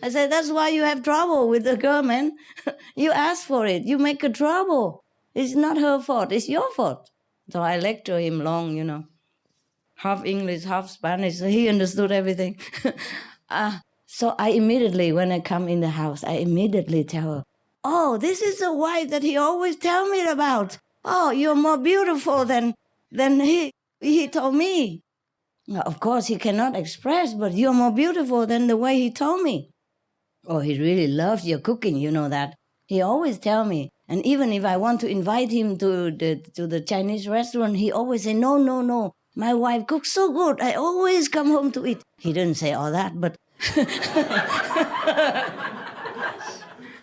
I said, that's why you have trouble with the girl, man. You ask for it. You make her trouble. It's not her fault. It's your fault. So I lectured him long, half English, half Spanish. So he understood everything. So I immediately, when I come in the house, I immediately tell her, oh, this is the wife that he always tell me about. Oh, you're more beautiful than he told me. Now, of course, he cannot express, but you're more beautiful than the way he told me. Oh, he really loves your cooking, you know that. He always tell me. And even if I want to invite him to the Chinese restaurant, he always say, no. My wife cooks so good. I always come home to eat. He didn't say all that, but...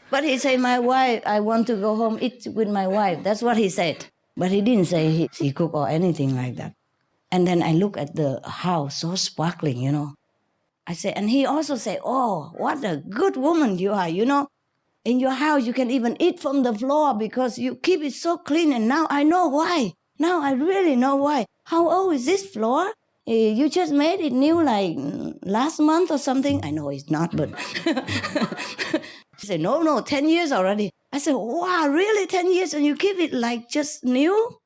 But he said, my wife, I want to go home eat with my wife. That's what he said. But he didn't say he cook or anything like that. And then I look at the house, so sparkling, I say, and he also say, oh, what a good woman you are, In your house, you can even eat from the floor because you keep it so clean. And now I know why. Now I really know why. How old is this floor? You just made it new like last month or something. I know it's not, but... She said, no, 10 years already. I said, wow, really 10 years and you keep it like just new?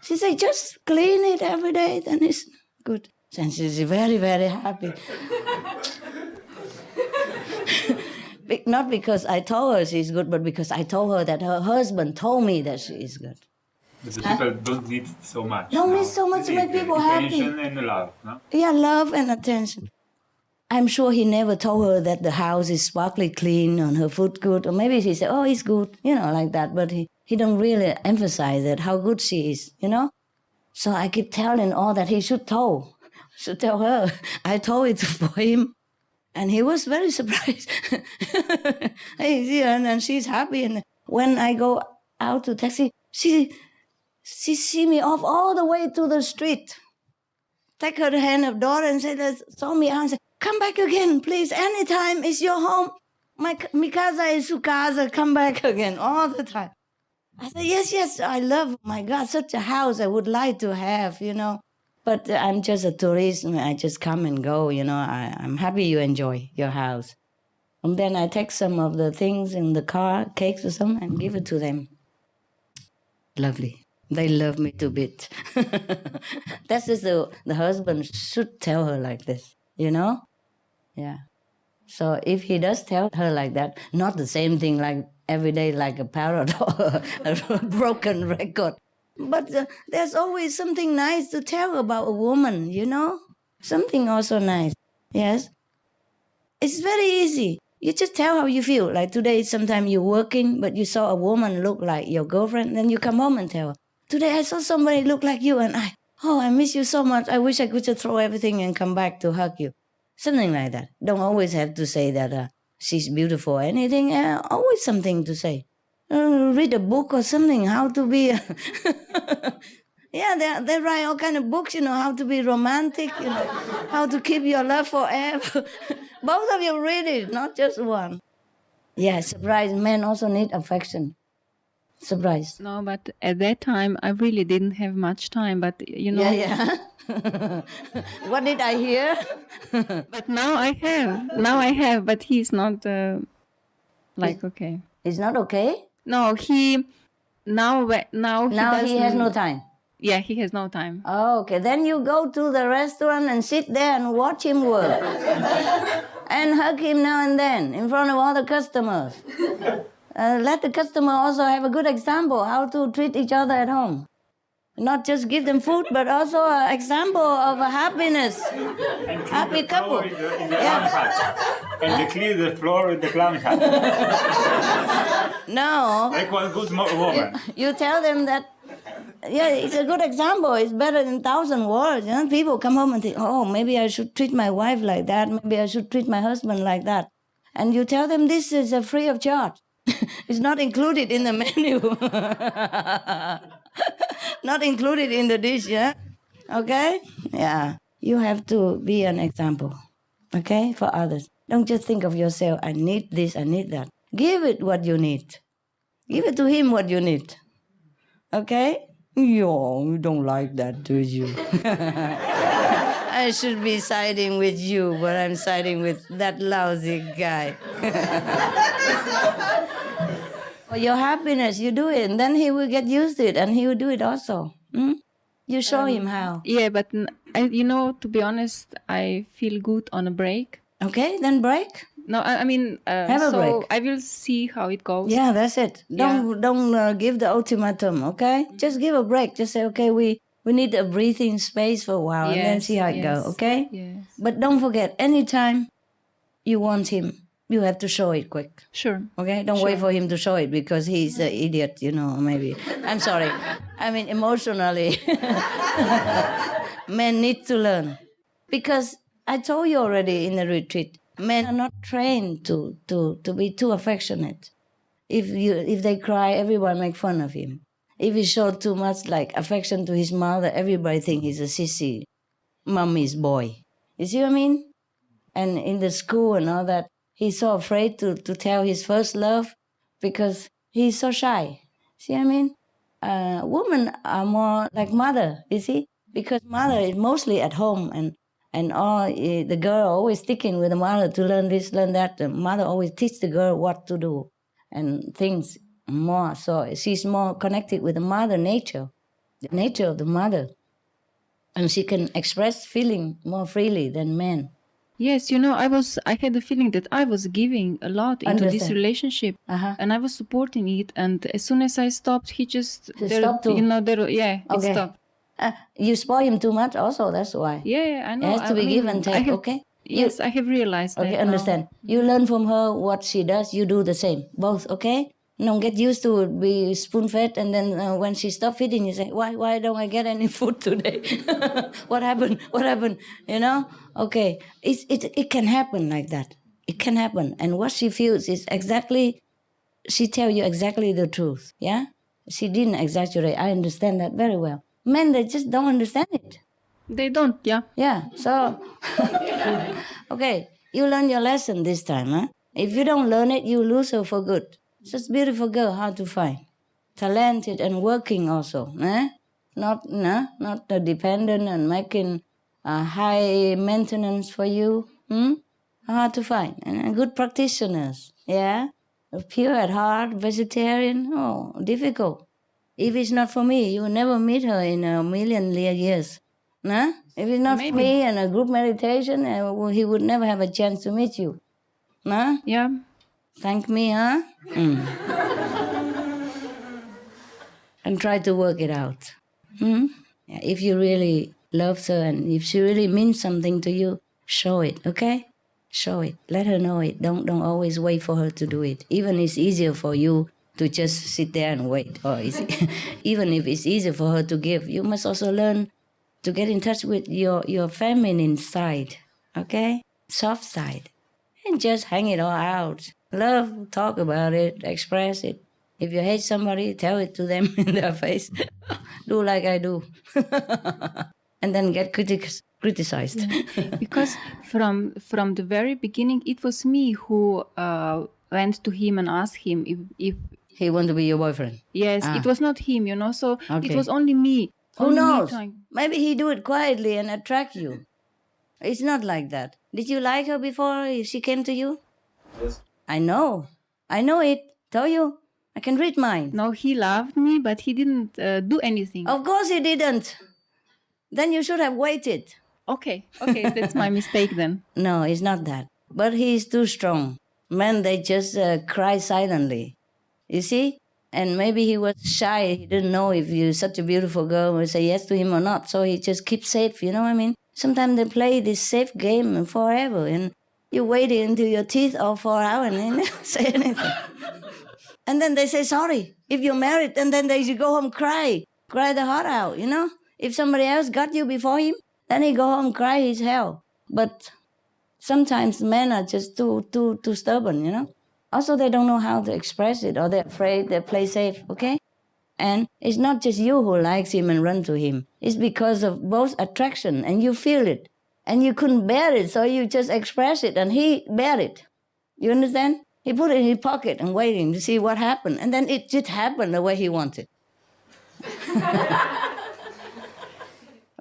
She said, just clean it every day, then it's good. And she's very, very happy. Not because I told her she's good, but because I told her that her husband told me that she is good. But the people don't need so much. Don't need so much to make people happy. Attention and love, no? Yeah, love and attention. I'm sure he never told her that the house is sparkly clean and her food good. Or maybe he said, oh, it's good, like that. But he don't really emphasize that, how good she is, So I keep telling all that he should tell her. I told it for him. And he was very surprised. And she's happy. And when I go out to taxi, she see me off all the way to the street. Take her hand of daughter and saw me out and say, come back again, please. Anytime it's your home. Mi casa is su casa. Come back again all the time. I said, yes, I love, my God, such a house I would like to have, But I'm just a tourist. I just come and go, I'm happy you enjoy your house. And then I take some of the things in the car, cakes or something, and give it to them. Lovely. They love me to bits. That's just the husband should tell her like this, Yeah. So if he does tell her like that, not the same thing like every day like a parrot or a broken record, but there's always something nice to tell about a woman, Something also nice, yes? It's very easy. You just tell how you feel. Like today, sometimes you're working, but you saw a woman look like your girlfriend, then you come home and tell her, today I saw somebody look like you and I miss you so much. I wish I could just throw everything and come back to hug you. Something like that. Don't always have to say that she's beautiful or anything. Always something to say. read a book or something, how to be... Yeah, they write all kind of books, how to be romantic, how to keep your love forever. Both of you read it, not just one. Yeah, surprise. Men also need affection. Surprise. No, but at that time, I really didn't have much time, but Yeah. What did I hear? But now I have, but he's not, okay. He's not okay? No, now he has no time. Yeah, he has no time. Oh, okay. Then you go to the restaurant and sit there and watch him work. And hug him now and then in front of all the customers. Let the customer also have a good example how to treat each other at home. Not just give them food, but also an example of a happiness. Happy couple. And they clear the floor with the clown hat. No. Like one good woman. You tell them that, it's a good example. It's better than 1,000 words. People come home and think, oh, maybe I should treat my wife like that. Maybe I should treat my husband like that. And you tell them this is free of charge. It's not included in the menu. Not included in the dish, yeah? Okay? Yeah. You have to be an example, okay, for others. Don't just think of yourself, I need this, I need that. Give it what you need. Give it to him what you need. Okay? You don't like that, do you? I should be siding with you, but I'm siding with that lousy guy. For your happiness, you do it, and then he will get used to it, and he will do it also. You show him how. Yeah, but to be honest, I feel good on a break. Okay, then break. No, I mean, have a break. I will see how it goes. Yeah, that's it. Don't give the ultimatum, okay? Just give a break. Just say, okay, we need a breathing space for a while, and then see how it goes, okay? Yes. But don't forget, anytime you want him, you have to show it quick. Sure. Okay? Don't wait for him to show it because he's an idiot, maybe. I'm sorry. I mean, emotionally. Men need to learn. Because I told you already in the retreat, men are not trained to be too affectionate. If they cry, everyone make fun of him. If he showed too much affection to his mother, everybody think he's a sissy, mommy's boy. You see what I mean? And in the school and all that, he's so afraid to tell his first love because he's so shy. See what I mean? Women are more like mother, you see? Because mother is mostly at home and all the girl always sticking with the mother to learn this, learn that. The mother always teach the girl what to do and things more. So she's more connected with the mother nature, the nature of the mother. And she can express feeling more freely than men. Yes, I had the feeling that I was giving a lot into this relationship, and I was supporting it. And as soon as I stopped, he just stopped too. It stopped. You spoil him too much, also. That's why. Yeah, I know. It has to be give and take. Okay. Yes, I have realized that. Okay, understand. Now. You learn from her what she does. You do the same. Both. Okay. Don't get used to be spoon-fed, and then when she stops feeding, you say, "Why don't I get any food today? What happened? What happened? Okay, it can happen like that. It can happen, and what she feels is exactly. She tell you exactly the truth. Yeah, she didn't exaggerate. I understand that very well. Men, they just don't understand it. They don't. Yeah. Yeah. So, okay, you learn your lesson this time, huh? If you don't learn it, you lose her for good. Such a beautiful girl, hard to find. Talented and working also. Not dependent and making high maintenance for you. Hard to find. And good practitioners. Yeah. Pure at heart, vegetarian. Oh, difficult. If it's not for me, you will never meet her in a million years. If it's not for me and a group meditation, he would never have a chance to meet you. Yeah. Thank me, huh? And try to work it out. If you really love her and if she really means something to you, show it, okay? Show it. Let her know it. Don't always wait for her to do it. Even it's easier for you to just sit there and wait. Or even if it's easier for her to give, you must also learn to get in touch with your feminine side, okay? Soft side. And just hang it all out. Love, talk about it, express it. If you hate somebody, tell it to them in their face. Do like I do. And then get criticized. Yeah. Because from the very beginning, it was me who went to him and asked him if he wanted to be your boyfriend. Yes, it was not him, so Okay. It was only me. Who Only me knows? trying. Maybe he do it quietly and attract you. It's not like that. Did you like her before she came to you? Yes. I know it. Tell you. I can read mind. No, he loved me, but he didn't do anything. Of course he didn't. Then you should have waited. Okay, that's my mistake then. No, it's not that. But he is too strong. Men, they just cry silently. You see? And maybe he was shy. He didn't know if you're such a beautiful girl would say yes to him or not. So he just keeps safe, you know what I mean? Sometimes they play this safe game forever. And you wait until your teeth are fall out and they never say anything. And then they say sorry. If you're married, and then they should go home cry the heart out, If somebody else got you before him, then he go home cry his hell. But sometimes men are just too stubborn, Also, they don't know how to express it, or they're afraid they play safe, okay? And it's not just you who likes him and run to him. It's because of both attraction, and you feel it. And you couldn't bear it, so you just express it, and he bear it. You understand? He put it in his pocket and waiting to see what happened. And then it just happened the way he wanted.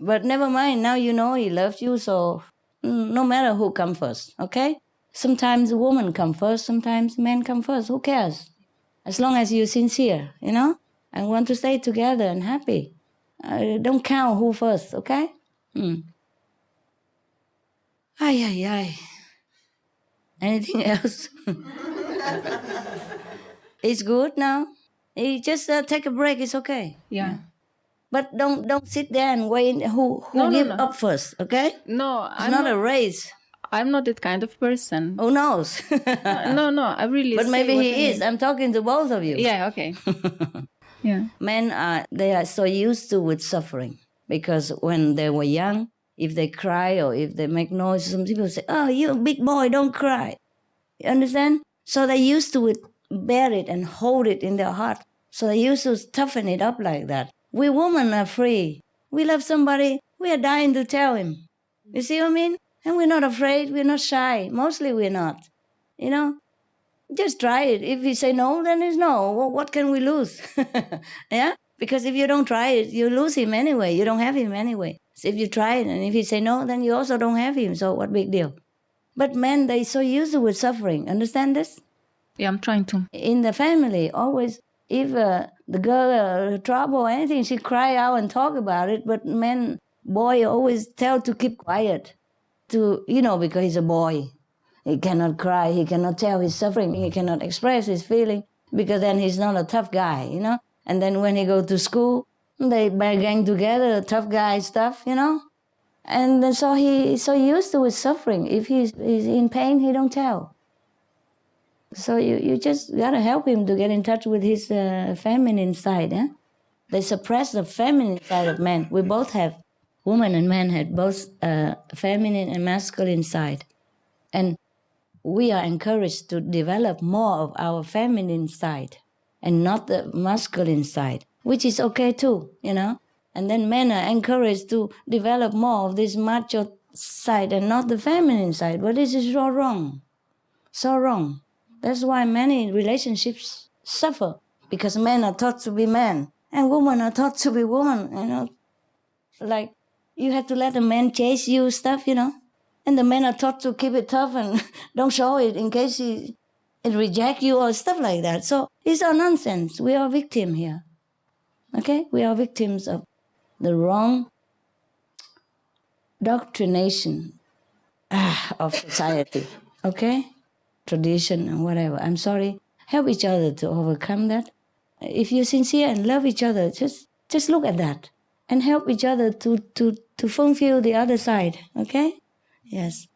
But never mind, now you know he loves you, so no matter who comes first, okay? Sometimes a woman comes first, sometimes men come first. Who cares? As long as you're sincere, and want to stay together and happy. Don't count who first, okay? Ay. Anything else? It's good now. You just take a break. It's okay. Yeah. But don't sit there and wait. Who give up first? Okay? No, it's not a race. I'm not that kind of person. Who knows? No, I really. But maybe he is. I'm talking to both of you. Yeah. Okay. Yeah. Men they are so used to with suffering because when they were young, if they cry or if they make noise, some people say, "Oh, you're a big boy, don't cry." You understand? So they used to bear it and hold it in their heart. So they used to toughen it up like that. We women are free. We love somebody, we are dying to tell him. You see what I mean? And we're not afraid, we're not shy. Mostly we're not. Just try it. If he say no, then it's no. Well, what can we lose? Yeah? Because if you don't try it, you lose him anyway. You don't have him anyway. So if you try it, and if he say no, then you also don't have him. So what big deal? But men, they so used to with suffering. Understand this? Yeah, I'm trying to. In the family, always, if the girl trouble or anything, she cry out and talk about it. But boy always tell to keep quiet. Because he's a boy. He cannot cry. He cannot tell his suffering. He cannot express his feeling because then he's not a tough guy, And then when he go to school, they gang together, tough guy stuff, And then so he's so used to his suffering. If he's in pain, he don't tell. So you just got to help him to get in touch with his feminine side. They suppress the feminine side of men. We both have. Women and men have both feminine and masculine side. And we are encouraged to develop more of our feminine side and not the masculine side, which is okay too, And then men are encouraged to develop more of this macho side and not the feminine side. But this is so wrong. So wrong. That's why many relationships suffer, because men are taught to be men and women are taught to be women, Like you have to let a man chase you stuff, And the men are taught to keep it tough and don't show it in case he reject you or stuff like that. So it's all nonsense. We are victims here. Okay? We are victims of the wrong doctrination of society. Okay? Tradition and whatever. I'm sorry. Help each other to overcome that. If you're sincere and love each other, just look at that and help each other to fulfill the other side. Okay? Yes.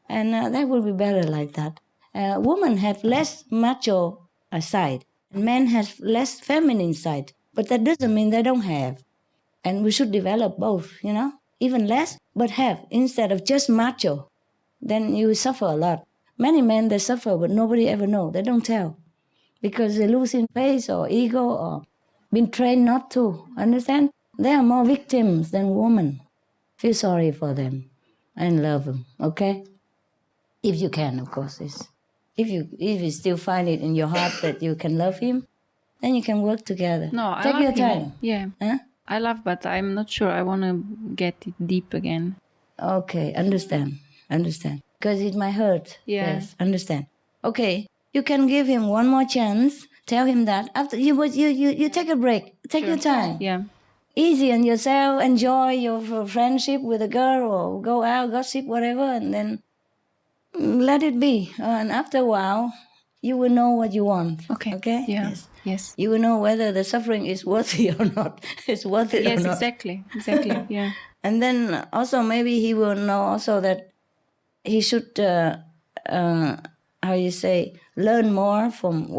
And that will be better like that. Women have less macho side, and men have less feminine side. But that doesn't mean they don't have. And we should develop both, Even less, but have, instead of just macho. Then you suffer a lot. Many men, they suffer, but nobody ever know. They don't tell. because they're losing face or ego or been trained not to. Understand? They are more victims than women. Feel sorry for them and love them, okay? If you can, of course. If you still find it in your heart that you can love him, then you can work together. No, I Take love your him. time. Yeah. Huh? I love, but I'm not sure I want to get it deep again. Okay, understand. Because it might hurt. Yeah. Yes, understand. Okay, you can give him one more chance. Tell him that after you take a break. Take your time. Yeah. Easy on yourself. Enjoy your friendship with a girl or go out, gossip, whatever, and then let it be. And after a while, you will know what you want. Okay. Okay? Yeah. Yes. You will know whether the suffering is worthy or not. It's worth it or not. Yes, exactly. Yeah. And then also maybe he will know also that he should, learn more from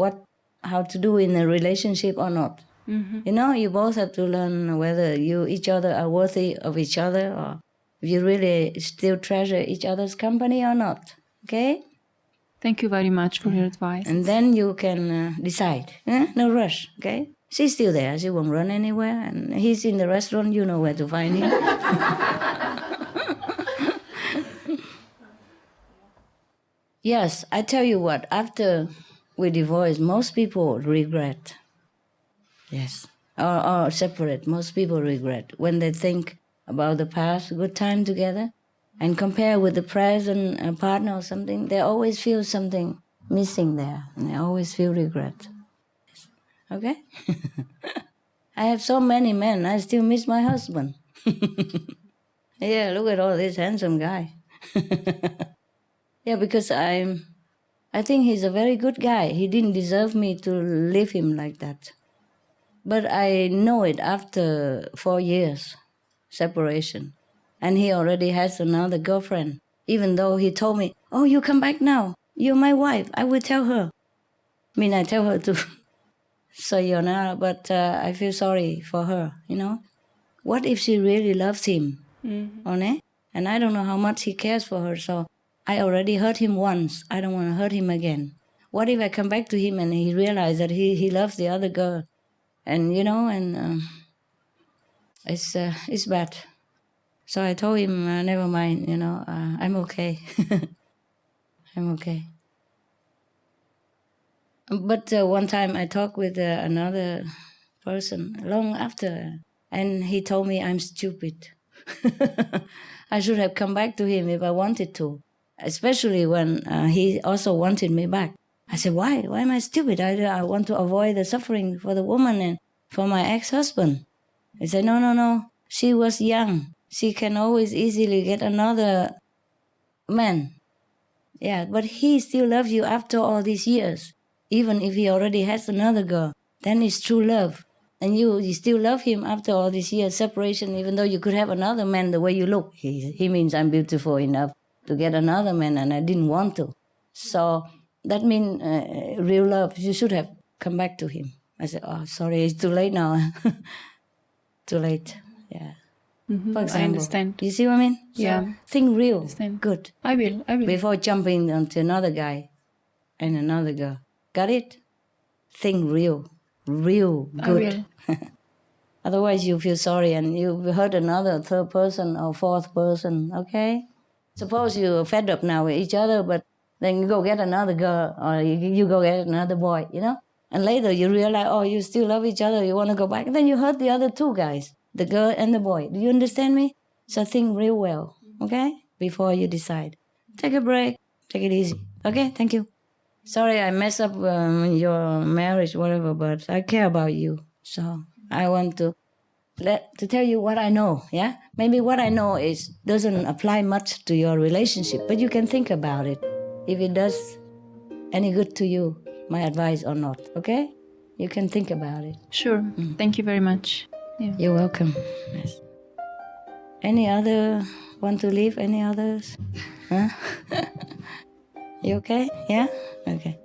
how to do in a relationship or not. Mm-hmm. You know, you both have to learn whether each other are worthy of each other or if you really still treasure each other's company or not. Okay? Thank you very much for your advice. And then you can decide. No rush, okay? She's still there. She won't run anywhere. And he's in the restaurant. You know where to find him. Yes, I tell you what. After we divorce, most people regret. Yes. Or separate. Most people regret. When they think about the past, good time together, and compare with the present partner or something, they always feel something missing there. And they always feel regret. Okay? I have so many men, I still miss my husband. Yeah, look at all this handsome guy. Yeah, because I think he's a very good guy. He didn't deserve me to leave him like that. But I know it after 4 years separation. And he already has another girlfriend. Even though he told me, oh, you come back now. You're my wife. I will tell her. I mean, I tell her to sayonara, but I feel sorry for her, you know. What if she really loves him? Mm-hmm. And I don't know how much he cares for her, so I already hurt him once. I don't want to hurt him again. What if I come back to him and he realizes that he loves the other girl? And, you know, it's bad. So I told him, never mind, you know, I'm okay. I'm okay. But one time I talked with another person long after, and he told me I'm stupid. I should have come back to him if I wanted to, especially when he also wanted me back. I said, why? Why am I stupid? I want to avoid the suffering for the woman and for my ex-husband. He said, no. She was young. She can always easily get another man. Yeah, but he still loves you after all these years. Even if he already has another girl, then it's true love. And you still love him after all these years separation, even though you could have another man the way you look. He means I'm beautiful enough to get another man, and I didn't want to. So that means real love. You should have come back to him. I said, oh, sorry, it's too late now. Too late, yeah. Mm-hmm. For example, I understand. You see what I mean? Yeah. So think real. Understand. Good. I will. Before jumping onto another guy and another girl. Got it? Think real. Real good. I will. Otherwise you feel sorry and you hurt another third person or fourth person, okay? Suppose you're fed up now with each other, but then you go get another girl or you go get another boy, you know? And later you realize, oh, you still love each other, you want to go back. And then you hurt the other two guys, the girl and the boy. Do you understand me? So think real well, okay? Before you decide. Take a break. Take it easy. Okay? Thank you. Sorry I messed up your marriage, whatever, but I care about you. So I want to tell you what I know, yeah? Maybe what I know doesn't apply much to your relationship, but you can think about it. If it does any good to you, my advice or not, okay? You can think about it. Sure. Thank you very much. Yeah. You're welcome. Yes. Any other want to leave? Any others? Huh? You okay? Yeah? Okay.